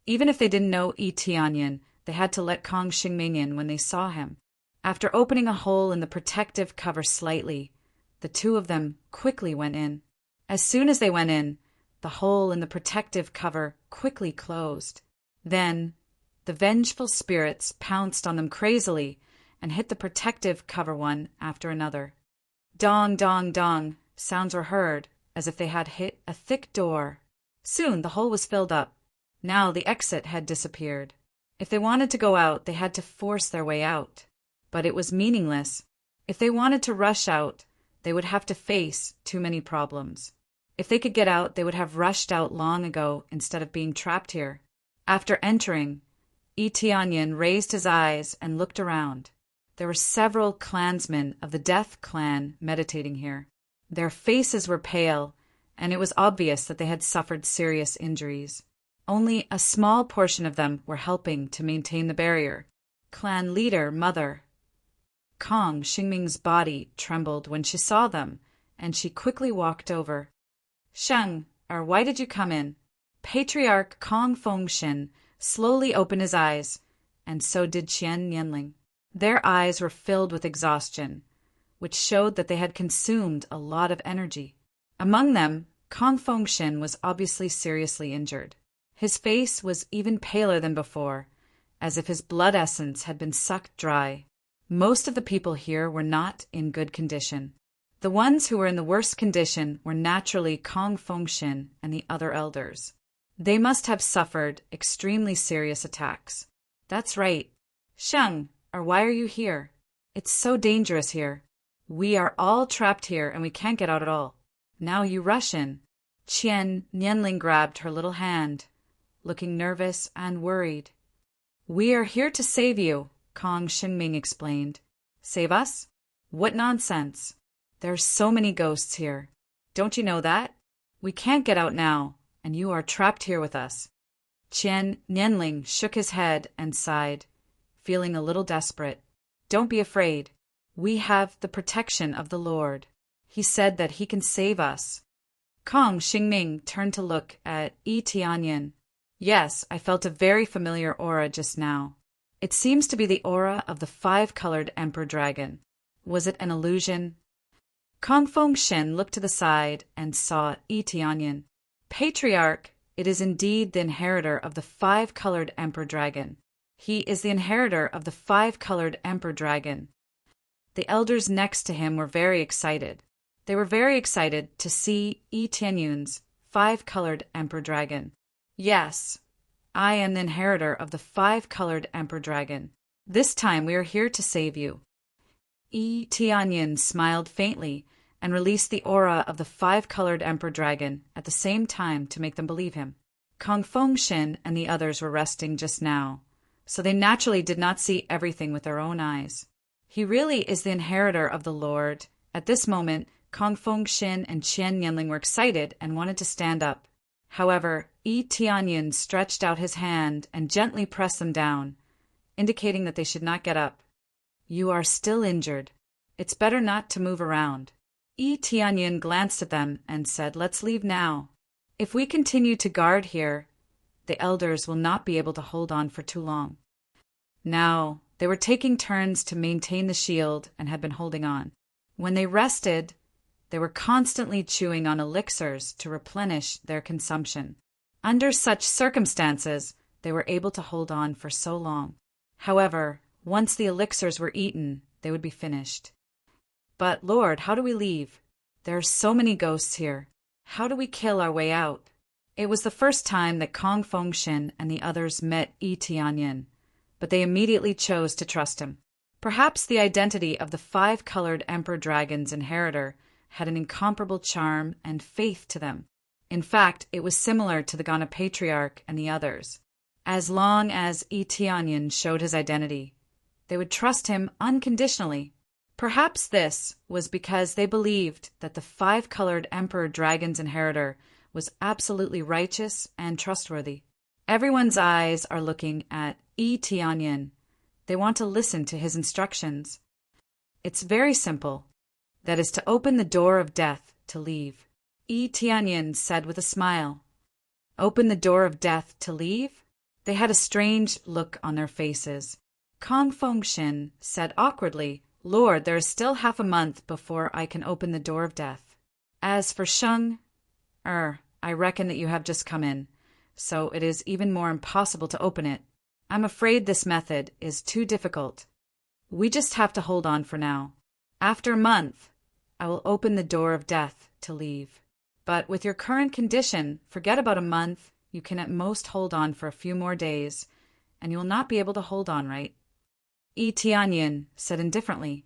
Even if they didn't know Yi Tianyun, they had to let Kong Xingming in when they saw him. After opening a hole in the protective cover slightly, the two of them quickly went in. As soon as they went in, the hole in the protective cover quickly closed. Then, the vengeful spirits pounced on them crazily and hit the protective cover one after another. Dong, dong, dong, sounds were heard, as if they had hit a thick door. Soon the hole was filled up. Now the exit had disappeared. If they wanted to go out, they had to force their way out. But it was meaningless. If they wanted to rush out, they would have to face too many problems. If they could get out, they would have rushed out long ago instead of being trapped here. After entering, Yi Tianyun raised his eyes and looked around. There were several clansmen of the Death Clan meditating here. Their faces were pale, and it was obvious that they had suffered serious injuries. Only a small portion of them were helping to maintain the barrier. Clan leader, Mother Kong Xingming's body trembled when she saw them, and she quickly walked over. "Sheng, or why did you come in?" Patriarch Kong Fengshen slowly opened his eyes, and so did Qian Nianling. Their eyes were filled with exhaustion, which showed that they had consumed a lot of energy. Among them, Kong Fengshen was obviously seriously injured. His face was even paler than before, as if his blood essence had been sucked dry. Most of the people here were not in good condition. The ones who were in the worst condition were naturally Kong Fengshen and the other elders. They must have suffered extremely serious attacks. That's right. "Sheng, or why are you here? It's so dangerous here. We are all trapped here and we can't get out at all. Now you rush in." Qian Nianling grabbed her little hand, looking nervous and worried. "We are here to save you," Kong Xingming explained. "Save us? What nonsense. There are so many ghosts here. Don't you know that? We can't get out now, and you are trapped here with us." Qian Nianling shook his head and sighed, feeling a little desperate. "Don't be afraid. We have the protection of the Lord. He said that he can save us." Kong Xingming turned to look at Yi Tianyun. "Yes, I felt a very familiar aura just now. It seems to be the aura of the five-colored Emperor Dragon. Was it an illusion?" Kong Fengshen looked to the side and saw Yi Tianyun. "Patriarch, it is indeed the inheritor of the five-colored Emperor Dragon. He is the inheritor of the five-colored Emperor Dragon." The elders next to him were very excited. They were very excited to see Yi Tianyun's five-colored Emperor Dragon. "Yes, I am the inheritor of the five-colored Emperor Dragon. This time we are here to save you." Yi Tianyun smiled faintly and released the aura of the five-colored Emperor Dragon at the same time to make them believe him. Kong Fengshen and the others were resting just now, so they naturally did not see everything with their own eyes. He really is the inheritor of the Lord. At this moment, Kong Fengshen and Qian Nianling were excited and wanted to stand up. However, Yi Tianyun stretched out his hand and gently pressed them down, indicating that they should not get up. "You are still injured. It's better not to move around." Yi Tianyun glanced at them and said, "Let's leave now. If we continue to guard here, the elders will not be able to hold on for too long." Now, they were taking turns to maintain the shield and had been holding on. When they rested, they were constantly chewing on elixirs to replenish their consumption. Under such circumstances, they were able to hold on for so long. However, once the elixirs were eaten, they would be finished. "But, Lord, how do we leave? There are so many ghosts here. How do we kill our way out?" It was the first time that Kong Fengshen and the others met Yi Tianyun, but they immediately chose to trust him. Perhaps the identity of the five-colored Emperor Dragon's inheritor had an incomparable charm and faith to them. In fact, it was similar to the Ghana Patriarch and the others. As long as Yi Tianyun showed his identity, They would trust him unconditionally. Perhaps this was because they believed that the five-colored Emperor Dragon's inheritor was absolutely righteous and trustworthy. Everyone's eyes are looking at Yi Tianyin. They want to listen to his instructions. It's very simple. That is to open the door of death to leave. Yi Tianyin said with a smile. Open the door of death to leave? They had a strange look on their faces. Kong Fengshen said awkwardly, Lord, there is still half a month before I can open the door of death. As for Sheng, I reckon that you have just come in, so it is even more impossible to open it. I'm afraid this method is too difficult. We just have to hold on for now. After a month, I will open the door of death to leave. But with your current condition, forget about a month. You can at most hold on for a few more days, and you will not be able to hold on, right? Yi Tianyin said indifferently.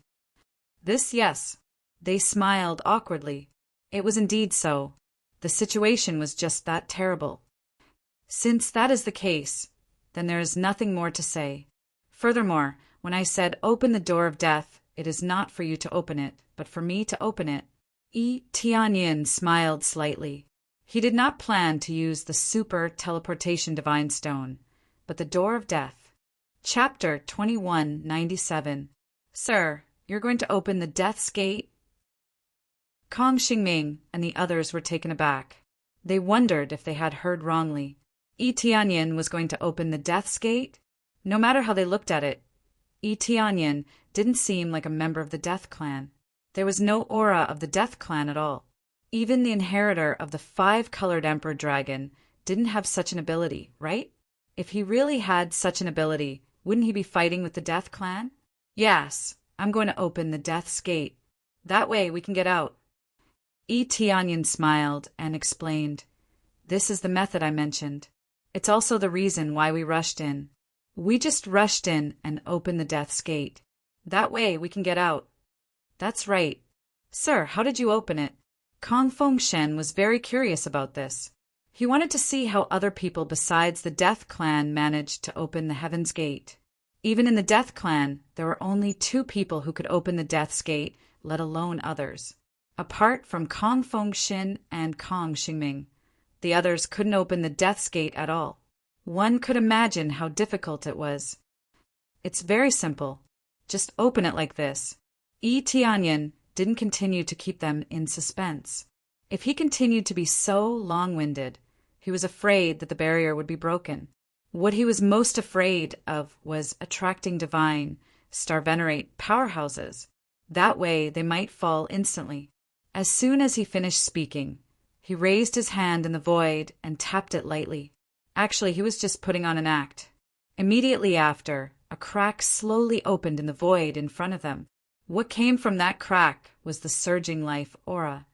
This, yes. They smiled awkwardly. It was indeed so. The situation was just that terrible. Since that is the case, then there is nothing more to say. Furthermore, when I said open the door of death, it is not for you to open it, but for me to open it. Yi Tianyin smiled slightly. He did not plan to use the super teleportation divine stone, but the door of death. Chapter 2197. Sir, you're going to open the Death's Gate? Kong Xingming and the others were taken aback. They wondered if they had heard wrongly. Yi Tianyin was going to open the Death's Gate? No matter how they looked at it, Yi Tianyin didn't seem like a member of the Death Clan. There was no aura of the Death Clan at all. Even the inheritor of the five-colored Emperor Dragon didn't have such an ability, right? If he really had such an ability, wouldn't he be fighting with the Death Clan? Yes, I'm going to open the Death's Gate. That way we can get out. Yi Tianyin smiled and explained. This is the method I mentioned. It's also the reason why we rushed in. We just rushed in and opened the Death's Gate. That way we can get out. That's right. Sir, how did you open it? Kong Fengshen was very curious about this. He wanted to see how other people besides the Death Clan managed to open the Heaven's Gate. Even in the Death Clan, there were only 2 people who could open the Death's Gate, let alone others. Apart from Kong Fengshen and Kong Xingming, the others couldn't open the Death's Gate at all. One could imagine how difficult it was. It's very simple. Just open it like this. Yi Tianyin didn't continue to keep them in suspense. If he continued to be so long-winded, he was afraid that the barrier would be broken. What he was most afraid of was attracting divine, Starvenerate powerhouses. That way they might fall instantly. As soon as he finished speaking, he raised his hand in the void and tapped it lightly. Actually, he was just putting on an act. Immediately after, a crack slowly opened in the void in front of them. What came from that crack was the surging life aura.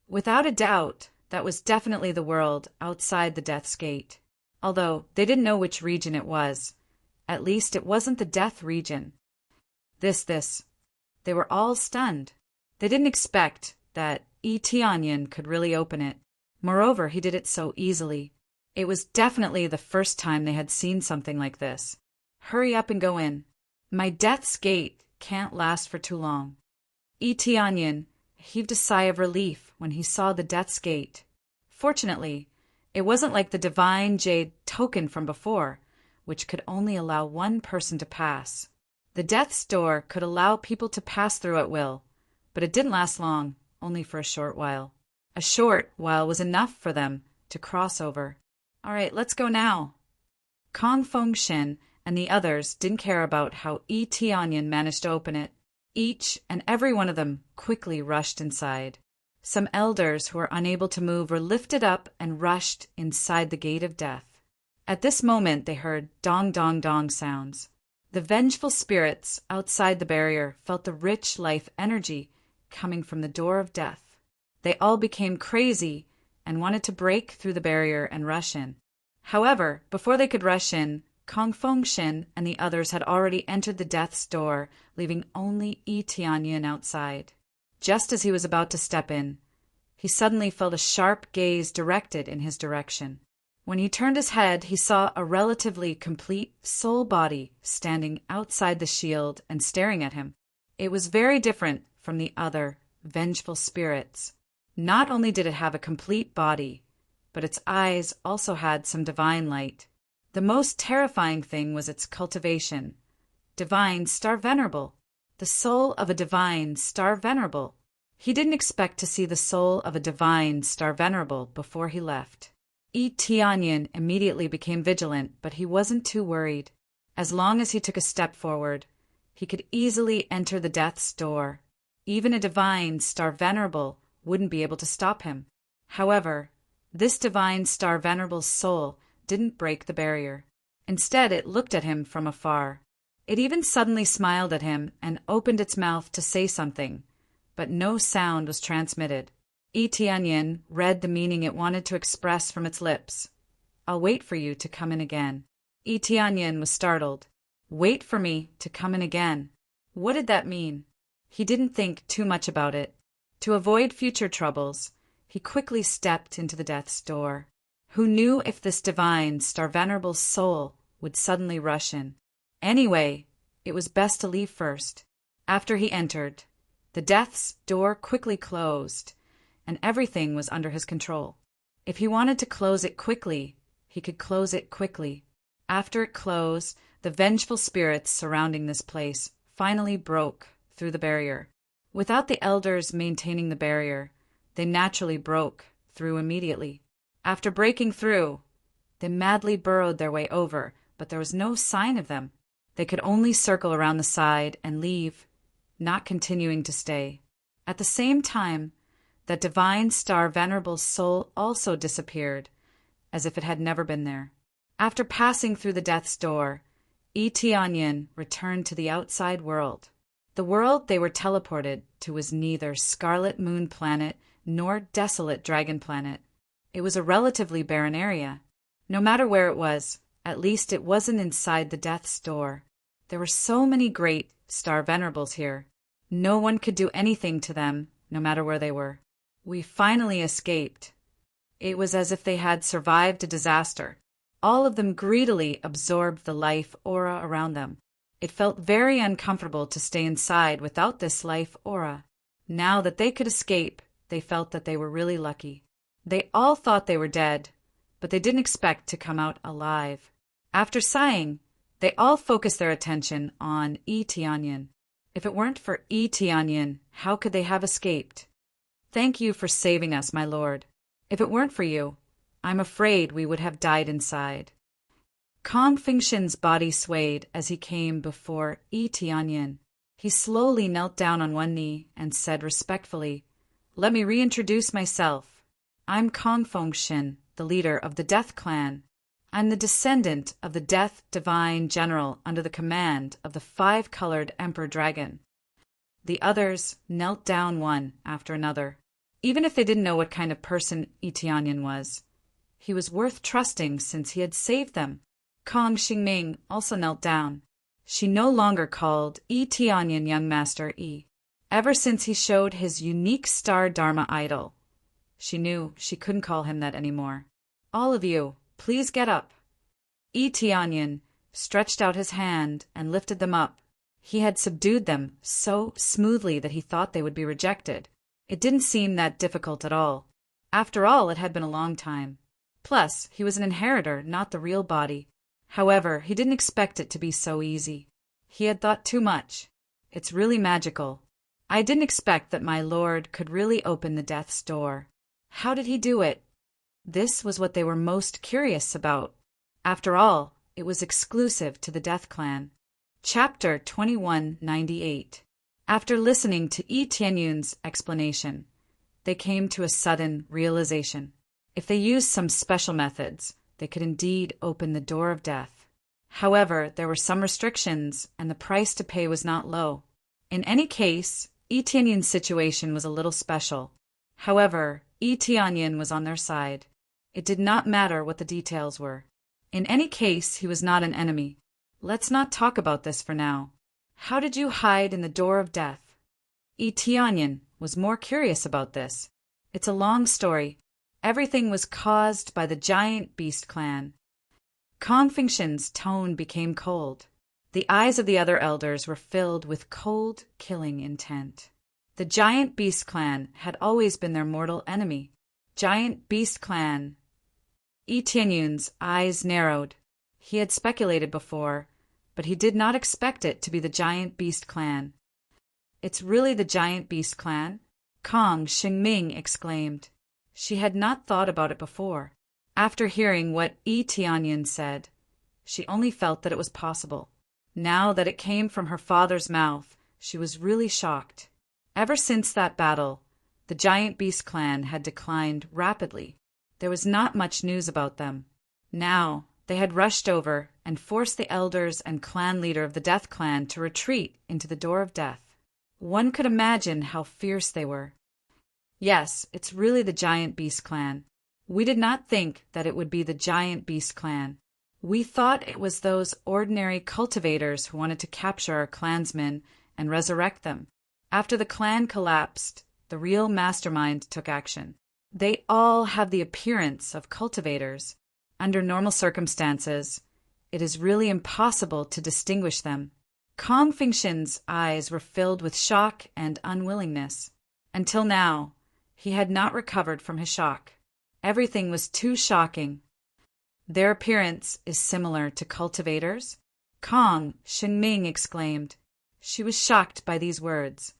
Without a doubt, that was definitely the world outside the Death's Gate. Although they didn't know which region it was. At least it wasn't the Death region. This. They were all stunned. They didn't expect that Yi Tianyin could really open it. Moreover, he did it so easily. It was definitely the first time they had seen something like this. Hurry up and go in. My Death's Gate can't last for too long. Yi Tianyin heaved a sigh of relief when he saw the Death's Gate. Fortunately, it wasn't like the divine jade token from before, which could only allow one person to pass. The Death's Door could allow people to pass through at will, but it didn't last long, only for a short while. A short while was enough for them to cross over. All right, let's go now. Kong Fengshen and the others didn't care about how Yi Tianyin managed to open it. Each and every one of them quickly rushed inside. Some elders who were unable to move were lifted up and rushed inside the Gate of Death. At this moment they heard dong dong dong sounds. The vengeful spirits outside the barrier felt the rich life energy coming from the door of death. They all became crazy and wanted to break through the barrier and rush in. However, before they could rush in, Kong Fengshen and the others had already entered the Death's Door, leaving only Yi Tianyin outside. Just as he was about to step in, he suddenly felt a sharp gaze directed in his direction. When he turned his head, he saw a relatively complete soul body standing outside the shield and staring at him. It was very different from the other vengeful spirits. Not only did it have a complete body, but its eyes also had some divine light. The most terrifying thing was its cultivation. Divine Star Venerable. The soul of a divine Star Venerable. He didn't expect to see the soul of a divine Star Venerable before he left. Tianyin immediately became vigilant, but he wasn't too worried. As long as he took a step forward, he could easily enter the death's door. Even a divine Star Venerable wouldn't be able to stop him. However, this divine Star Venerable's soul didn't break the barrier. Instead, it looked at him from afar. It even suddenly smiled at him and opened its mouth to say something, but no sound was transmitted. Tianyin read the meaning it wanted to express from its lips. "I'll wait for you to come in again." Tianyin was startled. Wait for me to come in again. What did that mean? He didn't think too much about it. To avoid future troubles, he quickly stepped into the death's door. Who knew if this divine Star Venerable's soul would suddenly rush in? Anyway, it was best to leave first. After he entered, the death's door quickly closed, and everything was under his control. If he wanted to close it quickly, he could close it quickly. After it closed, the vengeful spirits surrounding this place finally broke through the barrier. Without the elders maintaining the barrier, they naturally broke through immediately. After breaking through, they madly burrowed their way over, but there was no sign of them. They could only circle around the side and leave, not continuing to stay. At the same time, that divine Star Venerable's soul also disappeared, as if it had never been there. After passing through the death's door, Tianyin returned to the outside world. The world they were teleported to was neither Scarlet Moon Planet nor Desolate Dragon Planet. It was a relatively barren area. No matter where it was, at least it wasn't inside the death's door. There were so many great Star Venerables here. No one could do anything to them, no matter where they were. We finally escaped. It was as if they had survived a disaster. All of them greedily absorbed the life aura around them. It felt very uncomfortable to stay inside without this life aura. Now that they could escape, they felt that they were really lucky. They all thought they were dead, but they didn't expect to come out alive. After sighing, they all focused their attention on Tianyin. If it weren't for Tianyin, how could they have escaped? Thank you for saving us, my lord. If it weren't for you, I'm afraid we would have died inside. Kong Fengshen's body swayed as he came before Tianyin. He slowly knelt down on one knee and said respectfully, "Let me reintroduce myself. I'm Kong Fengshen, the leader of the Death Clan. I'm the descendant of the Death Divine General under the command of the five-colored Emperor Dragon." The others knelt down one after another. Even if they didn't know what kind of person Tianyin was, he was worth trusting since he had saved them. Kong Xingming also knelt down. She no longer called Tianyin Young Master Yi. Ever since he showed his unique star Dharma idol, she knew she couldn't call him that anymore. "All of you, please get up." Tianyin stretched out his hand and lifted them up. He had subdued them so smoothly that he thought they would be rejected. It didn't seem that difficult at all. After all, it had been a long time. Plus, he was an inheritor, not the real body. However, he didn't expect it to be so easy. He had thought too much. It's really magical. I didn't expect that my lord could really open the death's door. How did he do it? This was what they were most curious about. After all, it was exclusive to the Death Clan. Chapter 2198. After listening to Tianyun's explanation, they came to a sudden realization. If they used some special methods, they could indeed open the door of death. However, there were some restrictions, and the price to pay was not low. In any case, Tianyun's situation was a little special. However, Tianyin was on their side. It did not matter what the details were. In any case, he was not an enemy. Let's not talk about this for now. How did you hide in the door of death? Tianyin was more curious about this. It's a long story. Everything was caused by the giant beast clan. Kong Fengshen's tone became cold. The eyes of the other elders were filled with cold, killing intent. The giant beast clan had always been their mortal enemy. Giant beast clan. Yi Tianyun's eyes narrowed. He had speculated before, but he did not expect it to be the giant beast clan. It's really the giant beast clan? Kong Xingming exclaimed. She had not thought about it before. After hearing what Yi Tianyun said, she only felt that it was possible. Now that it came from her father's mouth, she was really shocked. Ever since that battle, the giant beast clan had declined rapidly. There was not much news about them. Now, they had rushed over and forced the elders and clan leader of the Death Clan to retreat into the Door of Death. One could imagine how fierce they were. Yes, it's really the giant beast clan. We did not think that it would be the giant beast clan. We thought it was those ordinary cultivators who wanted to capture our clansmen and resurrect them. After the clan collapsed, the real mastermind took action. They all have the appearance of cultivators. Under normal circumstances, it is really impossible to distinguish them. Kong Fengshen's eyes were filled with shock and unwillingness. Until now, he had not recovered from his shock. Everything was too shocking. Their appearance is similar to cultivators? Kong Xingming exclaimed. She was shocked by these words.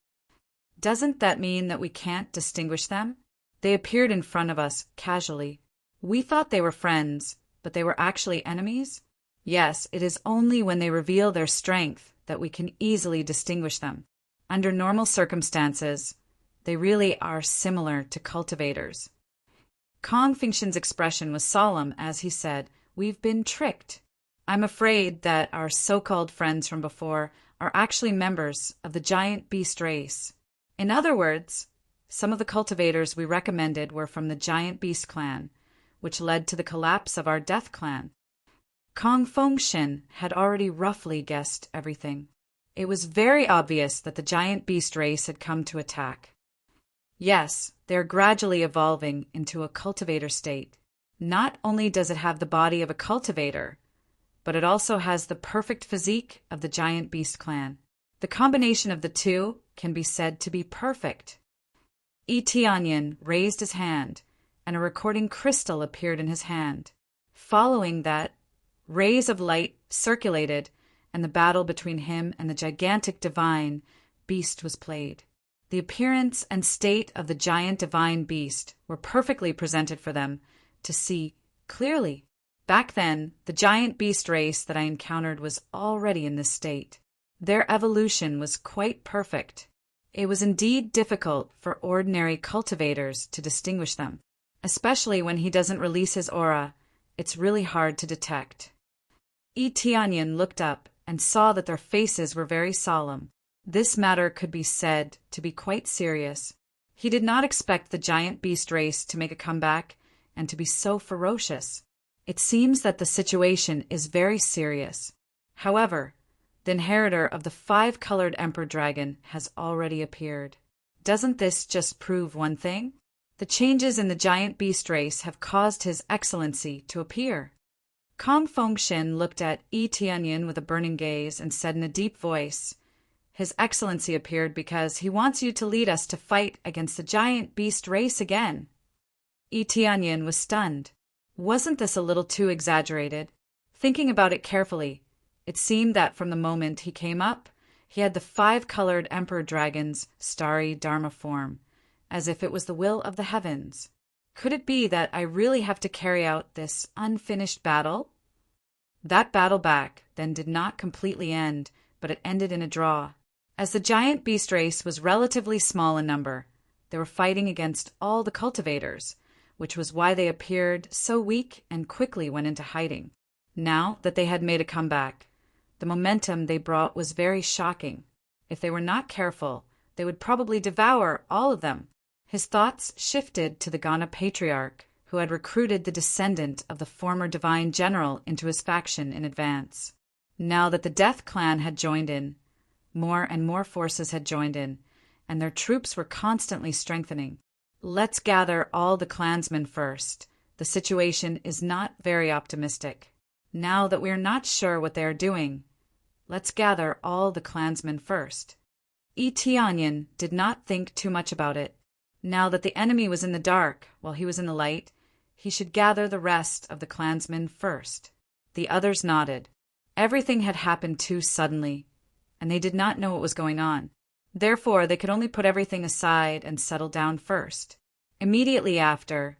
Doesn't that mean that we can't distinguish them? They appeared in front of us casually. We thought they were friends, but they were actually enemies? Yes, it is only when they reveal their strength that we can easily distinguish them. Under normal circumstances, they really are similar to cultivators. Kong Fengshen's expression was solemn as he said, "We've been tricked. I'm afraid that our so-called friends from before are actually members of the giant beast race. In other words, some of the cultivators we recommended were from the giant beast clan, which led to the collapse of our death clan." Kong Fengshen had already roughly guessed everything. It was very obvious that the giant beast race had come to attack. Yes, they are gradually evolving into a cultivator state. Not only does it have the body of a cultivator, but it also has the perfect physique of the giant beast clan. The combination of the two can be said to be perfect. Yi Tianyun raised his hand, and a recording crystal appeared in his hand. Following that, rays of light circulated, and the battle between him and the gigantic divine beast was played. The appearance and state of the giant divine beast were perfectly presented for them to see clearly. Back then, the giant beast race that I encountered was already in this state. Their evolution was quite perfect. It was indeed difficult for ordinary cultivators to distinguish them. Especially when he doesn't release his aura, it's really hard to detect. Yi Tianyun looked up and saw that their faces were very solemn. This matter could be said to be quite serious. He did not expect the giant beast race to make a comeback and to be so ferocious. It seems that the situation is very serious. However, the inheritor of the 5-colored emperor dragon has already appeared. Doesn't this just prove one thing? The changes in the giant beast race have caused His Excellency to appear. Kong Fengshen looked at Yi Tianyun with a burning gaze and said in a deep voice, "His Excellency appeared because he wants you to lead us to fight against the giant beast race again." Yi Tianyun was stunned. Wasn't this a little too exaggerated? Thinking about it carefully, it seemed that from the moment he came up, he had the 5-colored emperor dragon's starry Dharma form, as if it was the will of the heavens. Could it be that I really have to carry out this unfinished battle? That battle back then did not completely end, but it ended in a draw. As the giant beast race was relatively small in number, they were fighting against all the cultivators, which was why they appeared so weak and quickly went into hiding. Now that they had made a comeback, the momentum they brought was very shocking. If they were not careful, they would probably devour all of them. His thoughts shifted to the Ghana patriarch, who had recruited the descendant of the former divine general into his faction in advance. Now that the Death Clan had joined in, more and more forces had joined in, and their troops were constantly strengthening. Let's gather all the clansmen first. The situation is not very optimistic. Now that we are not sure what they are doing, let's gather all the clansmen first. Tianyin did not think too much about it. Now that the enemy was in the dark while he was in the light, he should gather the rest of the clansmen first. The others nodded. Everything had happened too suddenly, and they did not know what was going on. Therefore, they could only put everything aside and settle down first. Immediately after,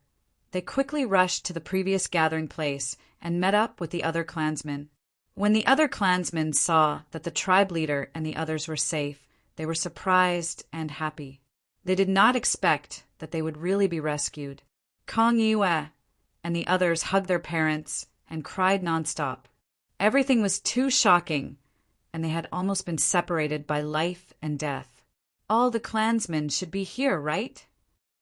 they quickly rushed to the previous gathering place and met up with the other clansmen. When the other clansmen saw that the tribe leader and the others were safe, they were surprised and happy. They did not expect that they would really be rescued. Kong Yue and the others hugged their parents and cried nonstop. Everything was too shocking, and they had almost been separated by life and death. All the clansmen should be here, right?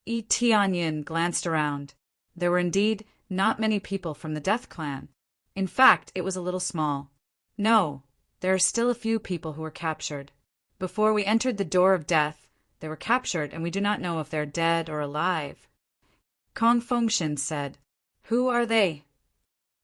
Tianyin glanced around. There were indeed not many people from the Death Clan. In fact, it was a little small. No, there are still a few people who were captured. Before we entered the door of death, they were captured, and we do not know if they're dead or alive. Kong Fengshen said, "Who are they?"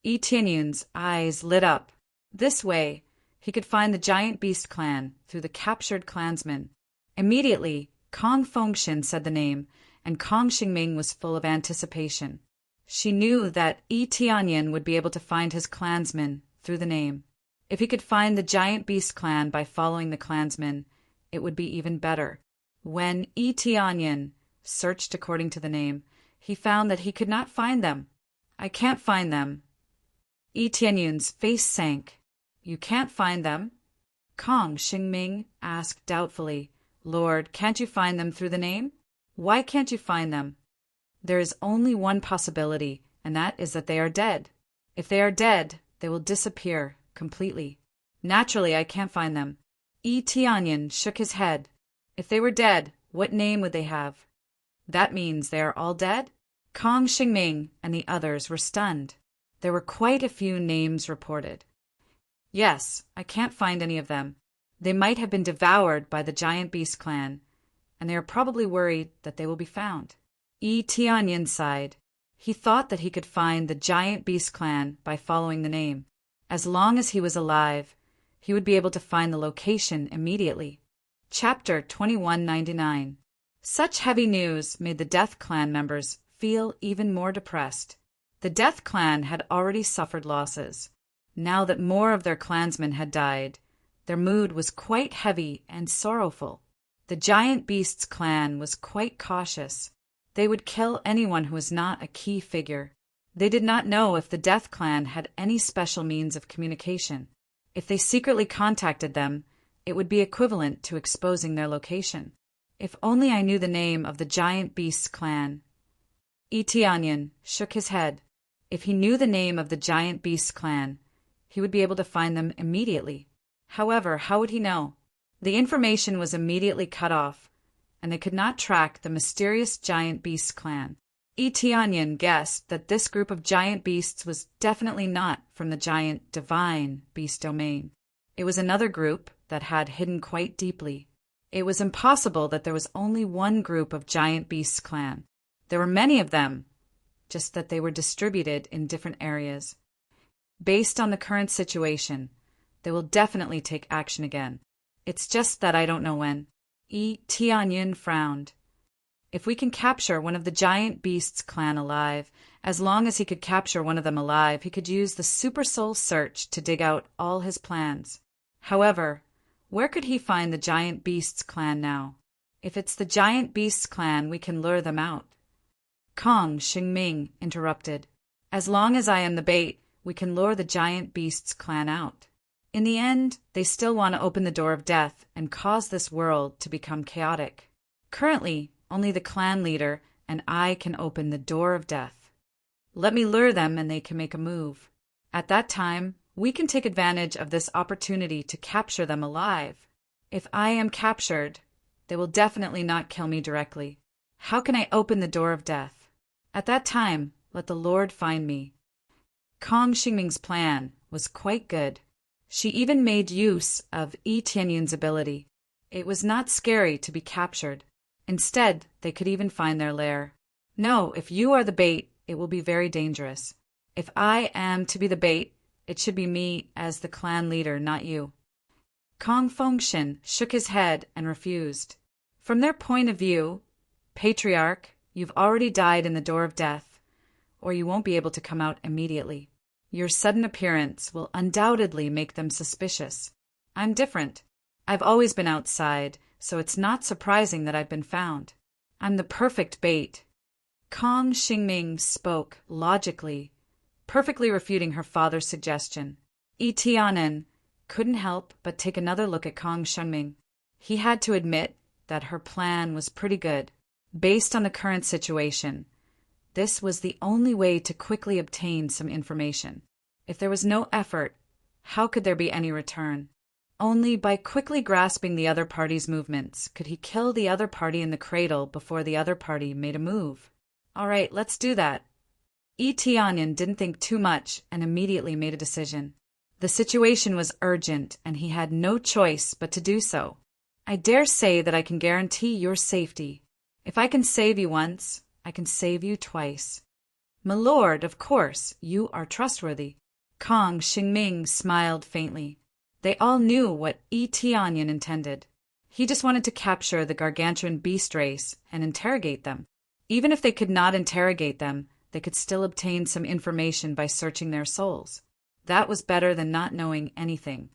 Tianyin's eyes lit up. This way, he could find the Giant Beast clan through the captured clansmen. Immediately, Kong Fengshen said the name, and Kong Xingming was full of anticipation. She knew that Tianyin would be able to find his clansmen through the name. If he could find the Giant Beast clan by following the clansmen, it would be even better. When Tianyin searched according to the name, he found that he could not find them. "I can't find them." Tianyin's face sank. "You can't find them?" Kong Xingming asked doubtfully, "Lord, can't you find them through the name? Why can't you find them?" "There is only one possibility, and that is that they are dead. If they are dead, they will disappear completely. Naturally, I can't find them." Tianyin shook his head. "If they were dead, what name would they have?" "That means they are all dead?" Kong Xingming and the others were stunned. There were quite a few names reported. "Yes, I can't find any of them. They might have been devoured by the Giant Beast clan, and they are probably worried that they will be found." Tianyin sighed. He thought that he could find the Giant Beast clan by following the name. As long as he was alive, he would be able to find the location immediately. Chapter 2199. Such heavy news made the Death Clan members feel even more depressed. The Death Clan had already suffered losses. Now that more of their clansmen had died, their mood was quite heavy and sorrowful. The Giant Beasts clan was quite cautious. They would kill anyone who was not a key figure. They did not know if the Death Clan had any special means of communication. If they secretly contacted them, it would be equivalent to exposing their location. If only I knew the name of the Giant Beasts clan. Tianyin shook his head. If he knew the name of the Giant Beasts clan, he would be able to find them immediately. However, how would he know? The information was immediately cut off, and they could not track the mysterious Giant Beasts clan. Tianyin guessed that this group of giant beasts was definitely not from the giant divine beast domain. It was another group that had hidden quite deeply. It was impossible that there was only one group of Giant Beasts clan. There were many of them, just that they were distributed in different areas. Based on the current situation, they will definitely take action again. It's just that I don't know when. Tianyin frowned. If we can capture one of the Giant Beasts clan alive, as long as he could capture one of them alive, he could use the Super Soul Search to dig out all his plans. However, where could he find the Giant Beasts clan now? If it's the Giant Beasts clan, we can lure them out. Kong Xingming interrupted. As long as I am the bait, we can lure the Giant Beasts clan out. In the end, they still want to open the door of death and cause this world to become chaotic. Currently, only the clan leader and I can open the door of death. Let me lure them and they can make a move. At that time, we can take advantage of this opportunity to capture them alive. If I am captured, they will definitely not kill me directly. How can I open the door of death? At that time, let the Lord find me. Kong Xingming's plan was quite good. She even made use of Tianyin's ability. It was not scary to be captured. Instead, they could even find their lair. No, if you are the bait, it will be very dangerous. If I am to be the bait, it should be me as the clan leader, not you. Kong Fengshen shook his head and refused. From their point of view, Patriarch, you've already died in the door of death, or you won't be able to come out immediately. Your sudden appearance will undoubtedly make them suspicious. I'm different. I've always been outside, so it's not surprising that I've been found. I'm the perfect bait. Kong Xingming spoke logically, perfectly refuting her father's suggestion. Yi Tianen couldn't help but take another look at Kong Xingming. He had to admit that her plan was pretty good. Based on the current situation, this was the only way to quickly obtain some information. If there was no effort, how could there be any return? Only by quickly grasping the other party's movements could he kill the other party in the cradle before the other party made a move. All right, let's do that. Yi Tianyan didn't think too much and immediately made a decision. The situation was urgent and he had no choice but to do so. I dare say that I can guarantee your safety. If I can save you once, I can save you twice. My lord, of course, you are trustworthy. Kong Xingming smiled faintly. They all knew what Yi Tianyan intended. He just wanted to capture the gargantuan beast race and interrogate them. Even if they could not interrogate them, they could still obtain some information by searching their souls. That was better than not knowing anything.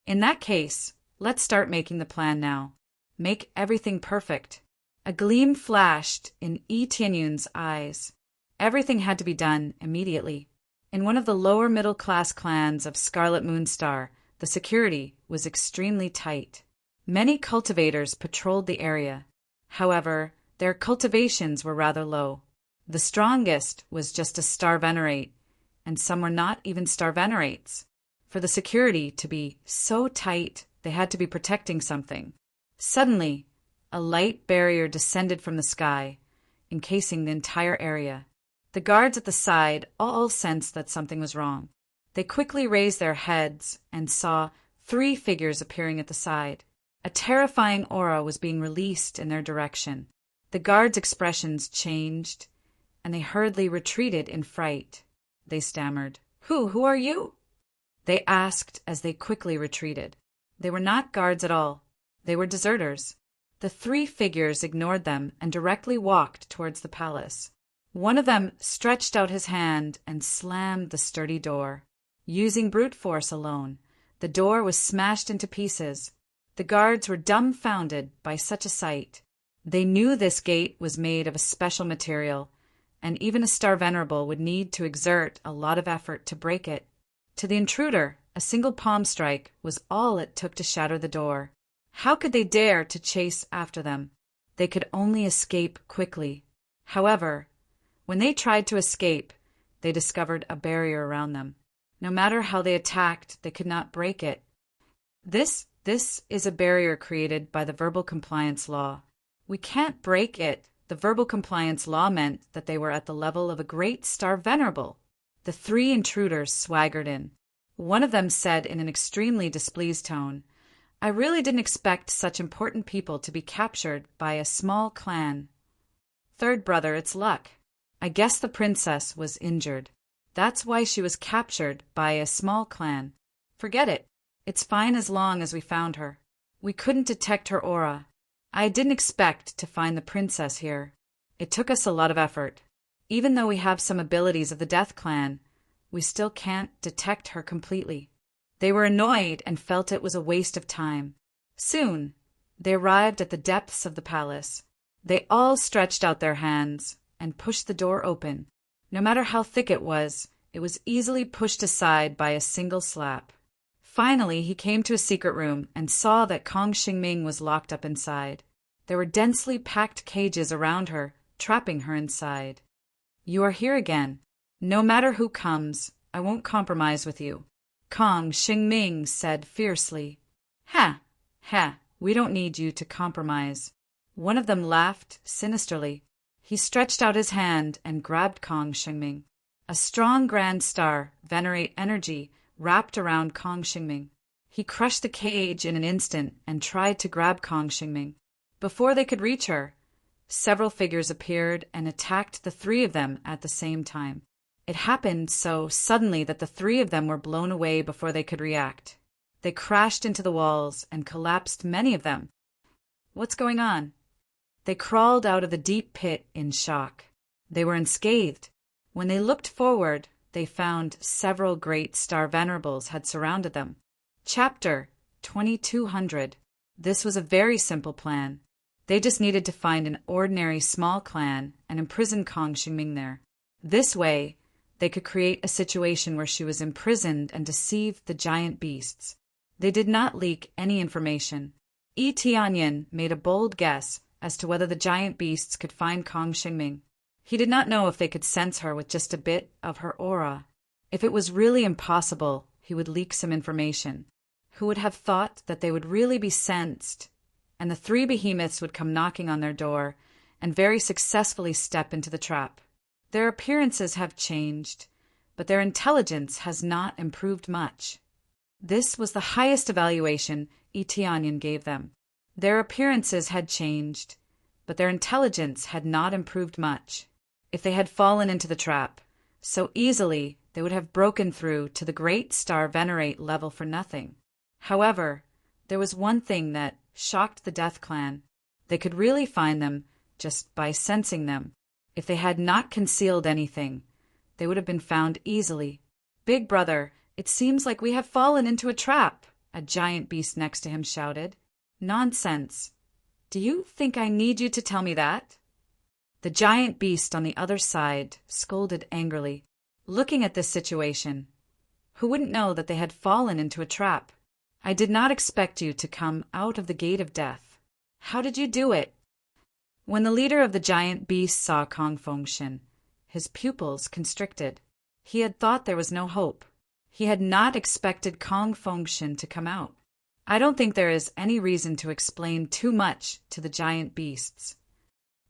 In that case, let's start making the plan now. Make everything perfect. A gleam flashed in Yi Tianyun's eyes. Everything had to be done immediately. In one of the lower middle-class clans of Scarlet Moonstar, the security was extremely tight. Many cultivators patrolled the area. However, their cultivations were rather low. The strongest was just a star venerate, and some were not even star venerates. For the security to be so tight, they had to be protecting something. Suddenly, a light barrier descended from the sky, encasing the entire area. The guards at the side all sensed that something was wrong. They quickly raised their heads and saw 3 figures appearing at the side. A terrifying aura was being released in their direction. The guards' expressions changed, and they hurriedly retreated in fright. They stammered, Who are you?" they asked as they quickly retreated. They were not guards at all. They were deserters. The 3 figures ignored them and directly walked towards the palace. One of them stretched out his hand and slammed the sturdy door. Using brute force alone, the door was smashed into pieces. The guards were dumbfounded by such a sight. They knew this gate was made of a special material, and even a star venerable would need to exert a lot of effort to break it. To the intruder, a single palm strike was all it took to shatter the door. How could they dare to chase after them? They could only escape quickly. However, when they tried to escape, they discovered a barrier around them. No matter how they attacked, they could not break it. This is a barrier created by the verbal compliance law. We can't break it. The verbal compliance law meant that they were at the level of a great star venerable. The 3 intruders swaggered in. One of them said in an extremely displeased tone, "I really didn't expect such important people to be captured by a small clan. Third brother, it's luck. I guess the princess was injured. That's why she was captured by a small clan. Forget it. It's fine as long as we found her. We couldn't detect her aura. I didn't expect to find the princess here. It took us a lot of effort. Even though we have some abilities of the Death Clan, we still can't detect her completely." They were annoyed and felt it was a waste of time. Soon, they arrived at the depths of the palace. They all stretched out their hands and pushed the door open. No matter how thick it was easily pushed aside by a single slap. Finally, he came to a secret room and saw that Kong Xingming was locked up inside. There were densely packed cages around her, trapping her inside. "You are here again. No matter who comes, I won't compromise with you," Kong Xingming said fiercely. Ha! We don't need you to compromise." One of them laughed sinisterly. He stretched out his hand and grabbed Kong Xingming. A strong grand star, venerate energy, wrapped around Kong Xingming. He crushed the cage in an instant and tried to grab Kong Xingming. Before they could reach her, several figures appeared and attacked the three of them at the same time. It happened so suddenly that the three of them were blown away before they could react. They crashed into the walls and collapsed, many of them. What's going on? They crawled out of the deep pit in shock. They were unscathed. When they looked forward, they found several great star venerables had surrounded them. Chapter 2200. This was a very simple plan. They just needed to find an ordinary small clan and imprison Kong Xingming there. This way, they could create a situation where she was imprisoned and deceive the giant beasts. They did not leak any information. Yi Tianyan made a bold guess as to whether the giant beasts could find Kong Xingming. He did not know if they could sense her with just a bit of her aura. If it was really impossible, he would leak some information. Who would have thought that they would really be sensed, and the three behemoths would come knocking on their door and very successfully step into the trap? Their appearances have changed, but their intelligence has not improved much. This was the highest evaluation Yi Tianyan gave them. Their appearances had changed, but their intelligence had not improved much. If they had fallen into the trap so easily, they would have broken through to the great star venerate level for nothing. However, there was one thing that shocked the Death Clan. They could really find them just by sensing them. If they had not concealed anything, they would have been found easily. "Big brother, it seems like we have fallen into a trap," a giant beast next to him shouted. "Nonsense. Do you think I need you to tell me that?" The giant beast on the other side scolded angrily. Looking at this situation, who wouldn't know that they had fallen into a trap? "I did not expect you to come out of the gate of death. How did you do it?" When the leader of the giant beasts saw Kong Fengshen, his pupils constricted. He had thought there was no hope. He had not expected Kong Fengshen to come out. I don't think there is any reason to explain too much to the giant beasts.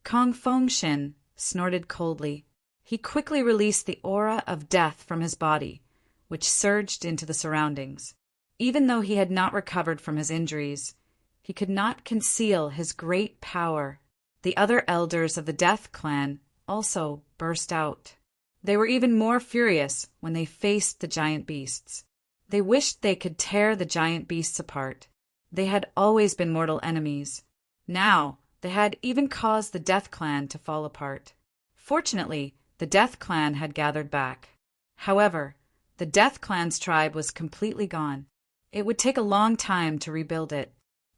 Kong Fengshen snorted coldly. He quickly released the aura of death from his body, which surged into the surroundings. Even though he had not recovered from his injuries, he could not conceal his great power. The other elders of the Death Clan also burst out. They were even more furious when they faced the giant beasts. They wished they could tear the giant beasts apart. They had always been mortal enemies. Now, they had even caused the Death Clan to fall apart. Fortunately, the Death Clan had gathered back. However, the Death Clan's tribe was completely gone. It would take a long time to rebuild it.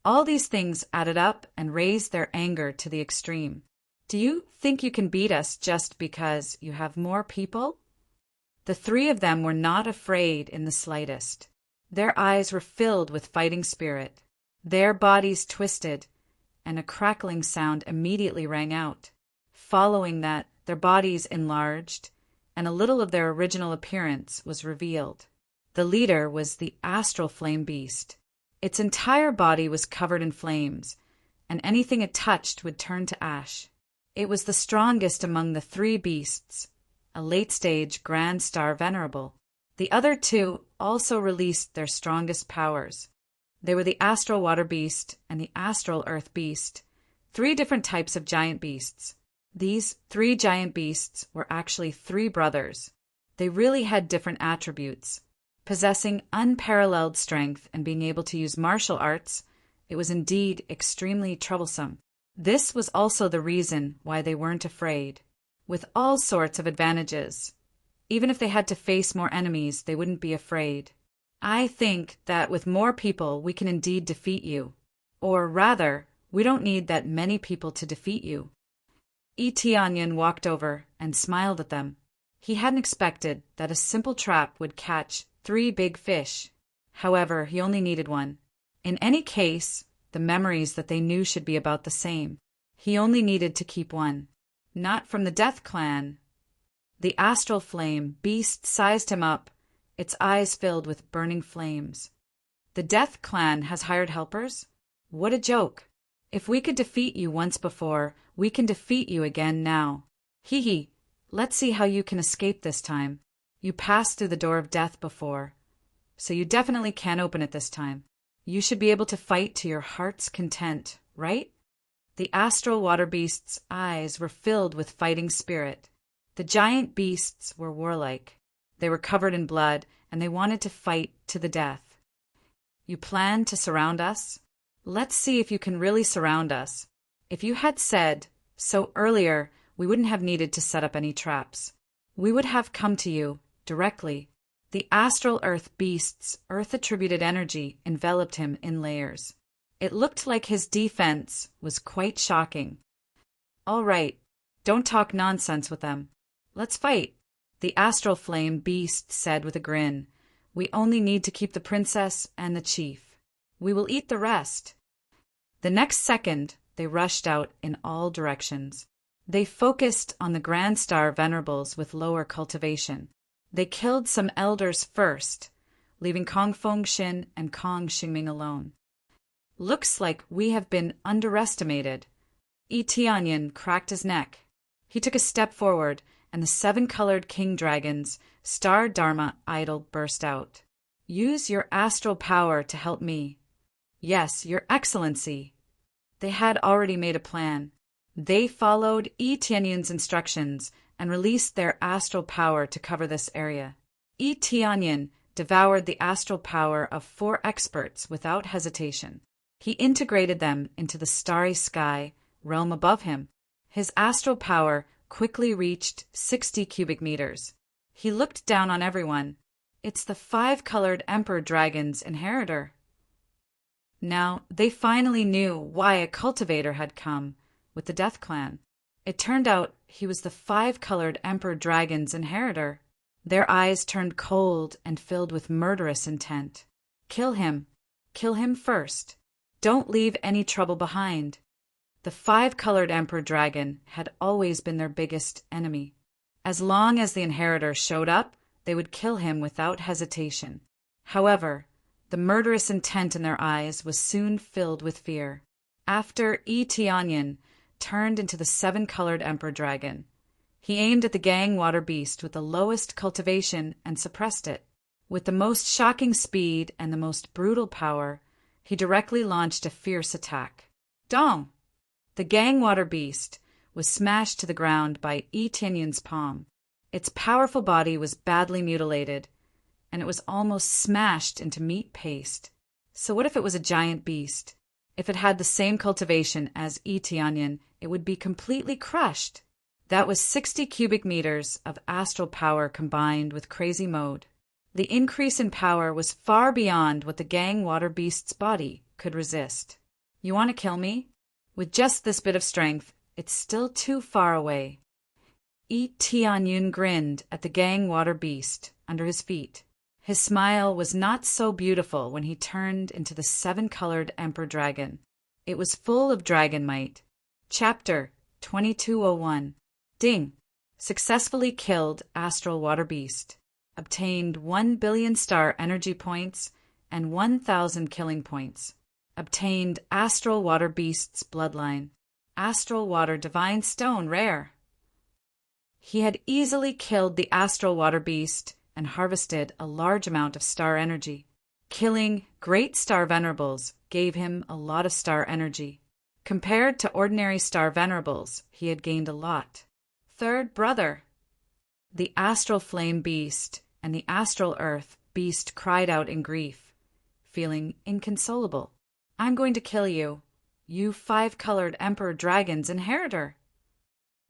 All these things added up and raised their anger to the extreme. "Do you think you can beat us just because you have more people?" The three of them were not afraid in the slightest. Their eyes were filled with fighting spirit. Their bodies twisted, and a crackling sound immediately rang out. Following that, their bodies enlarged, and a little of their original appearance was revealed. The leader was the astral flame beast. Its entire body was covered in flames, and anything it touched would turn to ash. It was the strongest among the three beasts, a late-stage Grand Star Venerable. The other two also released their strongest powers. They were the Astral Water Beast and the Astral Earth Beast, three different types of giant beasts. These three giant beasts were actually three brothers. They really had different attributes. Possessing unparalleled strength and being able to use martial arts, it was indeed extremely troublesome. This was also the reason why they weren't afraid. With all sorts of advantages, even if they had to face more enemies, they wouldn't be afraid. "I think that with more people we can indeed defeat you. Or rather, we don't need that many people to defeat you." Yi Tianyan walked over and smiled at them. He hadn't expected that a simple trap would catch 3 big fish. However, he only needed one. In any case, the memories that they knew should be about the same. He only needed to keep one. Not from the Death Clan. The astral flame beast sized him up, its eyes filled with burning flames. "The Death Clan has hired helpers? What a joke! If we could defeat you once before, we can defeat you again now. Hee hee, let's see how you can escape this time. You passed through the door of death before, so you definitely can't open it this time. You should be able to fight to your heart's content, right?" The astral water beast's eyes were filled with fighting spirit. The giant beasts were warlike. They were covered in blood, and they wanted to fight to the death. You plan to surround us? Let's see if you can really surround us. If you had said so earlier, we wouldn't have needed to set up any traps. We would have come to you directly. The astral earth beast's earth-attributed energy enveloped him in layers. It looked like his defense was quite shocking. All right, don't talk nonsense with them. Let's fight, the astral flame beast said with a grin. We only need to keep the princess and the chief. We will eat the rest. The next second, they rushed out in all directions. They focused on the Grand Star Venerables with lower cultivation. They killed some elders first, leaving Kong Fengshin and Kong Xingming alone. Looks like we have been underestimated. Yi Tianyan cracked his neck. He took a step forward, and the 7-colored king dragon's Star Dharma idol burst out. Use your astral power to help me. Yes, your excellency. They had already made a plan. They followed Yi Tianyan's instructions and released their astral power to cover this area. Yi Tianyan devoured the astral power of 4 experts without hesitation. He integrated them into the starry sky realm above him. His astral power quickly reached 60 cubic meters. He looked down on everyone. It's the 5-colored Emperor Dragon's inheritor. Now, they finally knew why a cultivator had come with the Death Clan. It turned out he was the 5-colored Emperor Dragon's inheritor. Their eyes turned cold and filled with murderous intent. Kill him. Kill him first. Don't leave any trouble behind. The 5-colored Emperor Dragon had always been their biggest enemy. As long as the inheritor showed up, they would kill him without hesitation. However, the murderous intent in their eyes was soon filled with fear. After Yi Tianyan turned into the 7-colored Emperor Dragon, he aimed at the Gang Water Beast with the lowest cultivation and suppressed it. With the most shocking speed and the most brutal power, he directly launched a fierce attack. Dong! The Gang Water Beast was smashed to the ground by Yi Tianyan's palm. Its powerful body was badly mutilated, and it was almost smashed into meat paste. So what if it was a giant beast? If it had the same cultivation as Yi Tianyan, it would be completely crushed. That was 60 cubic meters of astral power combined with crazy mode. The increase in power was far beyond what the Gang Water Beast's body could resist. You want to kill me? With just this bit of strength, it's still too far away. Yi Tianyan grinned at the Gang Water Beast under his feet. His smile was not so beautiful when he turned into the 7-colored Emperor Dragon. It was full of dragon might. Chapter 2201. Ding! Successfully killed Astral Water Beast. Obtained 1 billion star energy points and 1,000 killing points. Obtained Astral Water Beast's bloodline. Astral Water Divine Stone rare. He had easily killed the Astral Water Beast and harvested a large amount of star energy. Killing Great Star Venerables gave him a lot of star energy. Compared to ordinary Star Venerables, he had gained a lot. Third brother. The Astral Flame Beast and the Astral Earth Beast cried out in grief, feeling inconsolable. I'm going to kill you, you 5-colored Emperor Dragon's inheritor.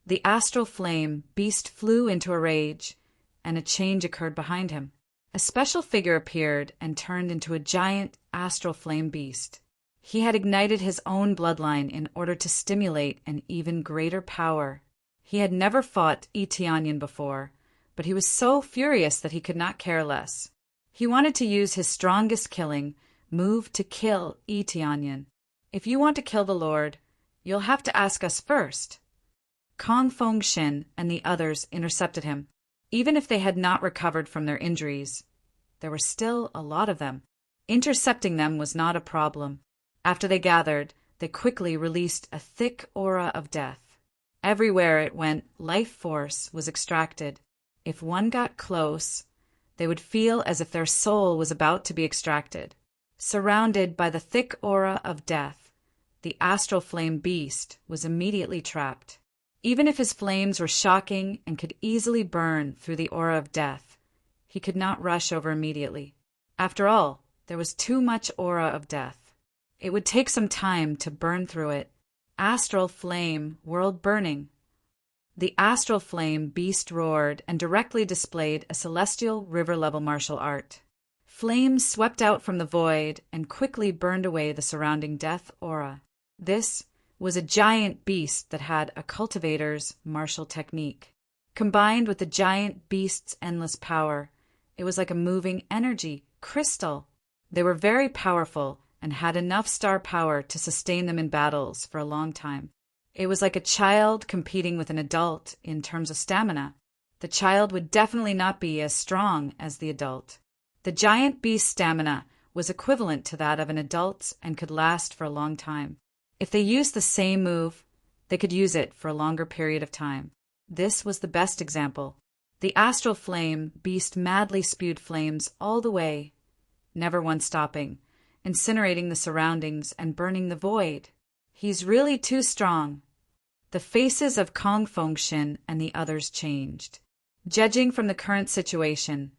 The Astral Flame Beast flew into a rage, and a change occurred behind him. A special figure appeared and turned into a giant Astral Flame Beast. He had ignited his own bloodline in order to stimulate an even greater power. He had never fought Yi Tianyan before, but he was so furious that he could not care less. He wanted to use his strongest killing move to kill Yi Tianyan. If you want to kill the Lord, you'll have to ask us first. Kong Fengshin and the others intercepted him. Even if they had not recovered from their injuries, there were still a lot of them. Intercepting them was not a problem. After they gathered, they quickly released a thick aura of death. Everywhere it went, life force was extracted. If one got close, they would feel as if their soul was about to be extracted. Surrounded by the thick aura of death, the astral flame beast, was immediately trapped. Even if his flames were shocking and could easily burn through the aura of death, he could not rush over immediately. After all, there was too much aura of death. It would take some time to burn through it. Astral flame, world burning. The astral flame beast roared and directly displayed a celestial river-level martial art. Flames swept out from the void and quickly burned away the surrounding death aura. This was a giant beast that had a cultivator's martial technique. Combined with the giant beast's endless power, it was like a moving energy crystal. They were very powerful and had enough star power to sustain them in battles for a long time. It was like a child competing with an adult in terms of stamina. The child would definitely not be as strong as the adult. The giant beast's stamina was equivalent to that of an adult's and could last for a long time. If they used the same move, they could use it for a longer period of time. This was the best example. The astral flame beast madly spewed flames all the way, never once stopping, incinerating the surroundings and burning the void. He's really too strong. The faces of Kong Fengshen and the others changed. Judging from the current situation,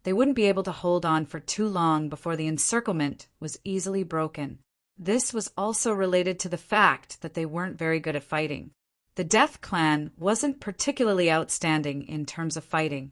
they wouldn't be able to hold on for too long before the encirclement was easily broken. This was also related to the fact that they weren't very good at fighting. The Death Clan wasn't particularly outstanding in terms of fighting.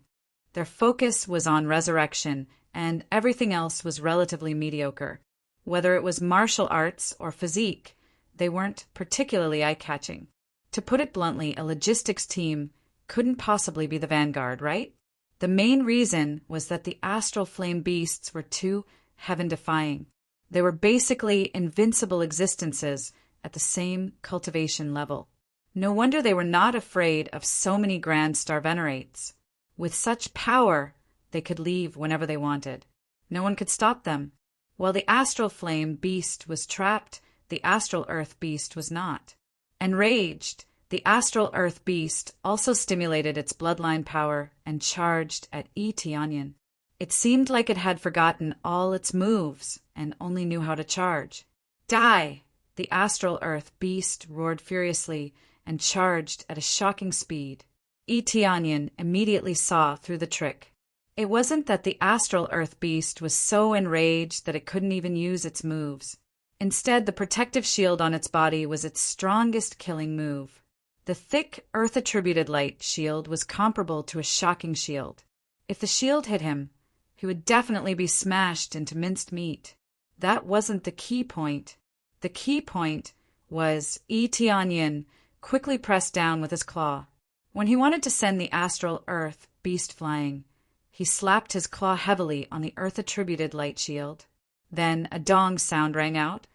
Their focus was on resurrection, and everything else was relatively mediocre. Whether it was martial arts or physique, they weren't particularly eye-catching. To put it bluntly, a logistics team couldn't possibly be the vanguard, right? The main reason was that the astral flame beasts were too heaven-defying. They were basically invincible existences at the same cultivation level. No wonder they were not afraid of so many grand star venerates. With such power, they could leave whenever they wanted. No one could stop them. While the astral flame beast was trapped, the astral earth beast was not. Enraged, the astral earth beast also stimulated its bloodline power and charged at Yi Tianyan. It seemed like it had forgotten all its moves and only knew how to charge. Die! The astral earth beast roared furiously and charged at a shocking speed. Yi Tianyan immediately saw through the trick. It wasn't that the astral earth beast was so enraged that it couldn't even use its moves. Instead, the protective shield on its body was its strongest killing move. The thick, earth-attributed light shield was comparable to a shocking shield. If the shield hit him, he would definitely be smashed into minced meat. That wasn't the key point. The key point was Yi Tianyan quickly pressed down with his claw. When he wanted to send the astral earth beast flying, he slapped his claw heavily on the earth-attributed light shield. Then a dong sound rang out,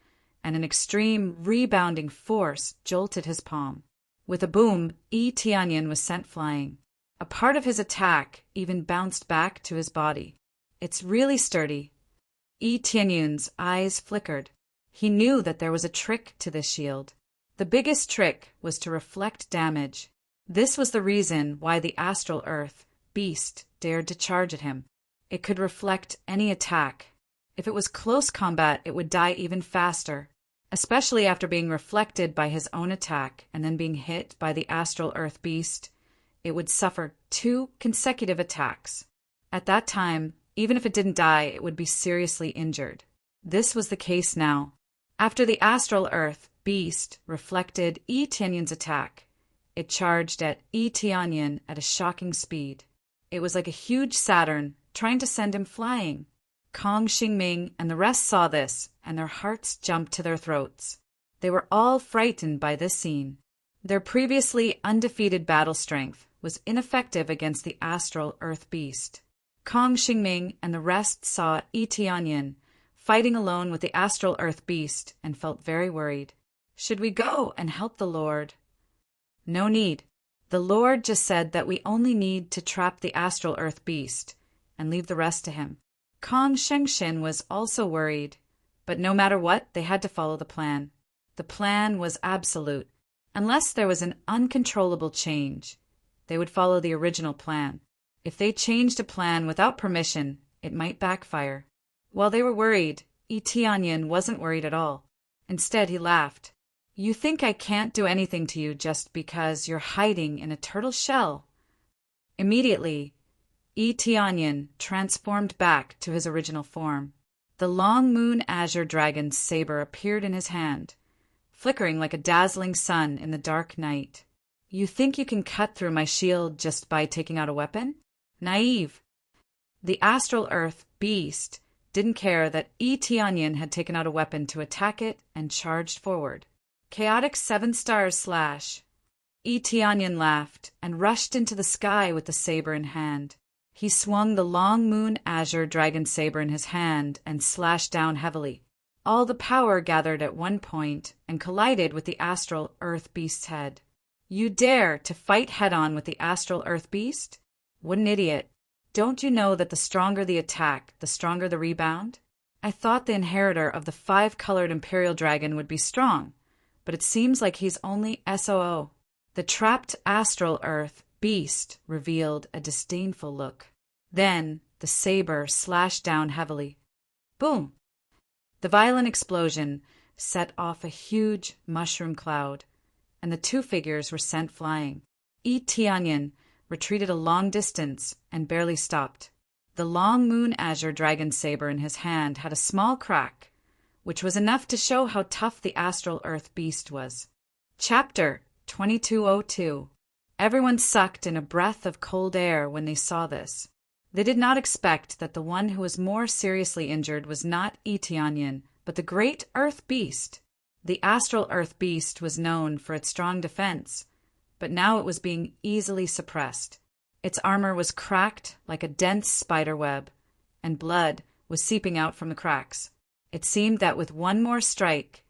and an extreme rebounding force jolted his palm. With a boom, Yi Tianyan was sent flying. A part of his attack even bounced back to his body. It's really sturdy. Yi Tianyan's eyes flickered. He knew that there was a trick to this shield. The biggest trick was to reflect damage. This was the reason why the astral earth beast dared to charge at him. It could reflect any attack. If it was close combat, it would die even faster, especially after being reflected by his own attack and then being hit by the astral earth beast. It would suffer 2 consecutive attacks. At that time, even if it didn't die, it would be seriously injured. This was the case now. After the astral earth beast reflected Yi Tianyan's attack, it charged at Yi Tianyan at a shocking speed. It was like a huge Saturn trying to send him flying. Kong Xingming and the rest saw this, and their hearts jumped to their throats. They were all frightened by this scene. Their previously undefeated battle strength was ineffective against the astral earth beast. Kong Xingming and the rest saw Yi Tianyan fighting alone with the astral earth beast and felt very worried. Should we go and help the Lord? No need. The Lord just said that we only need to trap the astral earth beast and leave the rest to him. Kong Fengshen was also worried, but no matter what, they had to follow the plan. The plan was absolute. Unless there was an uncontrollable change, they would follow the original plan. If they changed a plan without permission, it might backfire. While they were worried, Yi Tianyan wasn't worried at all. Instead, he laughed. You think I can't do anything to you just because you're hiding in a turtle shell? Immediately, Eteonion transformed back to his original form. The long moon azure dragon's saber appeared in his hand, flickering like a dazzling sun in the dark night. You think you can cut through my shield just by taking out a weapon? Naive. The astral earth beast didn't care that Eteonion had taken out a weapon to attack it and charged forward. Chaotic 7 stars slash. Eteonion laughed and rushed into the sky with the saber in hand. He swung the long moon azure dragon saber in his hand and slashed down heavily. All the power gathered at one point and collided with the astral earth beast's head. You dare to fight head-on with the astral earth beast? What an idiot. Don't you know that the stronger the attack, the stronger the rebound? I thought the inheritor of the 5-colored imperial dragon would be strong, but it seems like he's only SOO. The trapped astral earth beast revealed a disdainful look. Then the saber slashed down heavily. Boom! The violent explosion set off a huge mushroom cloud, and the two figures were sent flying. Eteonion retreated a long distance and barely stopped. The long moon azure dragon saber in his hand had a small crack, which was enough to show how tough the astral earth beast was. Chapter 2202. Everyone sucked in a breath of cold air when they saw this. They did not expect that the one who was more seriously injured was not Eteonion, but the great earth beast. The astral earth beast was known for its strong defense, but now it was being easily suppressed. Its armor was cracked like a dense spider web, and blood was seeping out from the cracks. It seemed that with one more strike,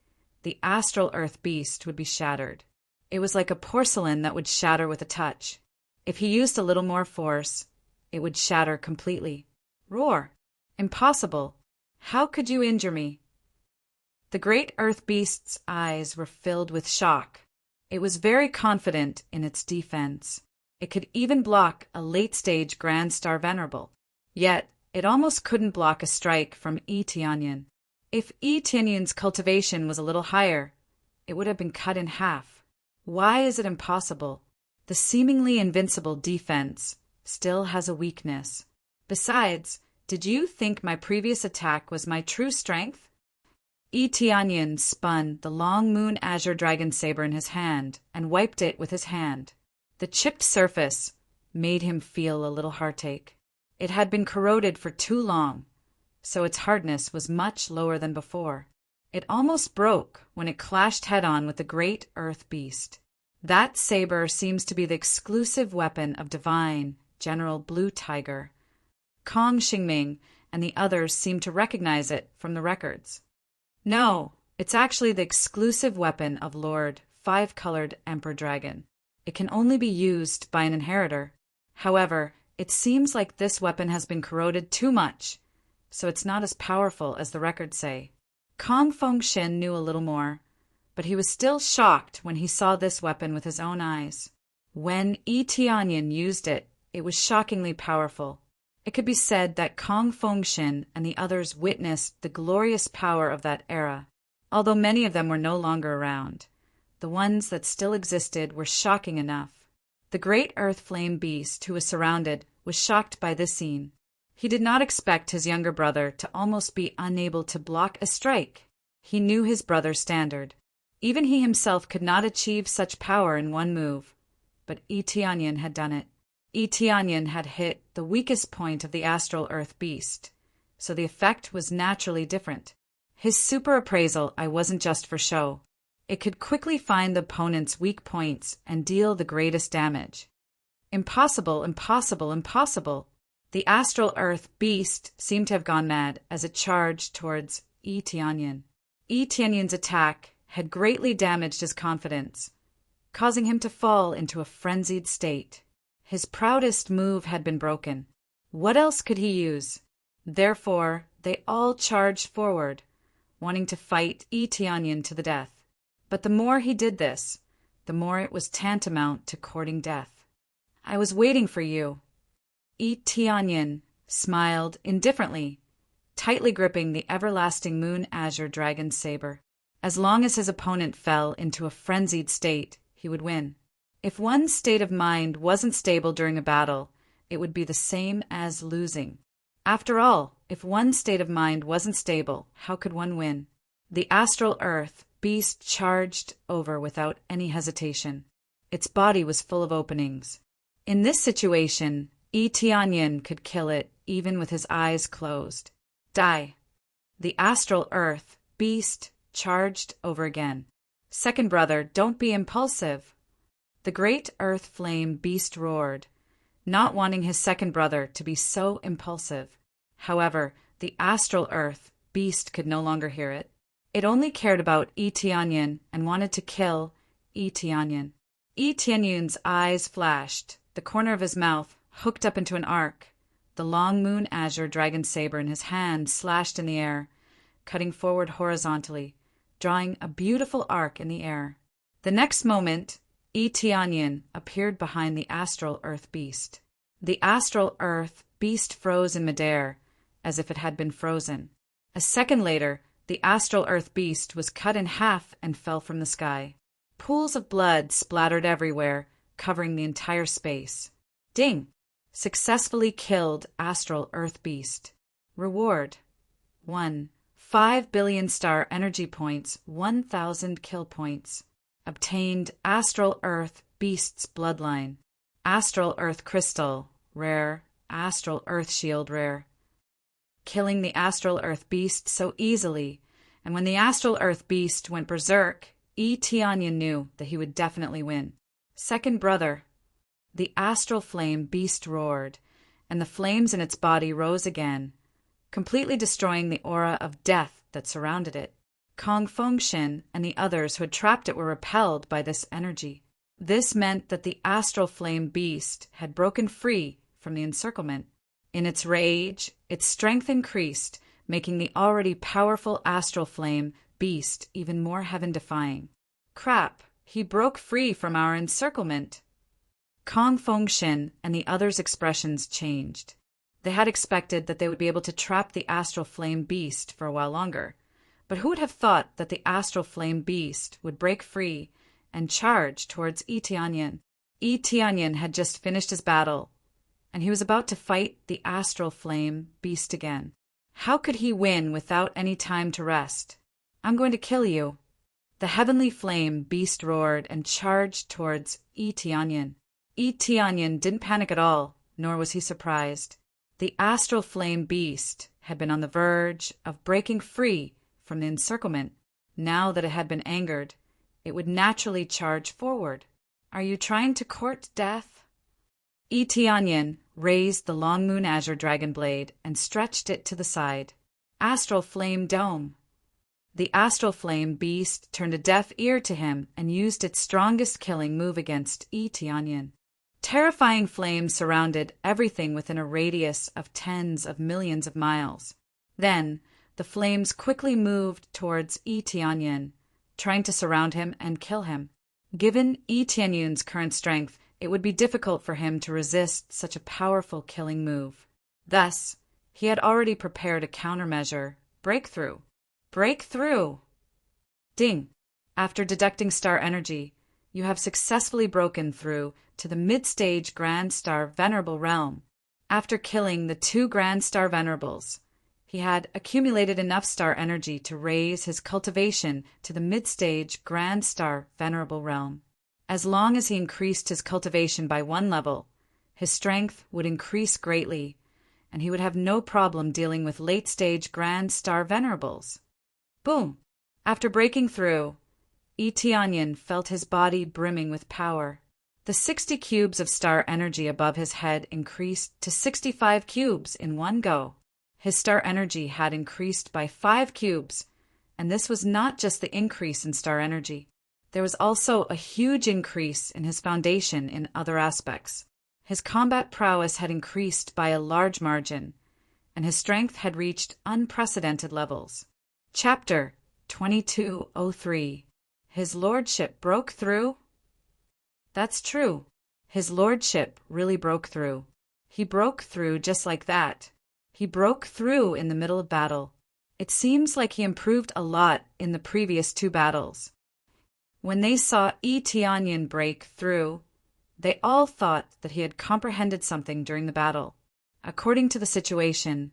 the astral earth beast would be shattered. It was like a porcelain that would shatter with a touch. If he used a little more force, it would shatter completely. Roar! Impossible! How could you injure me? The great earth beast's eyes were filled with shock. It was very confident in its defense. It could even block a late-stage Grand Star Venerable. Yet, it almost couldn't block a strike from Eteonion. If Eteonion's cultivation was a little higher, it would have been cut in half. Why is it impossible? The seemingly invincible defense still has a weakness. Besides, did you think my previous attack was my true strength? Eteonion spun the long moon azure dragon saber in his hand and wiped it with his hand. The chipped surface made him feel a little heartache. It had been corroded for too long, so its hardness was much lower than before. It almost broke when it clashed head-on with the great earth beast. That saber seems to be the exclusive weapon of divine General Blue Tiger. Kong Xingming and the others seem to recognize it from the records. No, it's actually the exclusive weapon of Lord 5-colored Emperor Dragon. It can only be used by an inheritor. However, it seems like this weapon has been corroded too much, so it's not as powerful as the records say. Kong Fengshin knew a little more, but he was still shocked when he saw this weapon with his own eyes. When Eteonion used it, it was shockingly powerful. It could be said that Kong Fengshin and the others witnessed the glorious power of that era, although many of them were no longer around. The ones that still existed were shocking enough. The great earth flame beast who was surrounded was shocked by this scene. He did not expect his younger brother to almost be unable to block a strike. He knew his brother's standard. Even he himself could not achieve such power in one move, but Eteonion had done it. Eteonion had hit the weakest point of the astral earth beast, so the effect was naturally different. His super appraisal eye wasn't just for show. It could quickly find the opponent's weak points and deal the greatest damage. Impossible, impossible, impossible. The astral earth beast seemed to have gone mad as it charged towards Eteonion. Eteonion's attack had greatly damaged his confidence, causing him to fall into a frenzied state. His proudest move had been broken. What else could he use? Therefore, they all charged forward, wanting to fight Eteonion to the death. But the more he did this, the more it was tantamount to courting death. I was waiting for you. Eteonion smiled indifferently, tightly gripping the everlasting moon azure dragon saber. As long as his opponent fell into a frenzied state, he would win. If one's state of mind wasn't stable during a battle, it would be the same as losing. After all, if one's state of mind wasn't stable, how could one win? The astral earth beast charged over without any hesitation. Its body was full of openings. In this situation, Tianyin could kill it even with his eyes closed. Die. The astral earth beast charged over again. Second brother, don't be impulsive. The great earth flame beast roared, not wanting his second brother to be so impulsive. However, the astral earth beast could no longer hear it. It only cared about Tianyin and wanted to kill Tianyin. Tianyin's eyes flashed, the corner of his mouth hooked up into an arc. The long moon azure dragon saber in his hand slashed in the air, cutting forward horizontally, drawing a beautiful arc in the air. The next moment, Tianyin appeared behind the astral earth beast. The astral earth beast froze in midair, as if it had been frozen. A second later, the astral earth beast was cut in half and fell from the sky. Pools of blood splattered everywhere, covering the entire space. Ding! Successfully killed astral earth beast. Reward: 1. 5 billion star energy points, 1,000 kill points. Obtained astral earth beast's bloodline. Astral earth crystal, rare. Astral earth shield, rare. Killing the astral earth beast so easily, and when the astral earth beast went berserk, Tianyin knew that he would definitely win. Second brother. The astral flame beast roared, and the flames in its body rose again, completely destroying the aura of death that surrounded it. Kong Fengshen and the others who had trapped it were repelled by this energy. This meant that the astral flame beast had broken free from the encirclement. In its rage, its strength increased, making the already powerful astral flame beast even more heaven-defying. Crap, he broke free from our encirclement. Kong Fengshen and the others' expressions changed. They had expected that they would be able to trap the astral flame beast for a while longer, but who would have thought that the astral flame beast would break free and charge towards Tianyin? Tianyin had just finished his battle, and he was about to fight the astral flame beast again. How could he win without any time to rest? I'm going to kill you. The heavenly flame beast roared and charged towards Tianyin. Tianyin didn't panic at all, nor was he surprised. The astral flame beast had been on the verge of breaking free from the encirclement. Now that it had been angered, it would naturally charge forward. Are you trying to court death? Tianyin raised the long moon azure dragon blade and stretched it to the side. Astral flame dome. The astral flame beast turned a deaf ear to him and used its strongest killing move against Tianyin. Terrifying flames surrounded everything within a radius of tens of millions of miles. Then, the flames quickly moved towards Tianyin, trying to surround him and kill him. Given Tianyin's current strength, it would be difficult for him to resist such a powerful killing move. Thus, he had already prepared a countermeasure: breakthrough. Breakthrough! Ding! After deducting star energy, you have successfully broken through to the mid-stage Grand Star Venerable realm. After killing the 2 Grand Star Venerables, he had accumulated enough star energy to raise his cultivation to the mid-stage Grand Star Venerable realm. As long as he increased his cultivation by 1 level, his strength would increase greatly, and he would have no problem dealing with late-stage Grand Star Venerables. Boom! After breaking through, Tianyin felt his body brimming with power. The 60 cubes of star energy above his head increased to 65 cubes in one go. His star energy had increased by 5 cubes, and this was not just the increase in star energy. There was also a huge increase in his foundation in other aspects. His combat prowess had increased by a large margin, and his strength had reached unprecedented levels. Chapter 2203. His Lordship broke through? That's true. His Lordship really broke through. He broke through just like that. He broke through in the middle of battle. It seems like he improved a lot in the previous 2 battles. When they saw Tianyan break through, they all thought that he had comprehended something during the battle. According to the situation,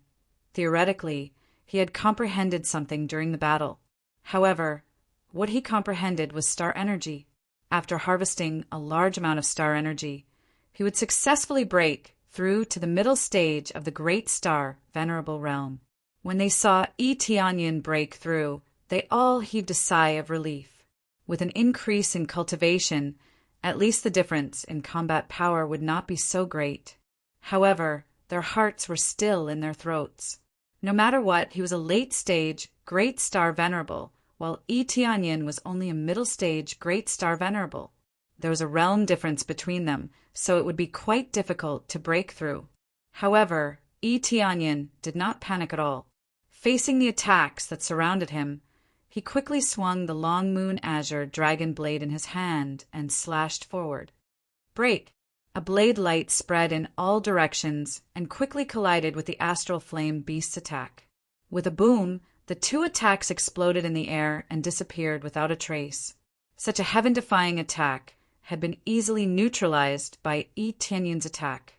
theoretically, he had comprehended something during the battle. However, what he comprehended was star energy. After harvesting a large amount of star energy, he would successfully break through to the middle stage of the great star venerable realm. When they saw Tianyan break through, they all heaved a sigh of relief. With an increase in cultivation, at least the difference in combat power would not be so great. However, their hearts were still in their throats. No matter what, he was a late-stage Great Star Venerable, while Tianyan was only a middle-stage Great Star Venerable. There was a realm difference between them, so it would be quite difficult to break through. However, Tianyan did not panic at all. Facing the attacks that surrounded him, he quickly swung the long moon azure dragon blade in his hand and slashed forward. Break! A blade light spread in all directions and quickly collided with the astral flame beast's attack. With a boom, the 2 attacks exploded in the air and disappeared without a trace. Such a heaven-defying attack had been easily neutralized by Tianyan's attack.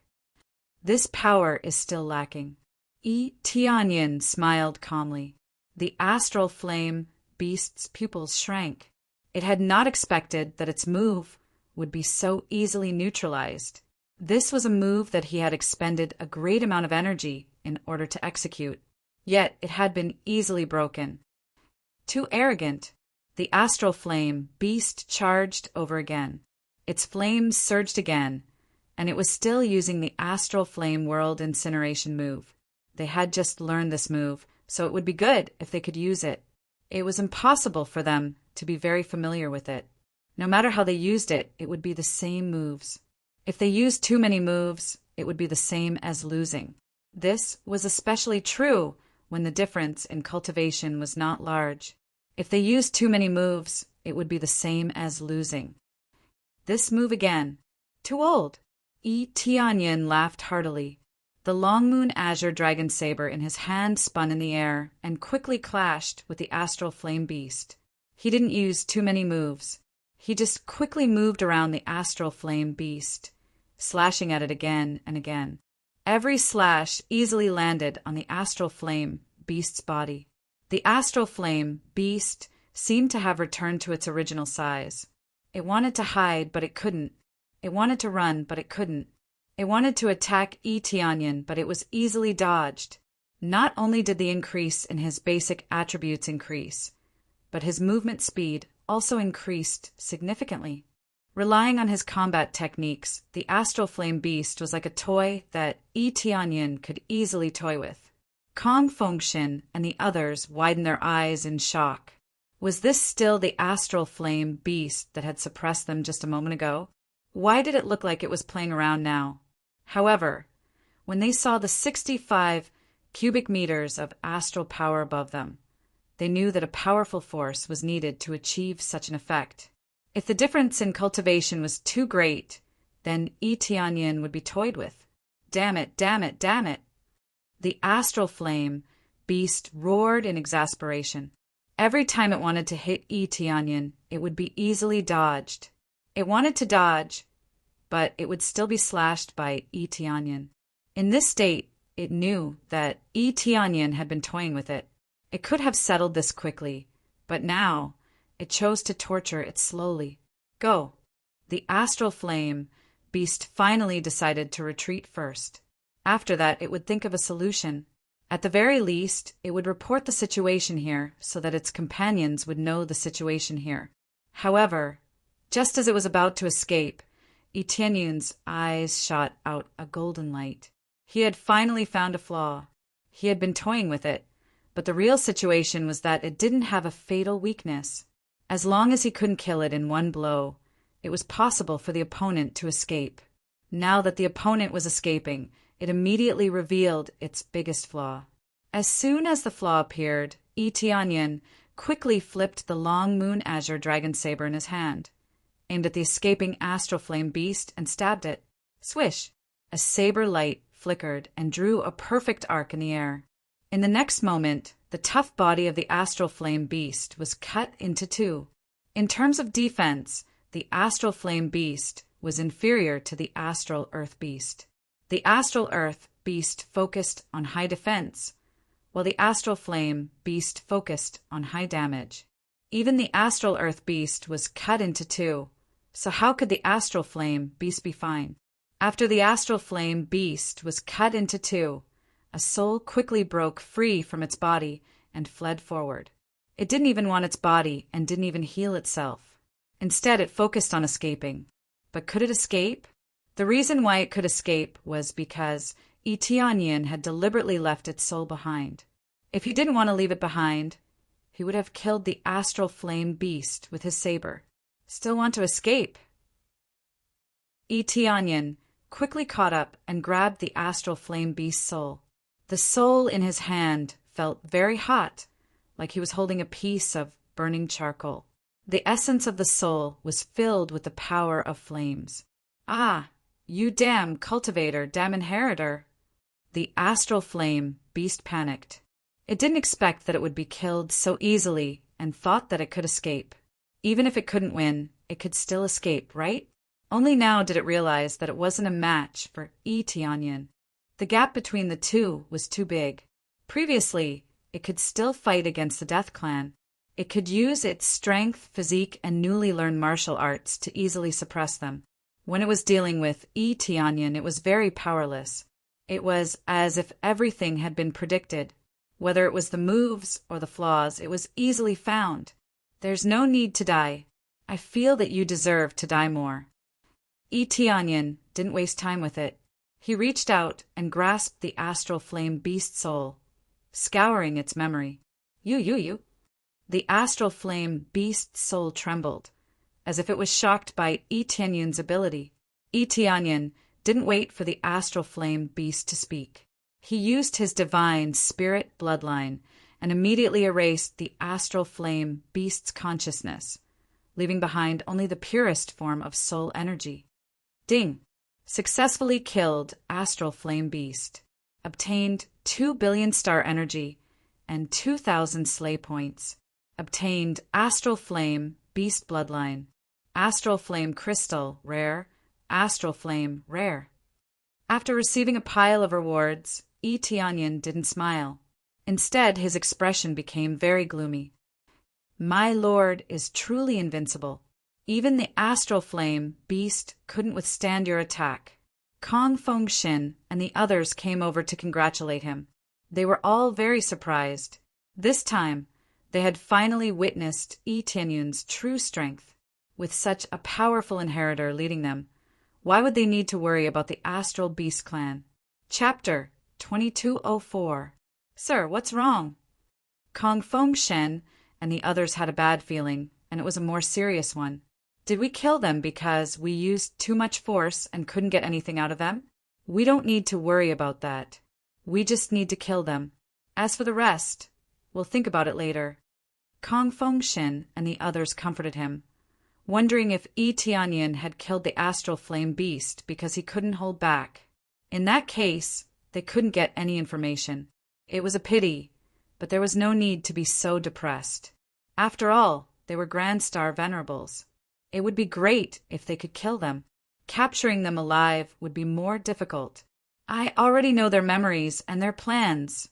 This power is still lacking. Tianyan smiled calmly. The astral flame beast's pupils shrank. It had not expected that its move would be so easily neutralized. This was a move that he had expended a great amount of energy in order to execute, yet it had been easily broken. Too arrogant, the astral flame beast charged over again. Its flames surged again, and it was still using the astral flame world incineration move. They had just learned this move, so it would be good if they could use it. It was impossible for them to be very familiar with it. No matter how they used it, it would be the same moves. If they used too many moves, it would be the same as losing. This was especially true when the difference in cultivation was not large. If they used too many moves, it would be the same as losing. This move again. Too old. Tianyan laughed heartily. The long moon azure dragon saber in his hand spun in the air and quickly clashed with the astral flame beast. He didn't use too many moves. He just quickly moved around the astral flame beast, slashing at it again and again. Every slash easily landed on the astral flame beast's body. The astral flame beast seemed to have returned to its original size. It wanted to hide, but it couldn't. It wanted to run, but it couldn't. It wanted to attack Tianyan, but it was easily dodged. Not only did the increase in his basic attributes increase, but his movement speed also increased significantly. Relying on his combat techniques, the astral flame beast was like a toy that Tianyan could easily toy with. Kong Fengshen and the others widened their eyes in shock. Was this still the astral flame beast that had suppressed them just a moment ago? Why did it look like it was playing around now? However, when they saw the 65 cubic meters of astral power above them, they knew that a powerful force was needed to achieve such an effect. If the difference in cultivation was too great, then Tianyan would be toyed with. Damn it, damn it, damn it! The astral flame beast roared in exasperation. Every time it wanted to hit Tianyan, it would be easily dodged. It wanted to dodge, but it would still be slashed by Tianyan. In this state, it knew that Tianyan had been toying with it. It could have settled this quickly, but now it chose to torture it slowly. Go! The astral flame beast finally decided to retreat first. After that, it would think of a solution. At the very least, it would report the situation here so that its companions would know the situation here. However, just as it was about to escape, Tianyan's eyes shot out a golden light. He had finally found a flaw. He had been toying with it, but the real situation was that it didn't have a fatal weakness. As long as he couldn't kill it in one blow, it was possible for the opponent to escape. Now that the opponent was escaping, it immediately revealed its biggest flaw. As soon as the flaw appeared, Tianyan quickly flipped the long moon azure dragon saber in his hand, aimed at the escaping astral flame beast, and stabbed it. Swish! A saber light flickered and drew a perfect arc in the air. In the next moment, the tough body of the astral flame beast was cut into two. In terms of defense, the astral flame beast was inferior to the astral earth beast. The astral earth beast focused on high defense, while the astral flame beast focused on high damage. Even the astral earth beast was cut into two, so how could the astral flame beast be fine? After the astral flame beast was cut into two, a soul quickly broke free from its body and fled forward. It didn't even want its body and didn't even heal itself. Instead, it focused on escaping. But could it escape? The reason why it could escape was because Etianyin had deliberately left its soul behind. If he didn't want to leave it behind, he would have killed the astral flame beast with his saber. Still want to escape? Etianyin quickly caught up and grabbed the astral flame beast's soul. The soul in his hand felt very hot, like he was holding a piece of burning charcoal. The essence of the soul was filled with the power of flames. Ah, you damn cultivator, damn inheritor! The astral flame beast panicked. It didn't expect that it would be killed so easily and thought that it could escape. Even if it couldn't win, it could still escape, right? Only now did it realize that it wasn't a match for Etianyin. The gap between the two was too big. Previously, it could still fight against the Death Clan. It could use its strength, physique, and newly learned martial arts to easily suppress them. When it was dealing with Etianyin, it was very powerless. It was as if everything had been predicted. Whether it was the moves or the flaws, it was easily found. There's no need to die. I feel that you deserve to die more. Etianyin didn't waste time with it. He reached out and grasped the astral flame beast soul, scouring its memory. You. The astral flame beast soul trembled, as if it was shocked by Etianyin's ability. Etianyin didn't wait for the astral flame beast to speak. He used his divine spirit bloodline and immediately erased the astral flame beast's consciousness, leaving behind only the purest form of soul energy. Ding! Successfully killed astral flame beast. Obtained 2 billion star energy and 2,000 slay points. Obtained astral flame beast bloodline. Astral flame crystal rare. Astral flame rare. After receiving a pile of rewards, Etianyin didn't smile. Instead, his expression became very gloomy. My lord is truly invincible. Even the astral flame beast couldn't withstand your attack. Kong Fengshin and the others came over to congratulate him. They were all very surprised. This time, they had finally witnessed Etianyin's true strength. With such a powerful inheritor leading them, why would they need to worry about the Astral Beast Clan? Chapter 2204. Sir, what's wrong? Kong Fengshin and the others had a bad feeling, and it was a more serious one. Did we kill them because we used too much force and couldn't get anything out of them? We don't need to worry about that. We just need to kill them. As for the rest, we'll think about it later. Kong Fengshin and the others comforted him, wondering if Etianyin had killed the astral flame beast because he couldn't hold back. In that case, they couldn't get any information. It was a pity, but there was no need to be so depressed. After all, they were Grand Star Venerables. It would be great if they could kill them. Capturing them alive would be more difficult. I already know their memories and their plans,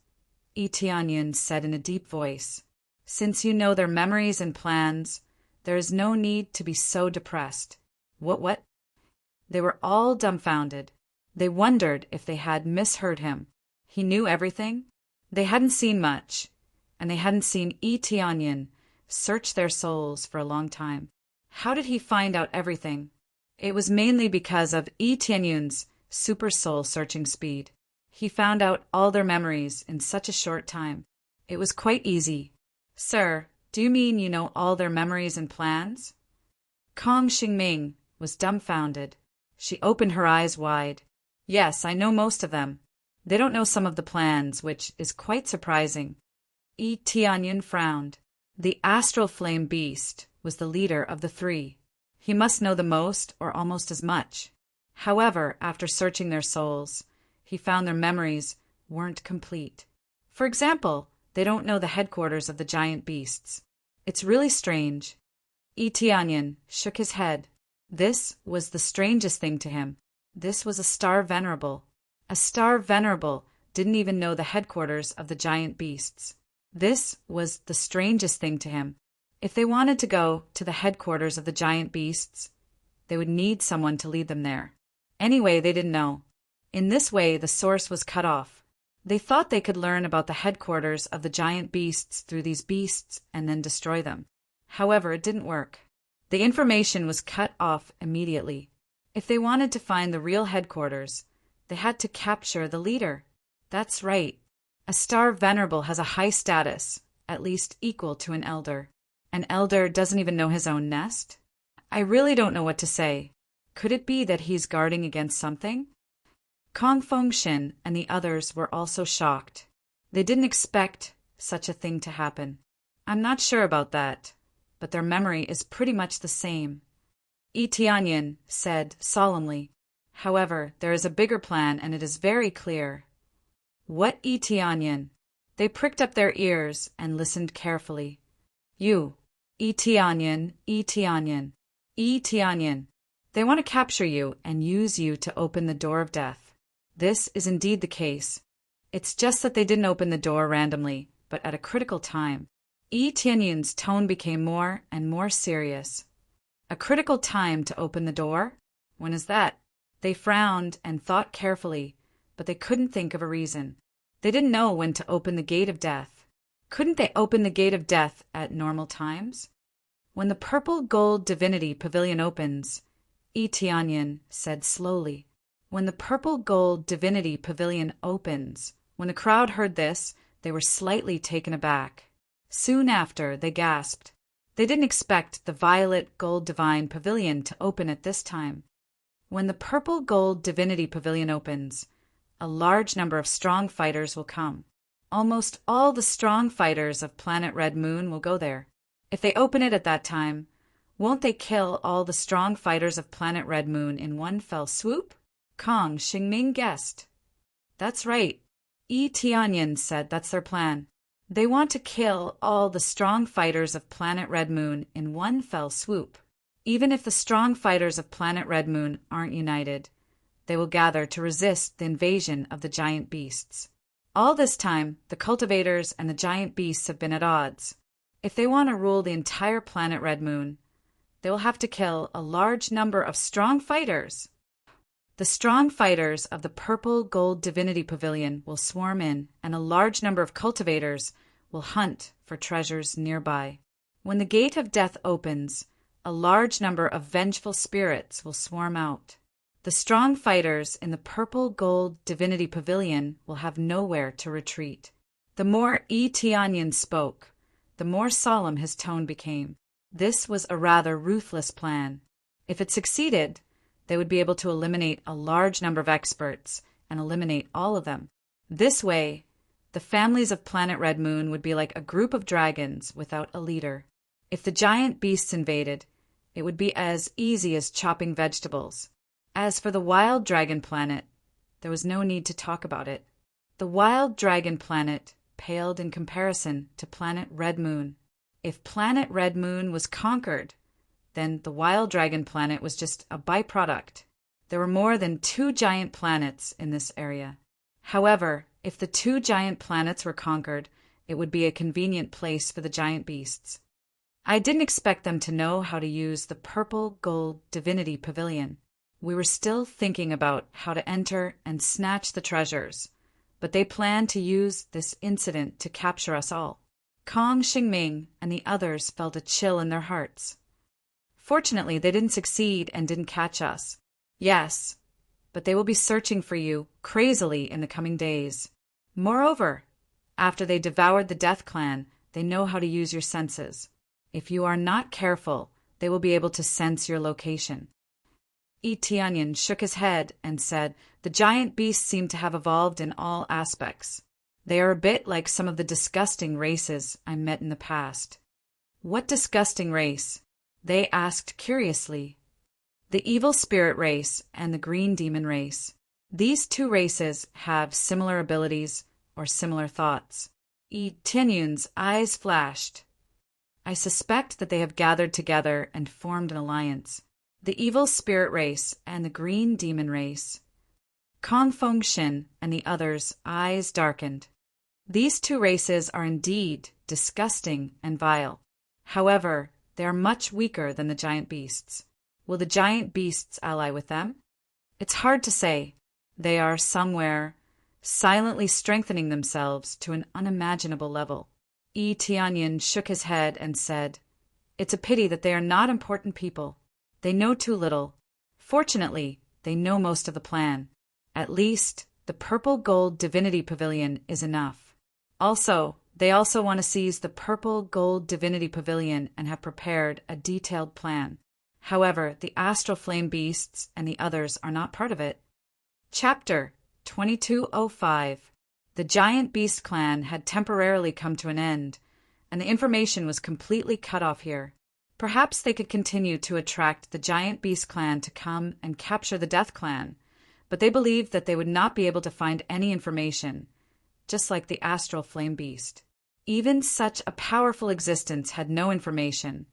Etianyin said in a deep voice. Since you know their memories and plans, there is no need to be so depressed. What? They were all dumbfounded. They wondered if they had misheard him. He knew everything? They hadn't seen much, and they hadn't seen Etianyin search their souls for a long time. How did he find out everything? It was mainly because of Etianyin's super soul searching speed. He found out all their memories in such a short time. It was quite easy. Sir, do you mean you know all their memories and plans? Kong Xingming was dumbfounded. She opened her eyes wide. Yes, I know most of them. They don't know some of the plans, which is quite surprising. Etianyin frowned. The astral flame beast was the leader of the three. He must know the most or almost as much. However, after searching their souls, he found their memories weren't complete. For example, they don't know the headquarters of the giant beasts. It's really strange. Etianyan shook his head. This was the strangest thing to him. This was a star venerable. A star venerable didn't even know the headquarters of the giant beasts. This was the strangest thing to him. If they wanted to go to the headquarters of the giant beasts, they would need someone to lead them there. Anyway, they didn't know. In this way, the source was cut off. They thought they could learn about the headquarters of the giant beasts through these beasts and then destroy them. However, it didn't work. The information was cut off immediately. If they wanted to find the real headquarters, they had to capture the leader. That's right. A star venerable has a high status, at least equal to an elder. An elder doesn't even know his own nest? I really don't know what to say. Could it be that he's guarding against something? Kong Fengshin and the others were also shocked. They didn't expect such a thing to happen. I'm not sure about that, but their memory is pretty much the same. Etianyan said solemnly. However, there is a bigger plan and it is very clear. What Etianyan? They pricked up their ears and listened carefully. You, Etianyan, Etianyan, Etianyan. They want to capture you and use you to open the door of death. This is indeed the case. It's just that they didn't open the door randomly, but at a critical time. Etianyan's tone became more and more serious. A critical time to open the door? When is that? They frowned and thought carefully, but they couldn't think of a reason. They didn't know when to open the gate of death. Couldn't they open the gate of death at normal times? When the purple gold divinity pavilion opens, Etianyan said slowly. When the purple gold divinity pavilion opens. When the crowd heard this, they were slightly taken aback. Soon after, they gasped. They didn't expect the violet gold divine pavilion to open at this time. When the purple gold divinity pavilion opens, a large number of strong fighters will come. Almost all the strong fighters of planet Red Moon will go there. If they open it at that time, won't they kill all the strong fighters of planet Red Moon in one fell swoop? Kong Xingming guessed. That's right. Etianyan said that's their plan. They want to kill all the strong fighters of planet Red Moon in one fell swoop. Even if the strong fighters of planet Red Moon aren't united, they will gather to resist the invasion of the giant beasts. All this time, the cultivators and the giant beasts have been at odds. If they want to rule the entire planet Red Moon, they will have to kill a large number of strong fighters. The strong fighters of the Purple Gold Divinity Pavilion will swarm in, and a large number of cultivators will hunt for treasures nearby. When the gate of death opens, a large number of vengeful spirits will swarm out. The strong fighters in the Purple Gold Divinity Pavilion will have nowhere to retreat. The more Etianyan spoke, the more solemn his tone became. This was a rather ruthless plan. If it succeeded, they would be able to eliminate a large number of experts and eliminate all of them. This way, the families of Planet Red Moon would be like a group of dragons without a leader. If the giant beasts invaded, it would be as easy as chopping vegetables. As for the Wild Dragon Planet, there was no need to talk about it. The Wild Dragon Planet paled in comparison to Planet Red Moon. If Planet Red Moon was conquered, then the Wild Dragon Planet was just a byproduct. There were more than 2 giant planets in this area. However, if the 2 giant planets were conquered, it would be a convenient place for the giant beasts. I didn't expect them to know how to use the Purple Gold Divinity Pavilion. We were still thinking about how to enter and snatch the treasures, but they planned to use this incident to capture us all. Kong Xingming and the others felt a chill in their hearts. Fortunately, they didn't succeed and didn't catch us. Yes, but they will be searching for you crazily in the coming days. Moreover, after they devoured the Death Clan, they know how to use your senses. If you are not careful, they will be able to sense your location. Etianyan shook his head and said, the giant beasts seem to have evolved in all aspects. They are a bit like some of the disgusting races I met in the past. What disgusting race? They asked curiously. The evil spirit race and the green demon race. These 2 races have similar abilities, or similar thoughts. Tianyun's eyes flashed. I suspect that they have gathered together and formed an alliance. The evil spirit race and the green demon race. Kong Fengshin and the others' eyes darkened. These two races are indeed disgusting and vile. However, they are much weaker than the giant beasts. Will the giant beasts ally with them? It's hard to say. They are somewhere silently strengthening themselves to an unimaginable level. Tianyun shook his head and said, "It's a pity that they are not important people. They know too little. Fortunately, they know most of the plan. At least, the purple gold divinity pavilion is enough. They also want to seize the purple gold divinity pavilion and have prepared a detailed plan. However, the astral flame beasts and the others are not part of it." Chapter 2205. The giant beast clan had temporarily come to an end, and the information was completely cut off here. Perhaps they could continue to attract the giant beast clan to come and capture the death clan, but they believed that they would not be able to find any information, just like the astral flame beast. Even such a powerful existence had no information,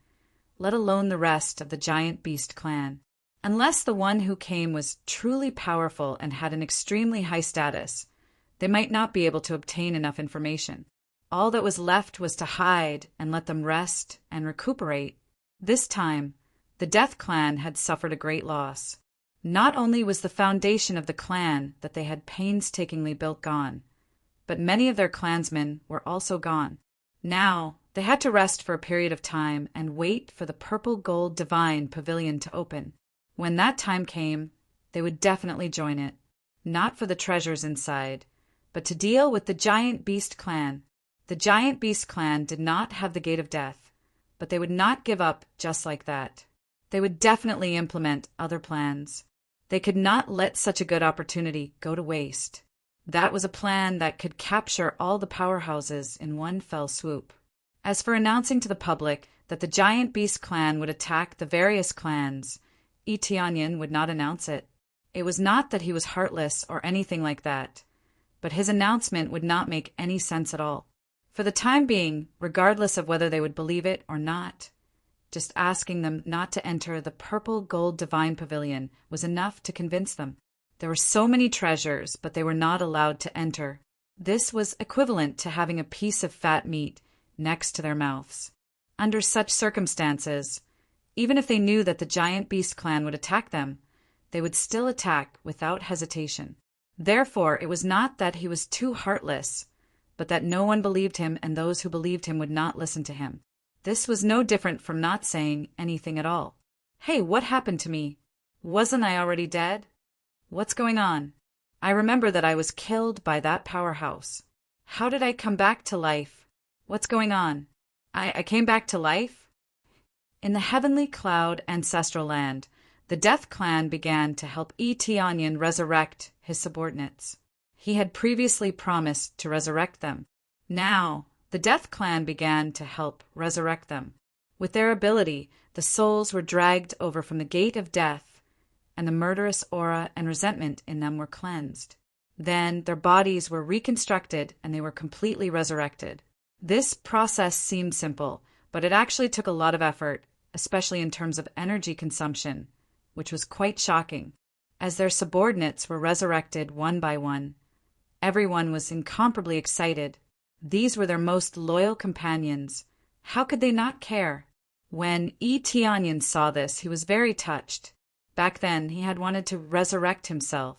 let alone the rest of the giant beast clan. Unless the one who came was truly powerful and had an extremely high status, they might not be able to obtain enough information. All that was left was to hide and let them rest and recuperate. This time, the Death Clan had suffered a great loss. Not only was the foundation of the clan that they had painstakingly built gone, but many of their clansmen were also gone. Now, they had to rest for a period of time and wait for the purple gold divine pavilion to open. When that time came, they would definitely join it, not for the treasures inside, but to deal with the giant beast clan. The giant beast clan did not have the gate of death, but they would not give up just like that. They would definitely implement other plans. They could not let such a good opportunity go to waste. That was a plan that could capture all the powerhouses in one fell swoop. As for announcing to the public that the giant beast clan would attack the various clans, Tianyun would not announce it. It was not that he was heartless or anything like that, but his announcement would not make any sense at all. For the time being, regardless of whether they would believe it or not, just asking them not to enter the purple gold divine pavilion was enough to convince them. There were so many treasures, but they were not allowed to enter. This was equivalent to having a piece of fat meat next to their mouths. Under such circumstances, even if they knew that the giant beast clan would attack them, they would still attack without hesitation. Therefore, it was not that he was too heartless, but that no one believed him, and those who believed him would not listen to him. This was no different from not saying anything at all. Hey, what happened to me? Wasn't I already dead? What's going on? I remember that I was killed by that powerhouse. How did I come back to life? What's going on? I came back to life? In the heavenly cloud ancestral land, the Death Clan began to help Tianyun resurrect his subordinates. He had previously promised to resurrect them. Now, the Death Clan began to help resurrect them. With their ability, the souls were dragged over from the gate of death, and the murderous aura and resentment in them were cleansed. Then their bodies were reconstructed and they were completely resurrected. This process seemed simple, but it actually took a lot of effort, especially in terms of energy consumption, which was quite shocking. As their subordinates were resurrected one by one, everyone was incomparably excited. These were their most loyal companions. How could they not care? When Tianyun saw this, he was very touched. Back then, he had wanted to resurrect himself.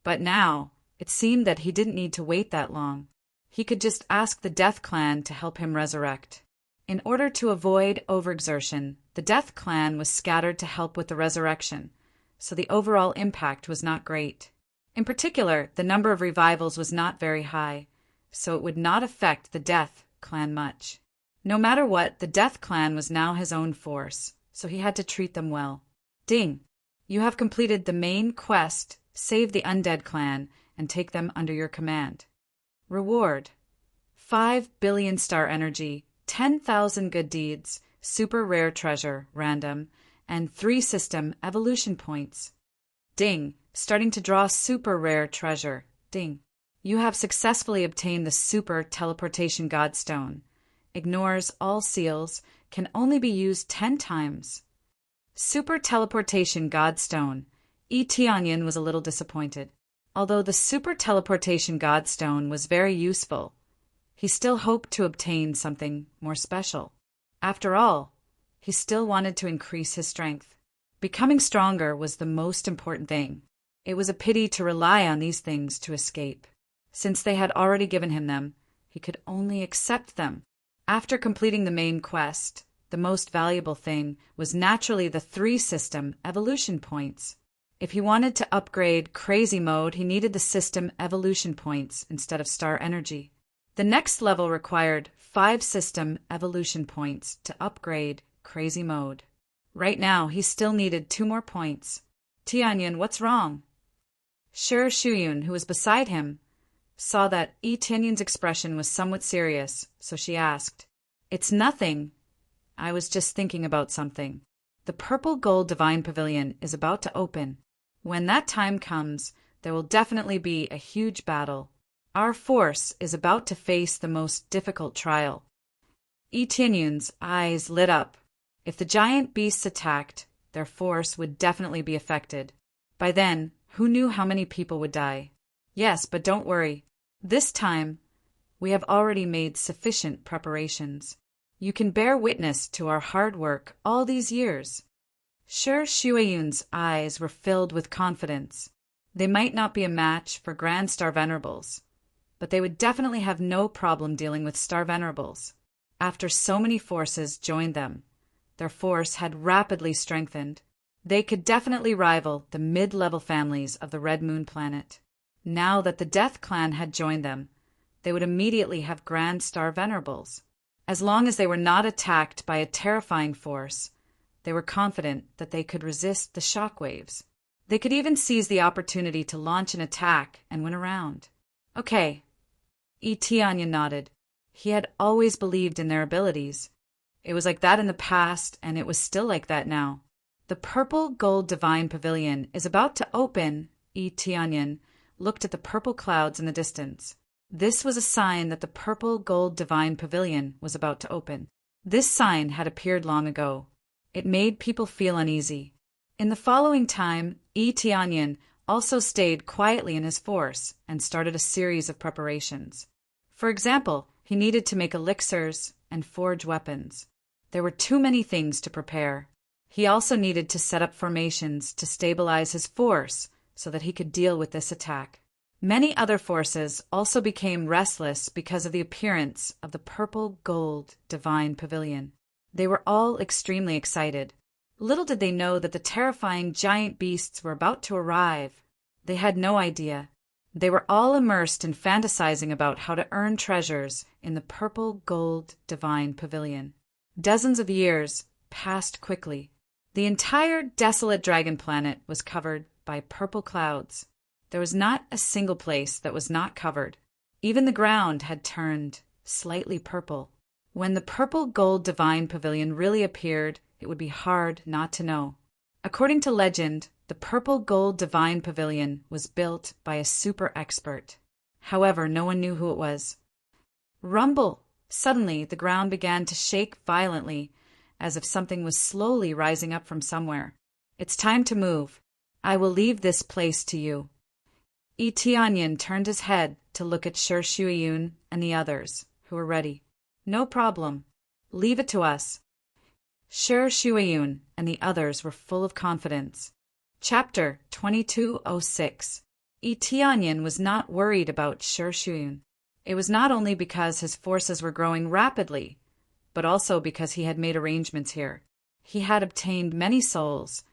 But now, it seemed that he didn't need to wait that long. He could just ask the Death Clan to help him resurrect. In order to avoid overexertion, the Death Clan was scattered to help with the resurrection, so the overall impact was not great. In particular, the number of revivals was not very high, so it would not affect the Death Clan much. No matter what, the Death Clan was now his own force, so he had to treat them well. Ding! You have completed the main quest, save the Undead Clan, and take them under your command. Reward: 5 billion star energy, 10,000 good deeds, super rare treasure, random, and 3 system evolution points. Ding! Starting to draw super rare treasure. Ding! You have successfully obtained the Super Teleportation Godstone. Ignores all seals, can only be used 10 times. Super Teleportation Godstone. Tianyan was a little disappointed. Although the Super Teleportation Godstone was very useful, he still hoped to obtain something more special. After all, he still wanted to increase his strength. Becoming stronger was the most important thing. It was a pity to rely on these things to escape. Since they had already given him them, he could only accept them. After completing the main quest, the most valuable thing was naturally the 3-system evolution points. If he wanted to upgrade Crazy Mode, he needed the system evolution points instead of star energy. The next level required 5 system evolution points to upgrade Crazy Mode. Right now, he still needed 2 more points. Tianyan, what's wrong? Shi Shuyun, who was beside him, saw that Tianyan's expression was somewhat serious, so she asked, "It's nothing. I was just thinking about something. The Purple Gold Divine Pavilion is about to open. When that time comes, there will definitely be a huge battle. Our force is about to face the most difficult trial." Tianyan's eyes lit up. If the giant beasts attacked, their force would definitely be affected. By then, who knew how many people would die? Yes, but don't worry. This time, we have already made sufficient preparations. You can bear witness to our hard work all these years. Shi Shuyun's eyes were filled with confidence. They might not be a match for Grand Star Venerables, but they would definitely have no problem dealing with Star Venerables. After so many forces joined them, their force had rapidly strengthened. They could definitely rival the mid-level families of the Red Moon planet. Now that the Death Clan had joined them, they would immediately have Grand Star Venerables. As long as they were not attacked by a terrifying force, they were confident that they could resist the shockwaves. They could even seize the opportunity to launch an attack and win a round. Okay. Tianyan nodded. He had always believed in their abilities. It was like that in the past, and it was still like that now. The Purple Gold Divine Pavilion is about to open. Tianyan looked at the purple clouds in the distance. This was a sign that the Purple Gold Divine Pavilion was about to open. This sign had appeared long ago. It made people feel uneasy. In the following time, Tianyan also stayed quietly in his force and started a series of preparations. For example, he needed to make elixirs and forge weapons. There were too many things to prepare. He also needed to set up formations to stabilize his force so that he could deal with this attack. Many other forces also became restless because of the appearance of the Purple Gold Divine Pavilion. They were all extremely excited. Little did they know that the terrifying giant beasts were about to arrive. They had no idea. They were all immersed in fantasizing about how to earn treasures in the Purple Gold Divine Pavilion. Dozens of years passed quickly. The entire desolate dragon planet was covered by purple clouds. There was not a single place that was not covered. Even the ground had turned slightly purple. When the Purple Gold Divine Pavilion really appeared, it would be hard not to know. According to legend, the Purple Gold Divine Pavilion was built by a super expert. However, no one knew who it was. Rumble! Suddenly, the ground began to shake violently, as if something was slowly rising up from somewhere. It's time to move. I will leave this place to you. Tianyan turned his head to look at Shi Shuyun and the others, who were ready. No problem. Leave it to us. Shi Shuyun and the others were full of confidence. Chapter 2206. Tianyan was not worried about Shi Shuyun. It was not only because his forces were growing rapidly, but also because he had made arrangements here. He had obtained many souls,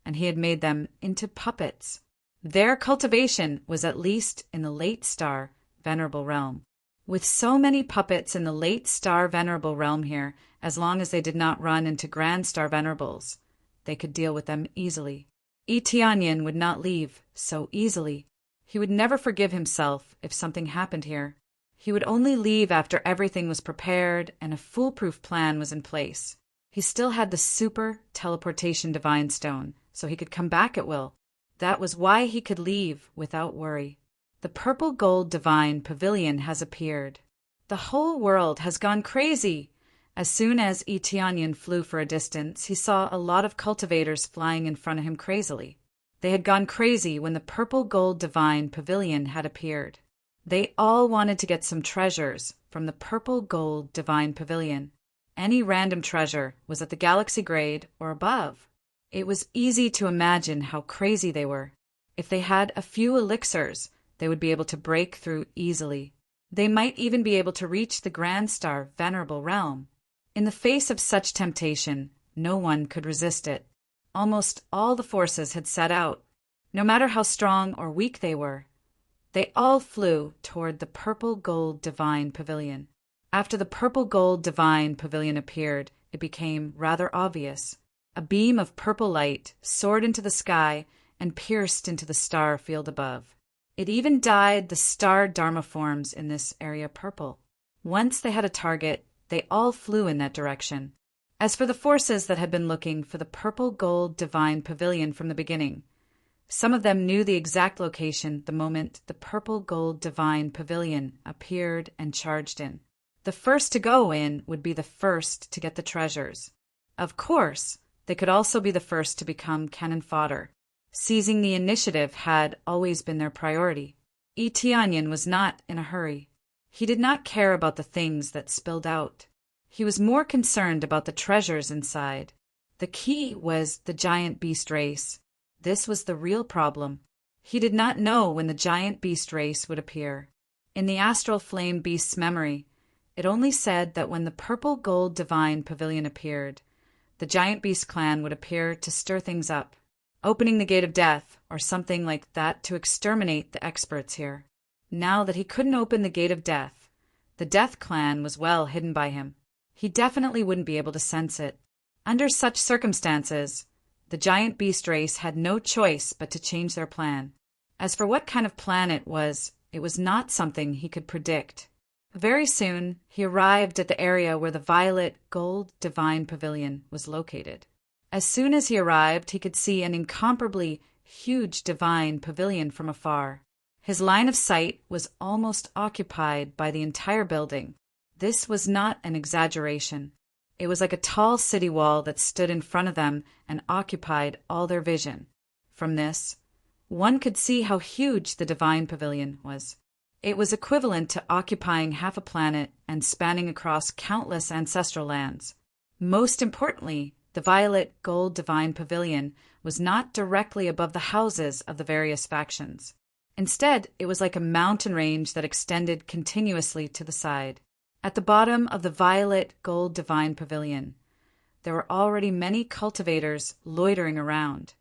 and he had made them into puppets. Their cultivation was at least in the late star venerable realm. With so many puppets in the late star venerable realm here, as long as they did not run into grand star venerables, they could deal with them easily. Tianyan would not leave so easily. He would never forgive himself if something happened here. He would only leave after everything was prepared and a foolproof plan was in place. He still had the super teleportation divine stone, so he could come back at will. That was why he could leave without worry. The purple gold divine pavilion has appeared. The whole world has gone crazy. As soon as Etienne flew for a distance, he saw a lot of cultivators flying in front of him crazily. They had gone crazy when the purple gold divine pavilion had appeared. They all wanted to get some treasures from the purple gold divine pavilion. Any random treasure was at the galaxy grade or above. It was easy to imagine how crazy they were. If they had a few elixirs, they would be able to break through easily. They might even be able to reach the Grand Star Venerable Realm. In the face of such temptation, no one could resist it. Almost all the forces had set out. No matter how strong or weak they were, they all flew toward the purple gold divine pavilion. After the purple gold divine pavilion appeared, it became rather obvious. A beam of purple light soared into the sky and pierced into the star field above. It even dyed the star Dharma forms in this area purple. Once they had a target, they all flew in that direction. As for the forces that had been looking for the purple gold divine pavilion from the beginning, some of them knew the exact location the moment the purple gold divine pavilion appeared and charged in. The first to go in would be the first to get the treasures. Of course, they could also be the first to become cannon fodder. Seizing the initiative had always been their priority. Etienne was not in a hurry. He did not care about the things that spilled out. He was more concerned about the treasures inside. The key was the giant beast race. This was the real problem. He did not know when the giant beast race would appear. In the astral flame beast's memory, it only said that when the purple gold divine pavilion appeared, the giant beast clan would appear to stir things up, opening the gate of death or something like that to exterminate the experts here. Now that he couldn't open the gate of death, the death clan was well hidden by him. He definitely wouldn't be able to sense it. Under such circumstances, the giant beast race had no choice but to change their plan. As for what kind of plan it was not something he could predict. Very soon, he arrived at the area where the violet gold divine pavilion was located. As soon as he arrived, he could see an incomparably huge divine pavilion from afar. His line of sight was almost occupied by the entire building. This was not an exaggeration. It was like a tall city wall that stood in front of them and occupied all their vision. From this, one could see how huge the divine pavilion was. It was equivalent to occupying half a planet and spanning across countless ancestral lands. Most importantly, the violet gold divine pavilion was not directly above the houses of the various factions. Instead, it was like a mountain range that extended continuously to the side. At the bottom of the violet gold divine pavilion, there were already many cultivators loitering around,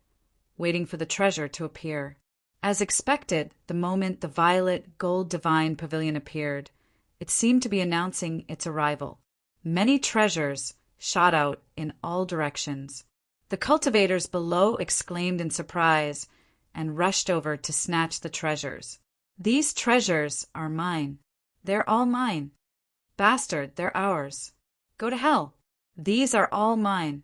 waiting for the treasure to appear. As expected, the moment the violet gold divine pavilion appeared, it seemed to be announcing its arrival. Many treasures shot out in all directions. The cultivators below exclaimed in surprise and rushed over to snatch the treasures. These treasures are mine. They're all mine. Bastard, they're ours. Go to hell. These are all mine.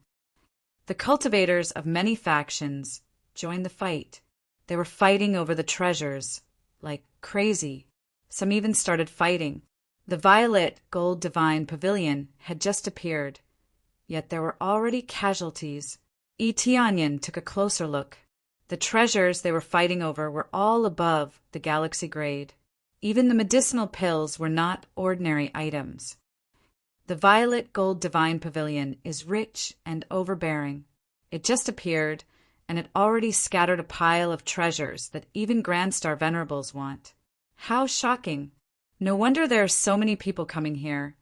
The cultivators of many factions joined the fight. They were fighting over the treasures like crazy. Some even started fighting. The violet gold divine pavilion had just appeared, yet there were already casualties. Etienne took a closer look. The treasures they were fighting over were all above the galaxy grade. Even the medicinal pills were not ordinary items. The violet gold divine pavilion is rich and overbearing. It just appeared, and it already scattered a pile of treasures that even Grand Star Venerables want. How shocking! No wonder there are so many people coming here.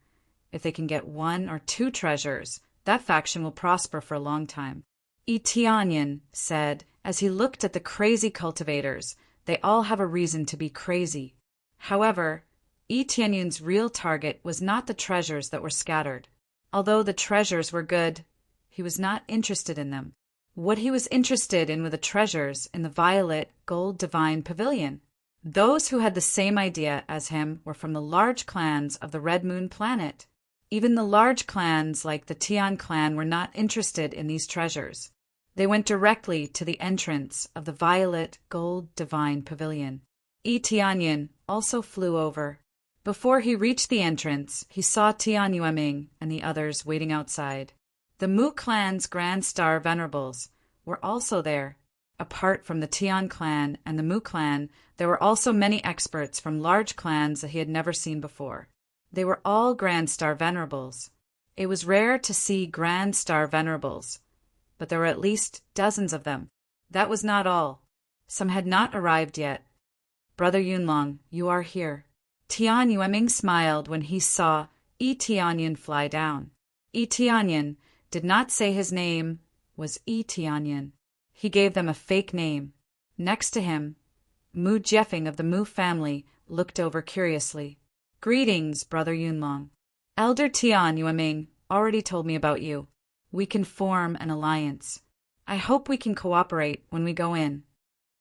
If they can get 1 or 2 treasures, that faction will prosper for a long time. Etienne said as he looked at the crazy cultivators. They all have a reason to be crazy. However, Etienne's real target was not the treasures that were scattered. Although the treasures were good, he was not interested in them. What he was interested in were the treasures in the violet gold divine pavilion. Those who had the same idea as him were from the large clans of the Red Moon planet. Even the large clans like the Tian clan were not interested in these treasures. They went directly to the entrance of the violet gold divine pavilion. Tianyin also flew over. Before he reached the entrance, he saw Tian Yueming and the others waiting outside. The Mu clan's Grand Star Venerables were also there. Apart from the Tian clan and the Mu clan, there were also many experts from large clans that he had never seen before. They were all Grand Star Venerables. It was rare to see Grand Star Venerables, but there were at least dozens of them. That was not all. Some had not arrived yet. Brother Yunlong, you are here. Tian Yueming smiled when he saw Tianyin fly down. Tianyin did not say his name was Tianyin. He gave them a fake name. Next to him, Mu Jiefeng of the Mu family looked over curiously. Greetings, Brother Yunlong. Elder Tian Yueming already told me about you. We can form an alliance. I hope we can cooperate when we go in.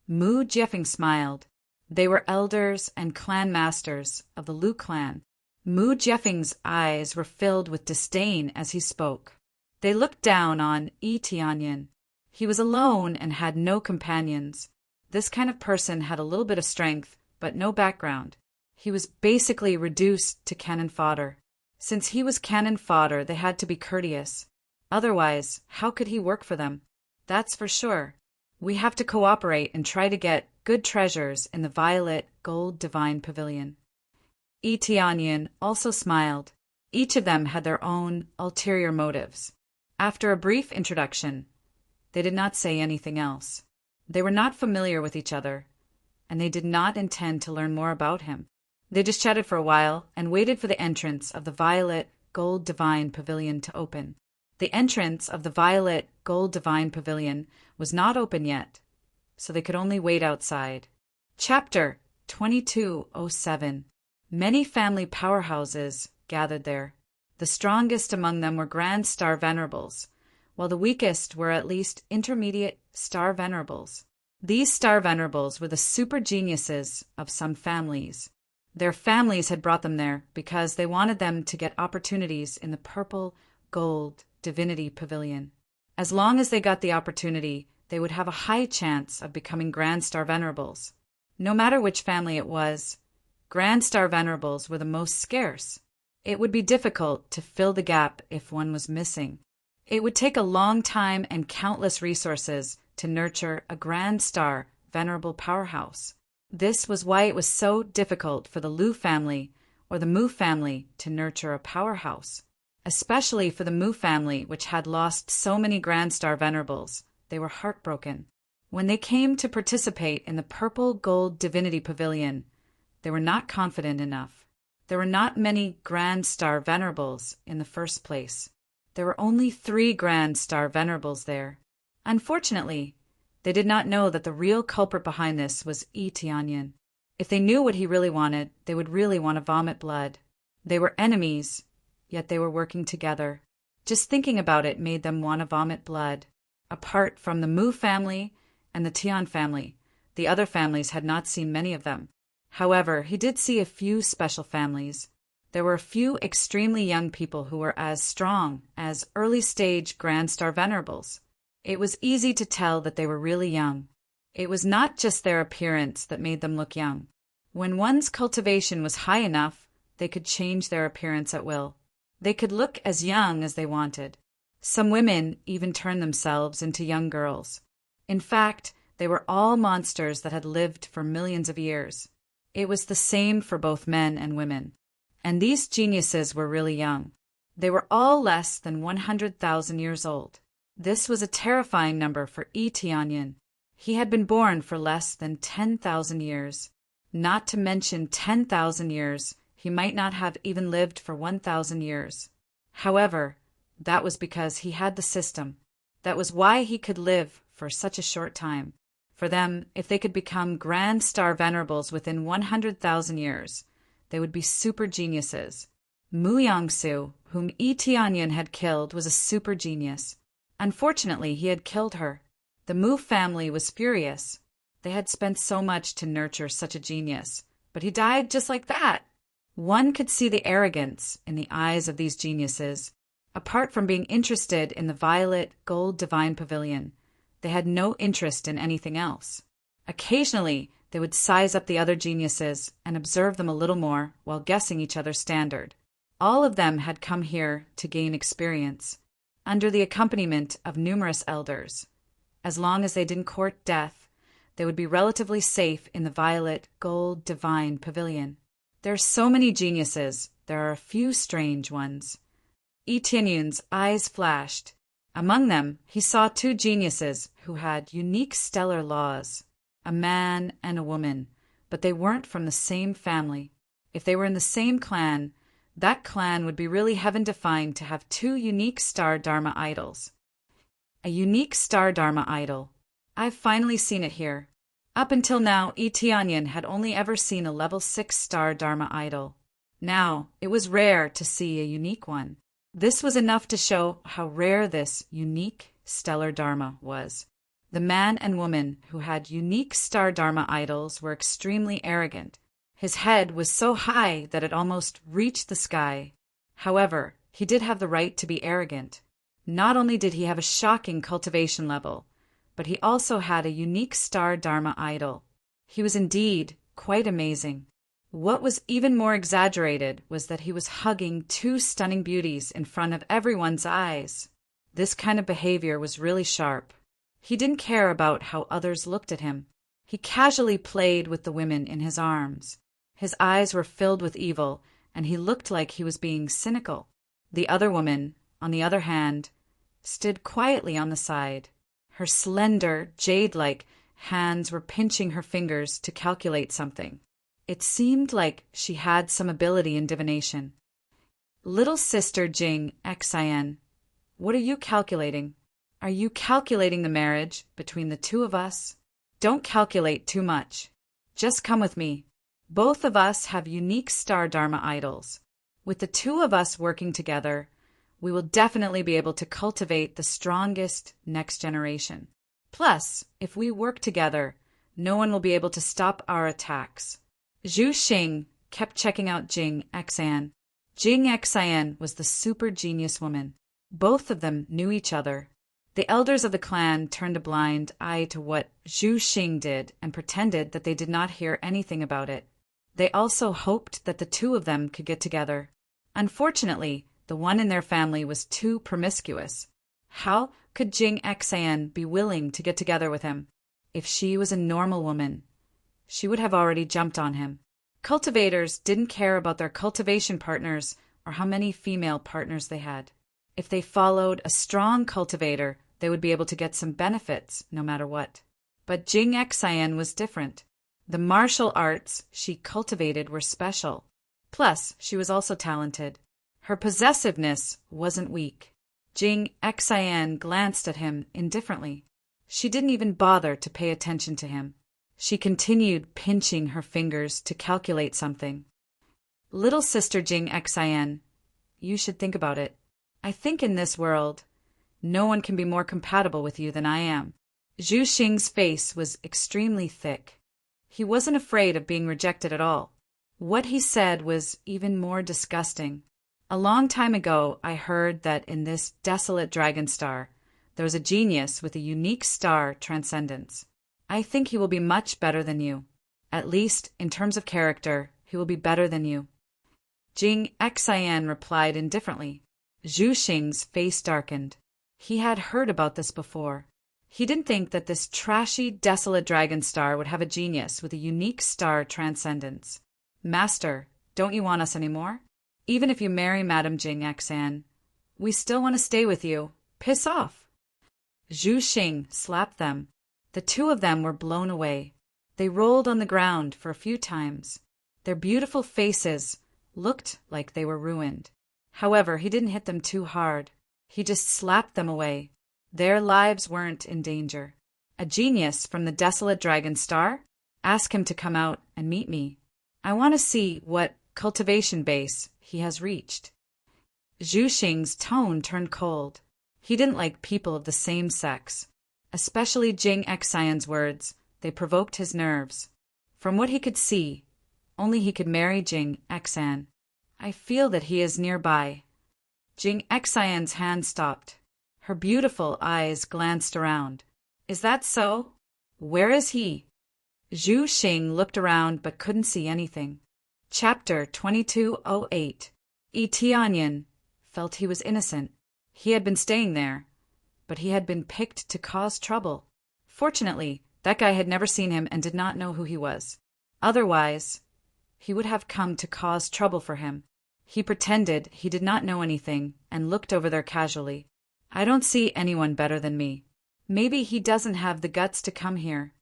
Mu Jiefeng smiled. They were elders and clan masters of the Lu clan. Mu Jiefeng's eyes were filled with disdain as he spoke. They looked down on Tianyin. He was alone and had no companions. This kind of person had a little bit of strength, but no background. He was basically reduced to cannon fodder. Since he was cannon fodder, they had to be courteous. Otherwise, how could he work for them? That's for sure. We have to cooperate and try to get good treasures in the violet gold divine pavilion. Tianyin also smiled. Each of them had their own ulterior motives. After a brief introduction, they did not say anything else. They were not familiar with each other, and they did not intend to learn more about him. They just chatted for a while and waited for the entrance of the violet gold divine pavilion to open. The entrance of the violet gold divine pavilion was not open yet, so they could only wait outside. Chapter 2207. Many family powerhouses gathered there. The strongest among them were Grand Star Venerables, while the weakest were at least intermediate Star Venerables. These Star Venerables were the super geniuses of some families. Their families had brought them there because they wanted them to get opportunities in the purple gold divinity pavilion. As long as they got the opportunity, they would have a high chance of becoming Grand Star Venerables. No matter which family it was, Grand Star Venerables were the most scarce. It would be difficult to fill the gap if one was missing. It would take a long time and countless resources to nurture a Grand Star Venerable powerhouse. This was why it was so difficult for the Lu family or the Mu family to nurture a powerhouse. Especially for the Mu family, which had lost so many Grand Star Venerables. They were heartbroken. When they came to participate in the Purple Gold Divinity Pavilion, they were not confident enough. There were not many Grand Star Venerables in the first place. There were only 3 Grand Star Venerables there. Unfortunately, they did not know that the real culprit behind this was Tianyin. If they knew what he really wanted, they would really want to vomit blood. They were enemies, yet they were working together. Just thinking about it made them want to vomit blood. Apart from the Mu family and the Tian family, the other families had not seen many of them. However, he did see a few special families. There were a few extremely young people who were as strong as early-stage Grand Star Venerables. It was easy to tell that they were really young. It was not just their appearance that made them look young. When one's cultivation was high enough, they could change their appearance at will. They could look as young as they wanted. Some women even turned themselves into young girls. In fact, they were all monsters that had lived for millions of years. It was the same for both men and women. And these geniuses were really young. They were all less than 100,000 years old. This was a terrifying number for Tianyin. He had been born for less than 10,000 years. Not to mention 10,000 years, he might not have even lived for 1,000 years. However, that was because he had the system. That was why he could live for such a short time. For them, if they could become Grand Star Venerables within 100,000 years, they would be super geniuses. Mu Yangsu, whom Tianyin had killed, was a super genius. Unfortunately, he had killed her. The Mu family was furious. They had spent so much to nurture such a genius, but he died just like that. One could see the arrogance in the eyes of these geniuses. Apart from being interested in the violet gold divine pavilion, they had no interest in anything else. Occasionally, they would size up the other geniuses and observe them a little more while guessing each other's standard. All of them had come here to gain experience, under the accompaniment of numerous elders. As long as they didn't court death, they would be relatively safe in the violet, gold, divine pavilion. There are so many geniuses, there are a few strange ones. Etienne's eyes flashed. Among them, he saw two geniuses who had unique stellar laws, a man and a woman, but they weren't from the same family. If they were in the same clan, that clan would be really heaven-defying to have two unique star Dharma idols. A unique star Dharma idol. I've finally seen it here. Up until now, Etienne had only ever seen a level 6 star Dharma idol. Now, it was rare to see a unique one. This was enough to show how rare this unique stellar Dharma was. The man and woman who had unique star Dharma idols were extremely arrogant. His head was so high that it almost reached the sky. However, he did have the right to be arrogant. Not only did he have a shocking cultivation level, but he also had a unique star Dharma idol. He was indeed quite amazing. What was even more exaggerated was that he was hugging two stunning beauties in front of everyone's eyes. This kind of behavior was really sharp. He didn't care about how others looked at him. He casually played with the women in his arms. His eyes were filled with evil, and he looked like he was being cynical. The other woman, on the other hand, stood quietly on the side. Her slender, jade-like hands were pinching her fingers to calculate something. It seemed like she had some ability in divination. Little sister Jing Xian, what are you calculating? Are you calculating the marriage between the two of us? Don't calculate too much. Just come with me. Both of us have unique star Dharma idols. With the two of us working together, we will definitely be able to cultivate the strongest next generation. Plus, if we work together, no one will be able to stop our attacks. Zhu Xing kept checking out Jing Xian. Jing Xian was the super genius woman. Both of them knew each other. The elders of the clan turned a blind eye to what Zhu Xing did and pretended that they did not hear anything about it. They also hoped that the two of them could get together. Unfortunately, the one in their family was too promiscuous. How could Jing Xian be willing to get together with him? If she was a normal woman, she would have already jumped on him. Cultivators didn't care about their cultivation partners or how many female partners they had. If they followed a strong cultivator, they would be able to get some benefits no matter what. But Jing Xian was different. The martial arts she cultivated were special. Plus, she was also talented. Her possessiveness wasn't weak. Jing Xian glanced at him indifferently. She didn't even bother to pay attention to him. She continued pinching her fingers to calculate something. Little sister Jing Xian, you should think about it. I think in this world, no one can be more compatible with you than I am. Zhu Xing's face was extremely thick. He wasn't afraid of being rejected at all. What he said was even more disgusting. A long time ago, I heard that in this desolate dragon star, there was a genius with a unique star transcendence. I think he will be much better than you. At least, in terms of character, he will be better than you. Jing Xian replied indifferently. Zhu Xing's face darkened. He had heard about this before. He didn't think that this trashy, desolate dragon star would have a genius with a unique star transcendence. Master, don't you want us anymore? Even if you marry Madame Jing Xian, we still want to stay with you. Piss off. Zhu Xing slapped them. The two of them were blown away. They rolled on the ground for a few times. Their beautiful faces looked like they were ruined. However, he didn't hit them too hard. He just slapped them away. Their lives weren't in danger. A genius from the desolate dragon star? Ask him to come out and meet me. I want to see what cultivation base he has reached. Zhu Xing's tone turned cold. He didn't like people of the same sex. Especially Jing Xian's words, they provoked his nerves. From what he could see, only he could marry Jing Xian. I feel that he is nearby. Jing Xian's hand stopped. Her beautiful eyes glanced around. Is that so? Where is he? Zhu Xing looked around but couldn't see anything. Chapter 2208. Yi Tianyan felt he was innocent. He had been staying there, but he had been picked to cause trouble. Fortunately, that guy had never seen him and did not know who he was. Otherwise, he would have come to cause trouble for him. He pretended he did not know anything and looked over there casually. I don't see anyone better than me. Maybe he doesn't have the guts to come here.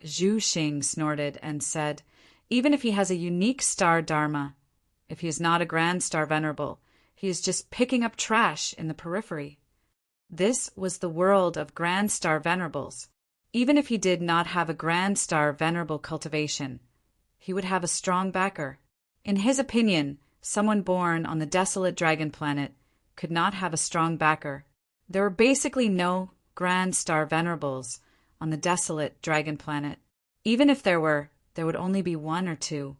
Zhu Xing snorted and said, even if he has a unique star dharma, if he is not a grand star venerable, he is just picking up trash in the periphery. This was the world of grand star venerables. Even if he did not have a grand star venerable cultivation, he would have a strong backer. In his opinion, someone born on the desolate dragon planet could not have a strong backer. There were basically no grand star venerables on the desolate dragon planet. Even if there were, there would only be one or two.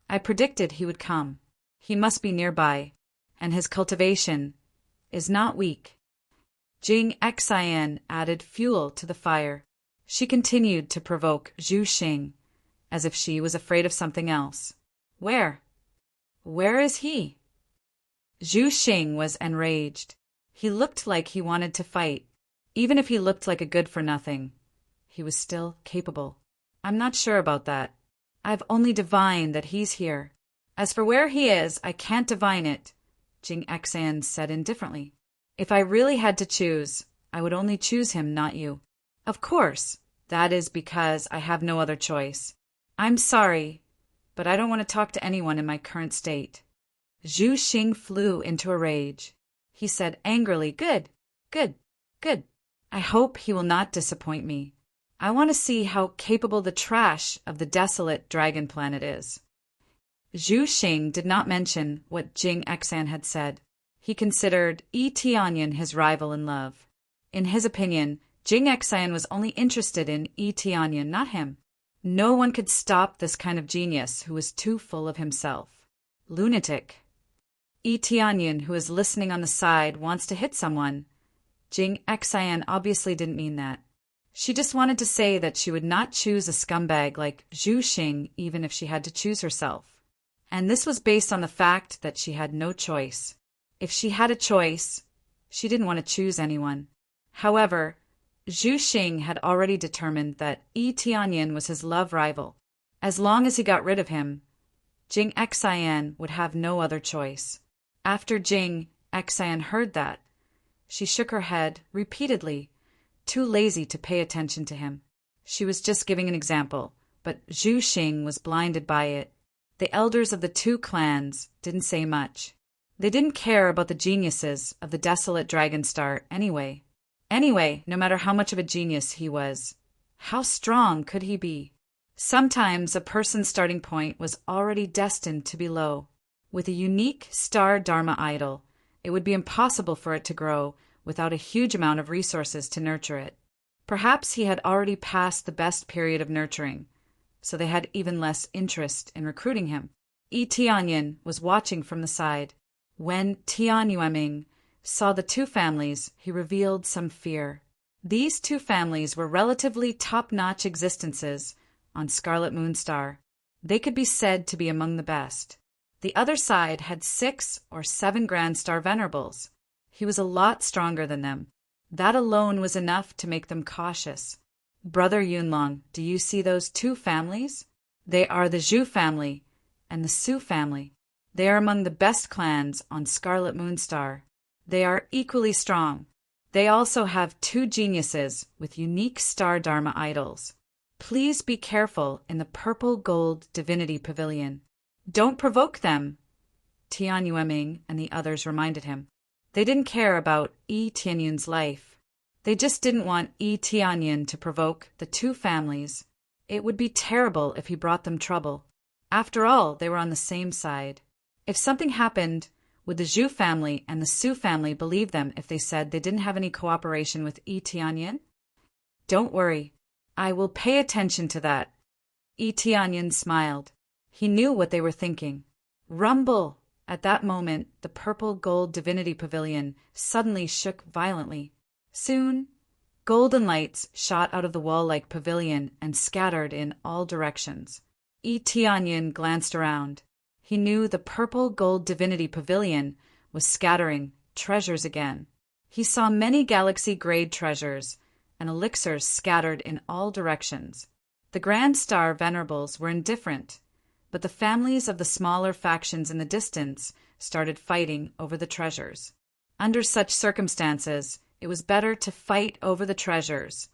I predicted he would come. He must be nearby, and his cultivation is not weak. Jing Xian added fuel to the fire. She continued to provoke Zhu Xing, as if she was afraid of something else. Where? Where is he? Zhu Xing was enraged. He looked like he wanted to fight. Even if he looked like a good-for-nothing, he was still capable. I'm not sure about that. I've only divined that he's here. As for where he is, I can't divine it, Jing Xian said indifferently. If I really had to choose, I would only choose him, not you. Of course, that is because I have no other choice. I'm sorry, but I don't want to talk to anyone in my current state. Zhu Xing flew into a rage. He said angrily, Good, good, good. I hope he will not disappoint me. I want to see how capable the trash of the desolate dragon planet is. Zhu Xing did not mention what Jing Xian had said. He considered Yi Tianyan his rival in love. In his opinion, Jing Xian was only interested in Yi Tianyan, not him. No one could stop this kind of genius who was too full of himself. Lunatic. Yi Tianyan, who is listening on the side, wants to hit someone. Jing Xian obviously didn't mean that. She just wanted to say that she would not choose a scumbag like Zhu Xing even if she had to choose herself. And this was based on the fact that she had no choice. If she had a choice, she didn't want to choose anyone. However, Zhu Xing had already determined that Yi Tianyan was his love rival. As long as he got rid of him, Jing Xian would have no other choice. After Jing Xian heard that, she shook her head repeatedly, too lazy to pay attention to him. She was just giving an example, but Zhu Xing was blinded by it. The elders of the two clans didn't say much. They didn't care about the geniuses of the desolate dragon star anyway. Anyway, no matter how much of a genius he was, how strong could he be? Sometimes a person's starting point was already destined to be low. With a unique star dharma idol, it would be impossible for it to grow without a huge amount of resources to nurture it. Perhaps he had already passed the best period of nurturing, so they had even less interest in recruiting him. Yi Tianyan was watching from the side. When Tian Yueming saw the two families, he revealed some fear. These two families were relatively top-notch existences on Scarlet Moonstar. They could be said to be among the best. The other side had 6 or 7 Grand Star Venerables. He was a lot stronger than them. That alone was enough to make them cautious. Brother Yunlong, do you see those two families? They are the Zhu family and the Su family. They are among the best clans on Scarlet Moonstar. They are equally strong. They also have 2 geniuses with unique star dharma idols. Please be careful in the purple gold divinity pavilion. Don't provoke them, Tian Yueming and the others reminded him. They didn't care about Yi Tianyan's life. They just didn't want Yi Tianyan to provoke the two families. It would be terrible if he brought them trouble. After all, they were on the same side. If something happened, would the Zhu family and the Su family believe them if they said they didn't have any cooperation with Yi Tianyan? Don't worry. I will pay attention to that. Yi Tianyan smiled. He knew what they were thinking. Rumble! At that moment, the purple gold divinity pavilion suddenly shook violently. Soon, Golden lights shot out of the wall-like pavilion and scattered in all directions. Tianyin glanced around. He knew the purple gold divinity pavilion was scattering treasures again. He saw many galaxy-grade treasures and elixirs scattered in all directions. The Grand Star Venerables were indifferent, but the families of the smaller factions in the distance started fighting over the treasures. Under such circumstances, it was better to fight over the treasures,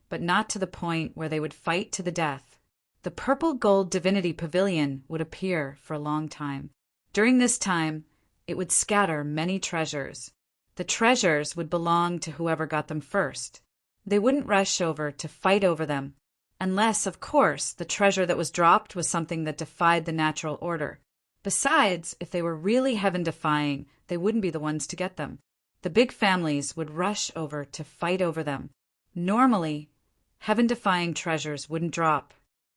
but not to the point where they would fight to the death. The purple gold divinity pavilion would appear for a long time. During this time, it would scatter many treasures. The treasures would belong to whoever got them first. They wouldn't rush over to fight over them, unless, of course, the treasure that was dropped was something that defied the natural order. Besides, if they were really heaven-defying, they wouldn't be the ones to get them. The big families would rush over to fight over them. Normally, heaven-defying treasures wouldn't drop.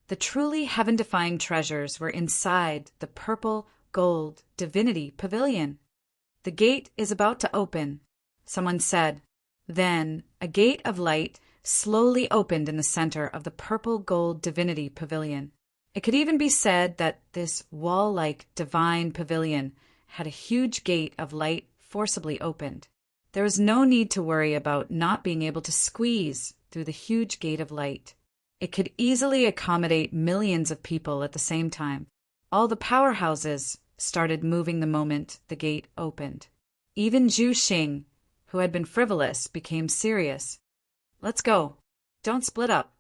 The truly heaven-defying treasures were inside the purple gold divinity pavilion. The gate is about to open, someone said. Then a gate of light slowly opened in the center of the purple gold divinity pavilion. It could even be said that this wall-like divine pavilion had a huge gate of light forcibly opened. There was no need to worry about not being able to squeeze through the huge gate of light. It could easily accommodate millions of people at the same time. All the powerhouses started moving the moment the gate opened. Even Zhu Xing, who had been frivolous, became serious. "Let's go. Don't split up."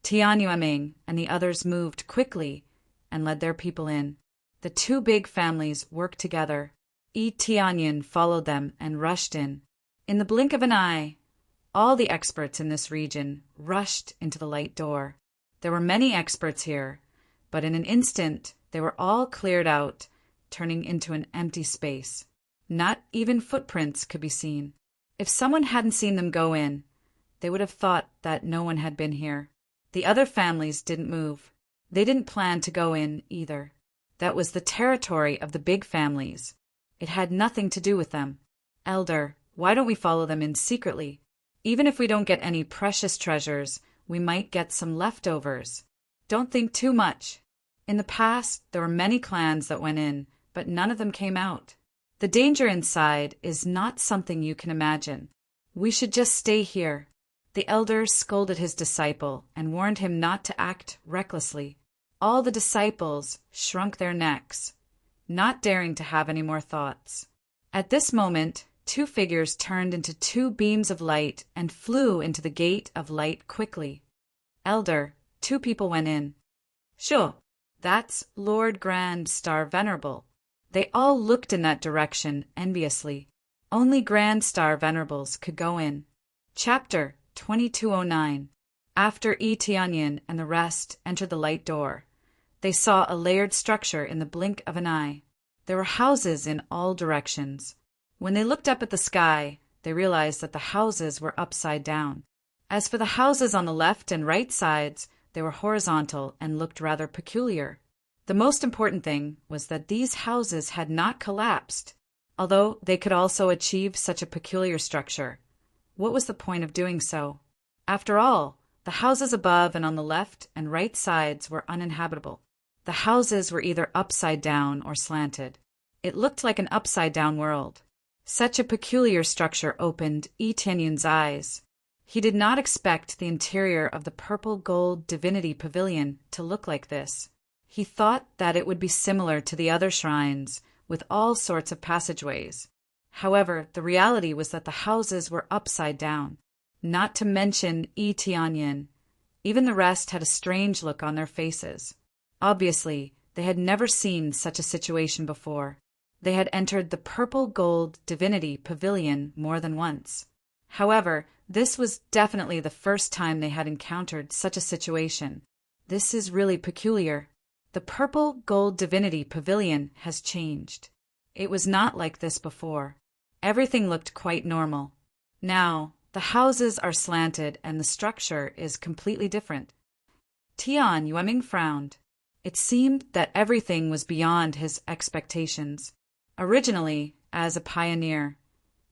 Tian Yueming and the others moved quickly and led their people in. The two big families worked together. Tianyin followed them and rushed in. In the blink of an eye, all the experts in this region rushed into the light door. There were many experts here, but in an instant they were all cleared out, turning into an empty space. Not even footprints could be seen. If someone hadn't seen them go in, they would have thought that no one had been here. The other families didn't move. They didn't plan to go in either. That was the territory of the big families. It had nothing to do with them. "Elder, why don't we follow them in secretly? Even if we don't get any precious treasures, we might get some leftovers. Don't think too much. In the past, there were many clans that went in, but none of them came out. The danger inside is not something you can imagine. We should just stay here." The elder scolded his disciple and warned him not to act recklessly. All the disciples shrunk their necks, not daring to have any more thoughts. At this moment, two figures turned into two beams of light and flew into the gate of light quickly. "Elder, two people went in." "Sure, that's Lord Grand Star Venerable." They all looked in that direction enviously. Only Grand Star Venerables could go in. Chapter 2209. After Tianyin and the rest entered the light door, they saw a layered structure in the blink of an eye. There were houses in all directions. When they looked up at the sky, they realized that the houses were upside down. As for the houses on the left and right sides, they were horizontal and looked rather peculiar. The most important thing was that these houses had not collapsed, although they could also achieve such a peculiar structure. What was the point of doing so? After all, the houses above and on the left and right sides were uninhabitable. The houses were either upside down or slanted. It looked like an upside-down world. Such a peculiar structure opened Tianyin's eyes. He did not expect the interior of the purple gold divinity pavilion to look like this. He thought that it would be similar to the other shrines, with all sorts of passageways. However, the reality was that the houses were upside down. Not to mention Tianyin. Even the rest had a strange look on their faces. Obviously, they had never seen such a situation before. They had entered the purple gold divinity pavilion more than once. However, this was definitely the first time they had encountered such a situation. This is really peculiar. The purple gold divinity pavilion has changed. It was not like this before. Everything looked quite normal. Now, the houses are slanted and the structure is completely different. Tian Yueming frowned. It seemed that everything was beyond his expectations. Originally, as a pioneer,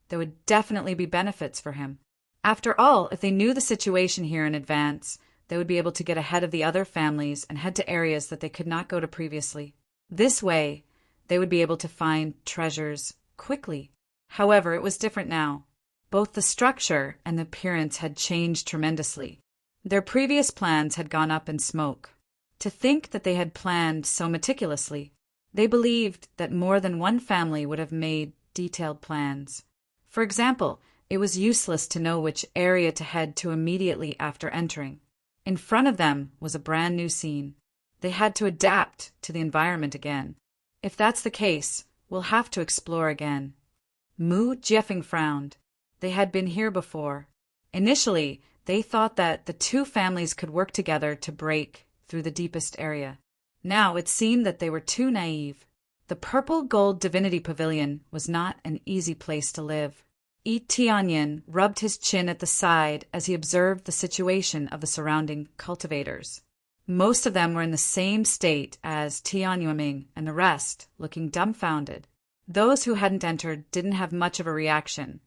there would definitely be benefits for him. After all, if they knew the situation here in advance, they would be able to get ahead of the other families and head to areas that they could not go to previously. This way, they would be able to find treasures quickly. However, it was different now. Both the structure and the appearance had changed tremendously. Their previous plans had gone up in smoke. To think that they had planned so meticulously, they believed that more than one family would have made detailed plans. For example, it was useless to know which area to head to immediately after entering. In front of them was a brand new scene. They had to adapt to the environment again. If that's the case, we'll have to explore again. Mu Jiefeng frowned. They had been here before. Initially, they thought that the two families could work together to break through the deepest area. Now it seemed that they were too naive. The purple gold divinity pavilion was not an easy place to live. Yi Tianyin rubbed his chin at the side as he observed the situation of the surrounding cultivators. Most of them were in the same state as Tian Yueming and the rest, looking dumbfounded. Those who hadn't entered didn't have much of a reaction,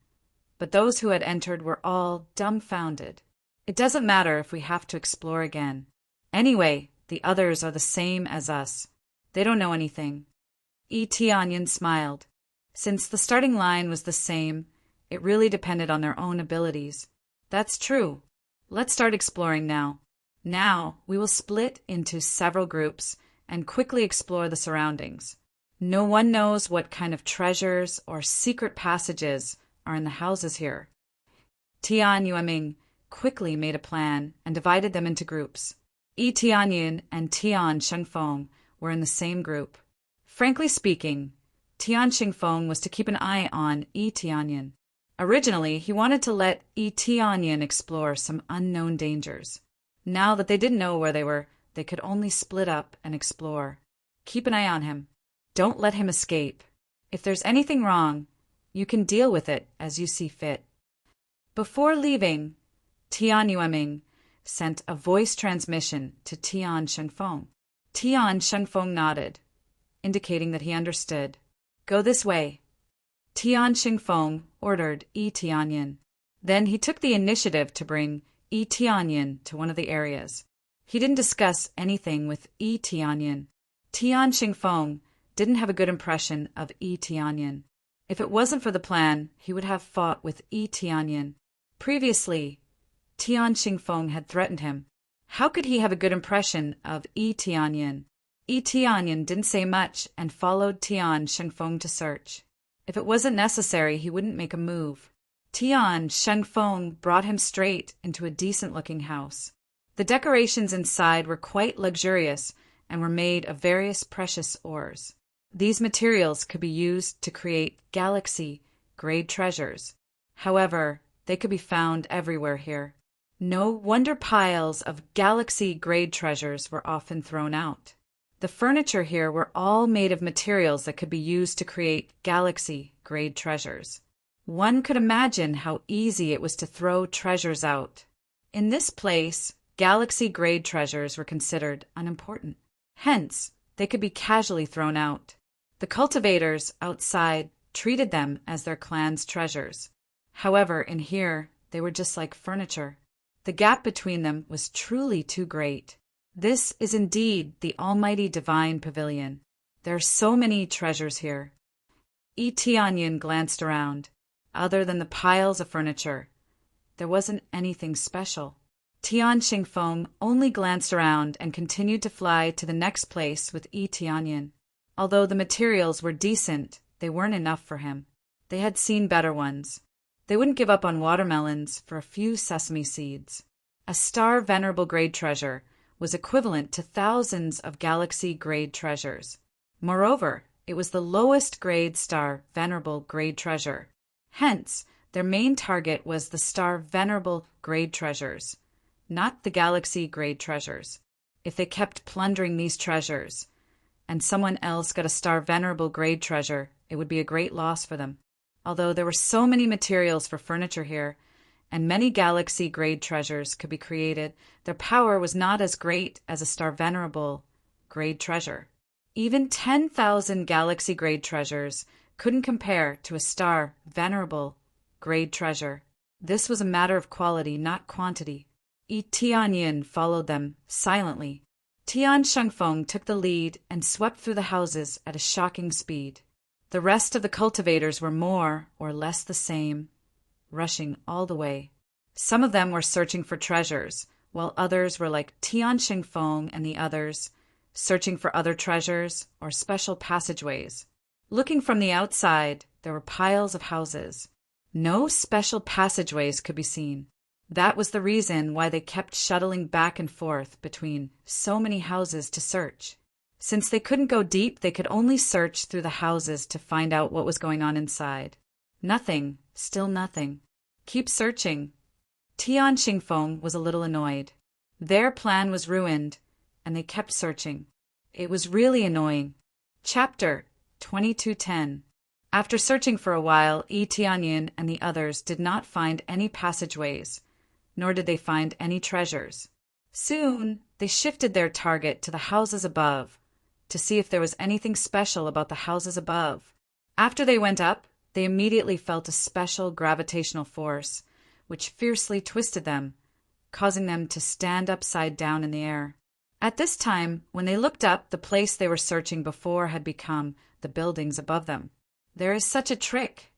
but those who had entered were all dumbfounded. It doesn't matter if we have to explore again. Anyway, the others are the same as us. They don't know anything. Yi Tianyin smiled. Since the starting line was the same, it really depended on their own abilities. That's true. Let's start exploring now. Now, we will split into several groups and quickly explore the surroundings. No one knows what kind of treasures or secret passages are in the houses here. Tian Yueming quickly made a plan and divided them into groups. Yi Tianyin and Tian Shengfeng were in the same group. Frankly speaking, Tian Shengfeng was to keep an eye on Yi Tianyin. Originally, he wanted to let Yi Tianyin explore some unknown dangers. Now that they didn't know where they were, they could only split up and explore. Keep an eye on him. Don't let him escape. If there's anything wrong, you can deal with it as you see fit. Before leaving, Tian Yueming sent a voice transmission to Tian Shengfeng. Tian Shengfeng nodded, indicating that he understood. Go this way. Tian Shengfeng ordered Yi Tianyin. Then he took the initiative to bring Yi Tianyin to one of the areas. He didn't discuss anything with Yi Tianyin. Tian Shengfeng didn't have a good impression of Yi Tianyin. If it wasn't for the plan, he would have fought with Yi Tianyin. Previously, Tian Shengfeng had threatened him. How could he have a good impression of Yi Tianyin? Yi Tianyin didn't say much and followed Tian Shengfeng to search. If it wasn't necessary, he wouldn't make a move. Tian Shengfeng brought him straight into a decent-looking house. The decorations inside were quite luxurious and were made of various precious ores. These materials could be used to create galaxy-grade treasures. However, they could be found everywhere here. No wonder piles of galaxy-grade treasures were often thrown out. The furniture here were all made of materials that could be used to create galaxy-grade treasures. One could imagine how easy it was to throw treasures out. In this place, galaxy-grade treasures were considered unimportant. Hence, they could be casually thrown out. The cultivators outside treated them as their clan's treasures. However, in here, they were just like furniture. The gap between them was truly too great. This is indeed the almighty divine pavilion. There are so many treasures here. Yi Tianyin glanced around. Other than the piles of furniture, there wasn't anything special. Tian Shengfeng only glanced around and continued to fly to the next place with Yi Tianyin. Although the materials were decent, they weren't enough for him. They had seen better ones. They wouldn't give up on watermelons for a few sesame seeds. A star venerable grade treasure was equivalent to thousands of galaxy-grade treasures. Moreover, it was the lowest grade star venerable grade treasure. Hence, their main target was the star venerable grade treasures, not the galaxy-grade treasures. If they kept plundering these treasures, and someone else got a star venerable grade treasure, it would be a great loss for them. Although there were so many materials for furniture here, and many galaxy-grade treasures could be created, their power was not as great as a star venerable grade treasure. Even 10,000 galaxy-grade treasures couldn't compare to a star venerable grade treasure. This was a matter of quality, not quantity. Yi Tianyin followed them, silently. Tian Shengfeng took the lead and swept through the houses at a shocking speed. The rest of the cultivators were more or less the same, rushing all the way. Some of them were searching for treasures, while others were like Tian Shengfeng and the others, searching for other treasures or special passageways. Looking from the outside, there were piles of houses. No special passageways could be seen. That was the reason why they kept shuttling back and forth between so many houses to search. Since they couldn't go deep, they could only search through the houses to find out what was going on inside. Nothing, still nothing. Keep searching. Tian Xingfeng was a little annoyed. Their plan was ruined, and they kept searching. It was really annoying. Chapter 2210. After searching for a while, Yi Tianyin and the others did not find any passageways, nor did they find any treasures. Soon, they shifted their target to the houses above, to see if there was anything special about the houses above. After they went up, they immediately felt a special gravitational force, which fiercely twisted them, causing them to stand upside down in the air. At this time, when they looked up, the place they were searching before had become the buildings above them. There is such a trick.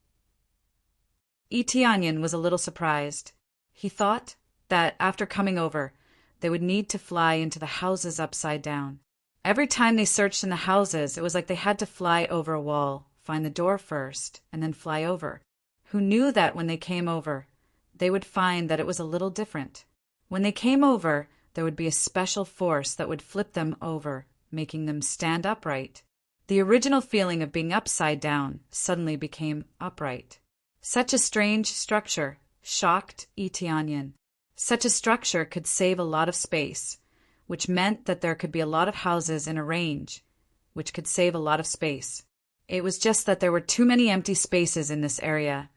Yi Tianyin was a little surprised. He thought that after coming over, they would need to fly into the houses upside down. Every time they searched in the houses, it was like they had to fly over a wall, find the door first, and then fly over. Who knew that when they came over, they would find that it was a little different. When they came over, there would be a special force that would flip them over, making them stand upright. The original feeling of being upside down suddenly became upright. Such a strange structure shocked Yi Tianyin. Such a structure could save a lot of space, which meant that there could be a lot of houses in a range, which could save a lot of space. It was just that there were too many empty spaces in this area.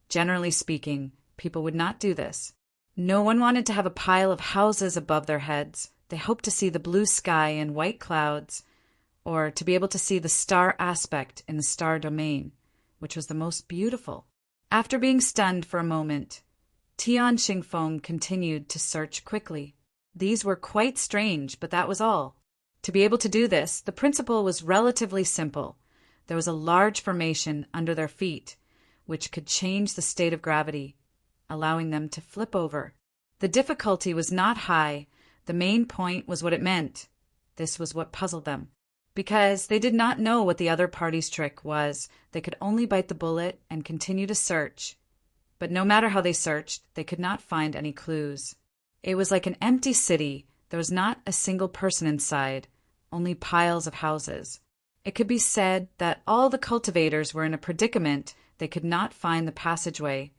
Generally speaking, people would not do this. No one wanted to have a pile of houses above their heads. They hoped to see the blue sky and white clouds, or to be able to see the star aspect in the star domain, which was the most beautiful. After being stunned for a moment, Tian Xingfeng continued to search quickly. These were quite strange, but that was all. To be able to do this, the principle was relatively simple. There was a large formation under their feet, which could change the state of gravity, allowing them to flip over. The difficulty was not high. The main point was what it meant. This was what puzzled them. Because they did not know what the other party's trick was, they could only bite the bullet and continue to search. But no matter how they searched, they could not find any clues. It was like an empty city. There was not a single person inside, only piles of houses. It could be said that all the cultivators were in a predicament. They could not find the passageway,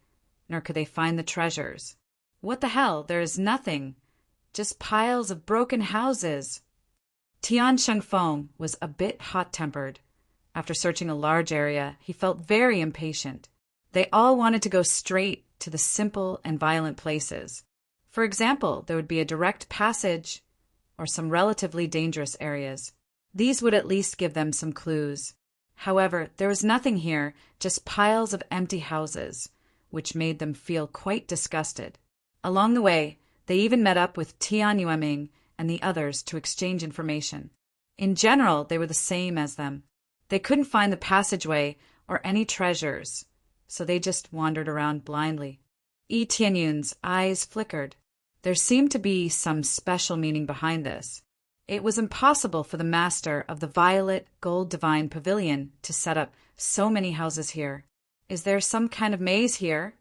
nor could they find the treasures. What the hell? There is nothing. Just piles of broken houses. Tian Shengfeng was a bit hot-tempered. After searching a large area, he felt very impatient. They all wanted to go straight to the simple and violent places. For example, there would be a direct passage or some relatively dangerous areas. These would at least give them some clues. However, there was nothing here, just piles of empty houses, which made them feel quite disgusted. Along the way, they even met up with Tian Yueming and the others to exchange information. In general, they were the same as them. They couldn't find the passageway or any treasures, so they just wandered around blindly. Yi Tianyun's eyes flickered. There seemed to be some special meaning behind this. It was impossible for the master of the Violet Gold Divine Pavilion to set up so many houses here. Is there some kind of maze here?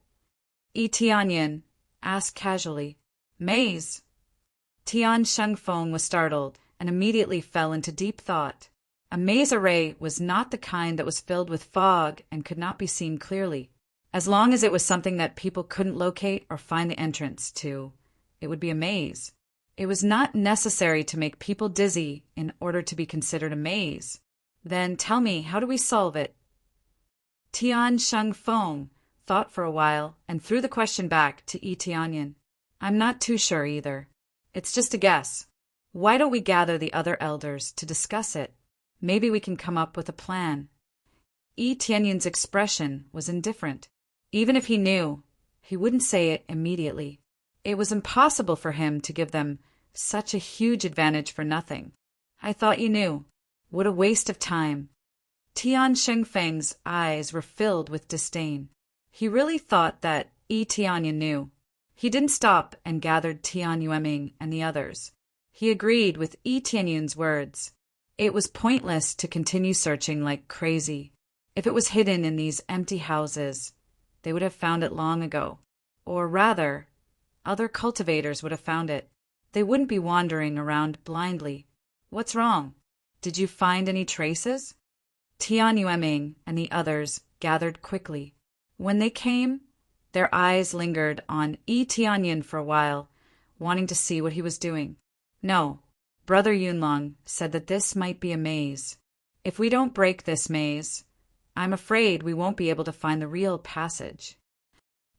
Yi Tianyin asked casually. Maze? Tian Shengfeng was startled and immediately fell into deep thought. A maze array was not the kind that was filled with fog and could not be seen clearly. As long as it was something that people couldn't locate or find the entrance to, it would be a maze. It was not necessary to make people dizzy in order to be considered a maze. Then tell me, how do we solve it? Tian Shengfeng thought for a while and threw the question back to Yi Tianyin. I'm not too sure either. It's just a guess. Why don't we gather the other elders to discuss it? Maybe we can come up with a plan. Yi Tianyin's expression was indifferent. Even if he knew, He wouldn't say it immediately. It was impossible for him to give them such a huge advantage for nothing. I thought you knew. What a waste of time. Tian Shengfeng's eyes were filled with disdain. He really thought that Tianyan knew. He didn't stop and gathered Tian Yueming and the others. He agreed with Tianyan's words. It was pointless to continue searching like crazy. If it was hidden in these empty houses, they would have found it long ago. Or rather, other cultivators would have found it. They wouldn't be wandering around blindly. What's wrong? Did you find any traces? Tian Yueming and the others gathered quickly. When they came, their eyes lingered on Tianyan for a while, wanting to see what he was doing. No, Brother Yunlong said that this might be a maze. If we don't break this maze, I'm afraid we won't be able to find the real passage.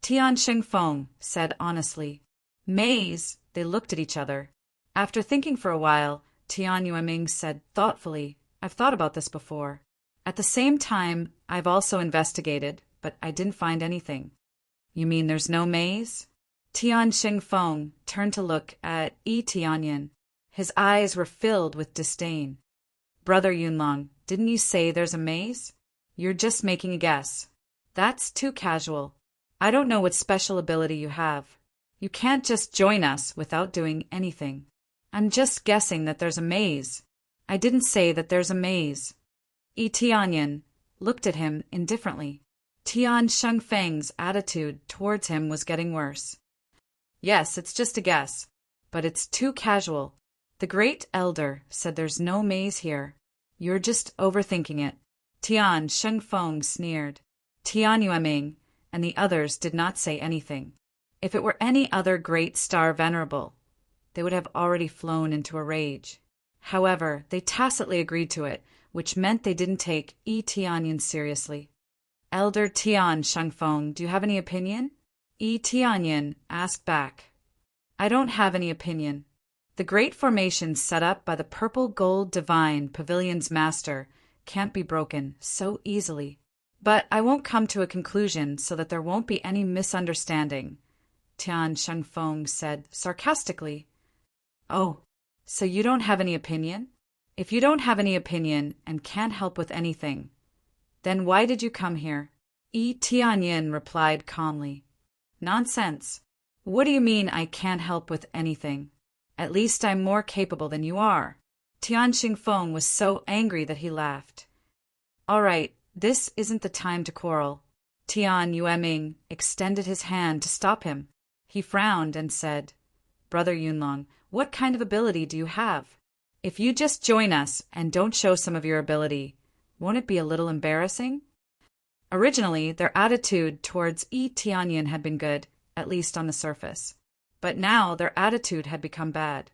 Tian Shengfeng said honestly. Maze? They looked at each other. After thinking for a while, Tian Yueming said thoughtfully, I've thought about this before. At the same time, I've also investigated, but I didn't find anything. You mean there's no maze? Tian Shengfeng turned to look at Tianyan. His eyes were filled with disdain. Brother Yunlong, didn't you say there's a maze? You're just making a guess. That's too casual. I don't know what special ability you have. You can't just join us without doing anything. I'm just guessing that there's a maze. I didn't say that there's a maze. Tianyan looked at him indifferently. Tian Shengfeng's attitude towards him was getting worse. Yes, it's just a guess, but it's too casual. The great elder said there's no maze here. You're just overthinking it. Tian Shengfeng sneered. Tian Yueming and the others did not say anything. If it were any other great star venerable, they would have already flown into a rage. However, they tacitly agreed to it, which meant they didn't take Tianyan seriously. Elder Tian Shengfeng, do you have any opinion? Tianyan asked back. I don't have any opinion. The great formation set up by the purple gold divine pavilion's master can't be broken so easily. But I won't come to a conclusion so that there won't be any misunderstanding, Tian Shengfeng said sarcastically. Oh, so you don't have any opinion? If you don't have any opinion and can't help with anything, then why did you come here? Tianyan replied calmly. Nonsense. What do you mean I can't help with anything? At least I'm more capable than you are. Tian Shengfeng was so angry that he laughed. All right, this isn't the time to quarrel. Tian Yueming extended his hand to stop him. He frowned and said, Brother Yunlong, what kind of ability do you have? If you just join us and don't show some of your ability, won't it be a little embarrassing? Originally, their attitude towards Tianyan had been good, at least on the surface. But now their attitude had become bad.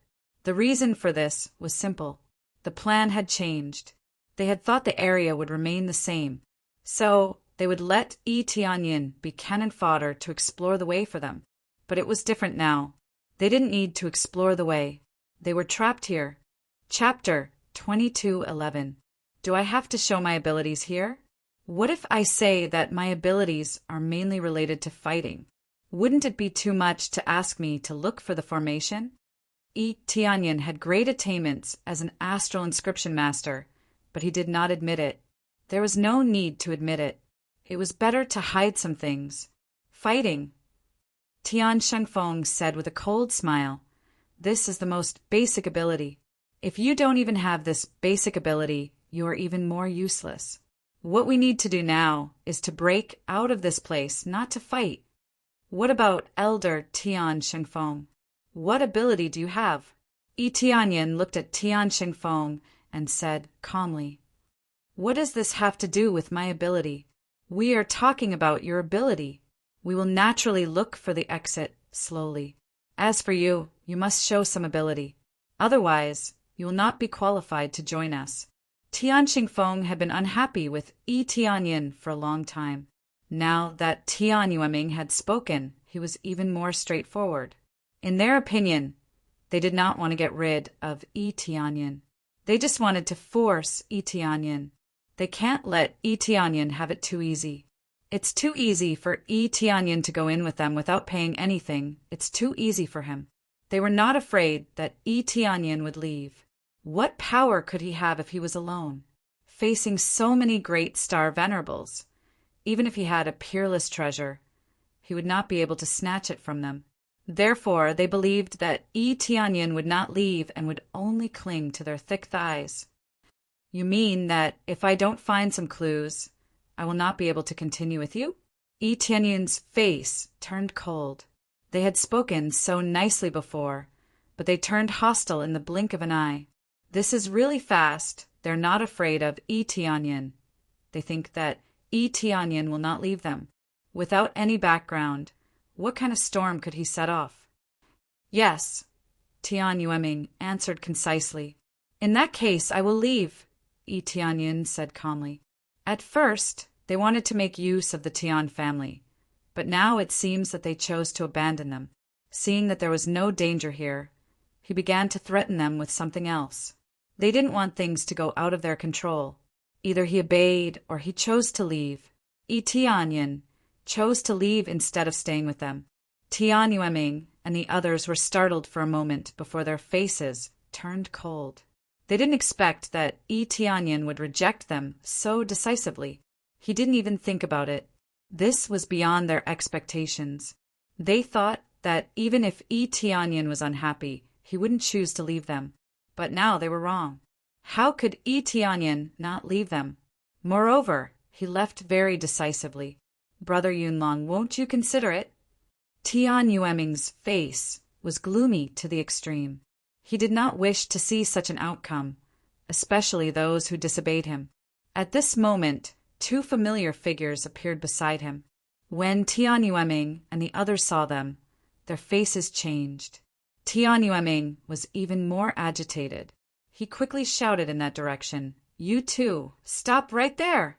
The reason for this was simple. The plan had changed. They had thought the area would remain the same, so they would let Tianyan be cannon fodder to explore the way for them. But it was different now. They didn't need to explore the way. They were trapped here. Chapter 22:11. Do I have to show my abilities here? What if I say that my abilities are mainly related to fighting? Wouldn't it be too much to ask me to look for the formation? Tianyan had great attainments as an astral inscription master, but he did not admit it. There was no need to admit it. It was better to hide some things. Fighting. Tian Shengfeng said with a cold smile, This is the most basic ability. If you don't even have this basic ability, you are even more useless. What we need to do now is to break out of this place, not to fight. What about Elder Tian Shengfeng? What ability do you have? Tianyan looked at Tian Shengfeng and said calmly, What does this have to do with my ability? We are talking about your ability. We will naturally look for the exit slowly. As for you, you must show some ability. Otherwise, you will not be qualified to join us. Tian Shengfeng had been unhappy with Tianyan for a long time. Now that Tian Yueming had spoken, he was even more straightforward. In their opinion, they did not want to get rid of Tianyan. They just wanted to force Tianyan. They can't let Tianyan have it too easy. It's too easy for Tianyin to go in with them without paying anything. It's too easy for him. They were not afraid that Tianyin would leave. What power could he have if he was alone, facing so many great star venerables? Even if he had a peerless treasure, he would not be able to snatch it from them. Therefore, they believed that Tianyin would not leave and would only cling to their thick thighs. You mean that if I don't find some clues, I will not be able to continue with you? Tianyin's face turned cold. They had spoken so nicely before, but they turned hostile in the blink of an eye. This is really fast. They're not afraid of Tianyin. They think that Tianyin will not leave them. Without any background, what kind of storm could he set off? Yes, Tian Yueming answered concisely. In that case, I will leave, Tianyin said calmly. At first, they wanted to make use of the Tian family, but now it seems that they chose to abandon them. Seeing that there was no danger here, he began to threaten them with something else. They didn't want things to go out of their control. Either he obeyed or he chose to leave. Tianyin chose to leave instead of staying with them. Tian Yueming and the others were startled for a moment before their faces turned cold. They didn't expect that Tianyin would reject them so decisively. He didn't even think about it. This was beyond their expectations. They thought that even if Tianyin was unhappy, he wouldn't choose to leave them. But now they were wrong. How could Tianyin not leave them? Moreover, he left very decisively. Brother Yunlong, won't you consider it? Tian Yueming's face was gloomy to the extreme. He did not wish to see such an outcome, especially those who disobeyed him. At this moment, two familiar figures appeared beside him. When Tian Yueming and the others saw them, their faces changed. Tian Yueming was even more agitated. He quickly shouted in that direction, "You two, stop right there!"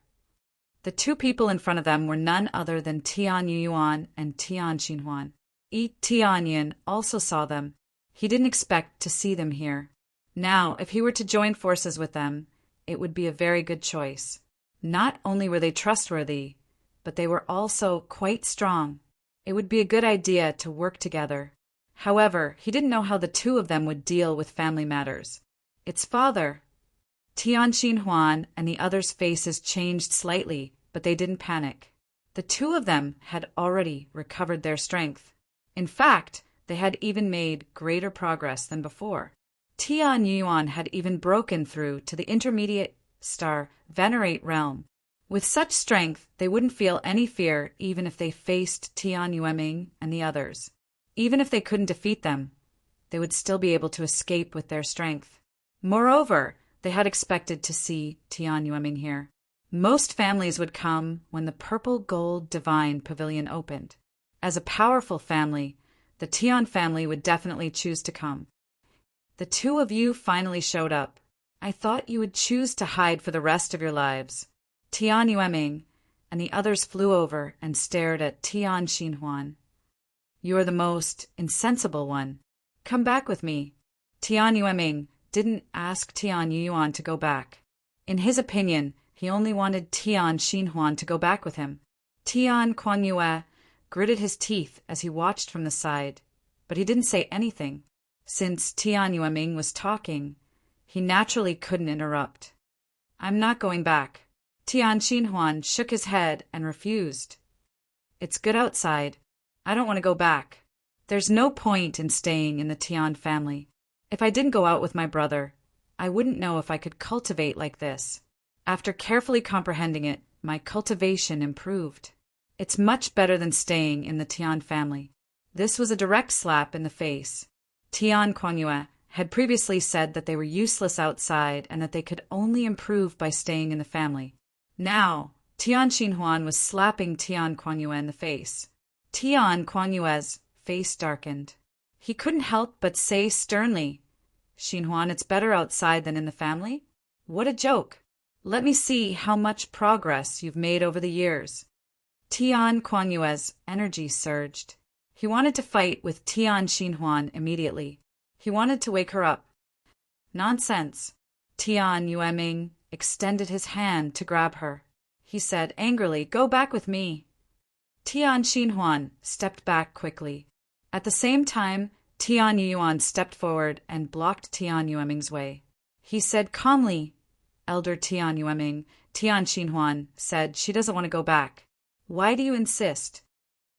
The two people in front of them were none other than Tian Yuan and Tian Xinhuan. Tianyin also saw them. He didn't expect to see them here. Now, if he were to join forces with them, it would be a very good choice. Not only were they trustworthy, but they were also quite strong. It would be a good idea to work together. However, he didn't know how the two of them would deal with family matters. Its father, Tian Xinhuan and the others' faces changed slightly, but they didn't panic. The two of them had already recovered their strength. In fact, they had even made greater progress than before. Tian Yuan had even broken through to the intermediate star Venerate realm. With such strength, they wouldn't feel any fear even if they faced Tian Yueming and the others. Even if they couldn't defeat them, they would still be able to escape with their strength. Moreover, they had expected to see Tian Yueming here. Most families would come when the purple gold divine pavilion opened. As a powerful family, the Tian family would definitely choose to come. The two of you finally showed up. I thought you would choose to hide for the rest of your lives. Tian Yueming and the others flew over and stared at Tian Xinhuan. You are the most insensible one. Come back with me. Tian Yueming didn't ask Tian Yuan to go back. In his opinion, he only wanted Tian Xinhuan to go back with him. Tian Kuan-yue gritted his teeth as he watched from the side, but he didn't say anything. Since Tian Yueming was talking, he naturally couldn't interrupt. I'm not going back. Tian Xinhuan shook his head and refused. It's good outside. I don't want to go back. There's no point in staying in the Tian family. If I didn't go out with my brother, I wouldn't know if I could cultivate like this. After carefully comprehending it, my cultivation improved. It's much better than staying in the Tian family. This was a direct slap in the face. Tian Kuan-yue had previously said that they were useless outside and that they could only improve by staying in the family. Now, Tian Xinhuan was slapping Tian Kuan-yue in the face. Tian Kuan-yue's face darkened. He couldn't help but say sternly, Xinhuan, it's better outside than in the family? What a joke! Let me see how much progress you've made over the years. Tian Kuan-yue's energy surged. He wanted to fight with Tian Xinhuan immediately. He wanted to wake her up. Nonsense. Tian Yueming extended his hand to grab her. he said angrily. Go back with me. Tian Xinhuan stepped back quickly. At the same time, Tian Yuan stepped forward and blocked Tian Yueming's way. He said calmly, Elder Tian Yueming, Tian Xinhuan said she doesn't want to go back. Why do you insist?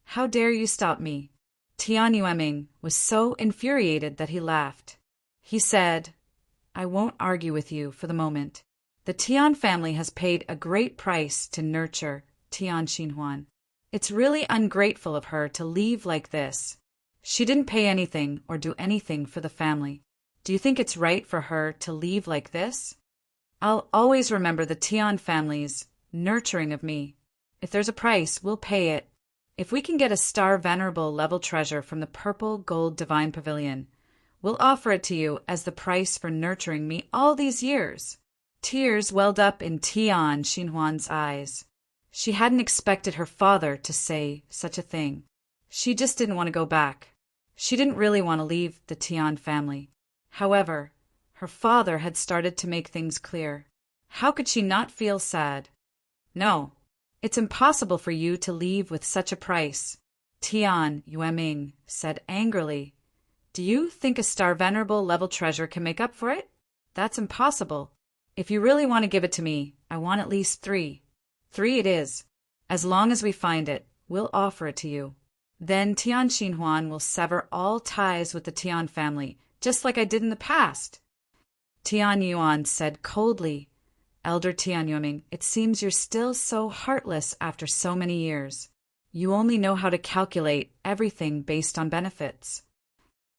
How dare you stop me? Tian Yueming was so infuriated that he laughed. He said, I won't argue with you for the moment. The Tian family has paid a great price to nurture Tian Xinhuan. It's really ungrateful of her to leave like this. She didn't pay anything or do anything for the family. Do you think it's right for her to leave like this? I'll always remember the Tian family's nurturing of me. If there's a price, we'll pay it. If we can get a star venerable level treasure from the purple gold divine pavilion, we'll offer it to you as the price for nurturing me all these years. Tears welled up in Tian Xinhuan's eyes. She hadn't expected her father to say such a thing. She just didn't want to go back. She didn't really want to leave the Tian family. However, her father had started to make things clear. How could she not feel sad? No, it's impossible for you to leave with such a price, Tian Yueming said angrily. Do you think a star venerable level treasure can make up for it? That's impossible. If you really want to give it to me, I want at least 3. 3 it is. As long as we find it, we'll offer it to you. Then Tian Xinhuan will sever all ties with the Tian family, just like I did in the past. Tian Yuan said coldly, Elder Tian Yueming, it seems you're still so heartless after so many years. You only know how to calculate everything based on benefits.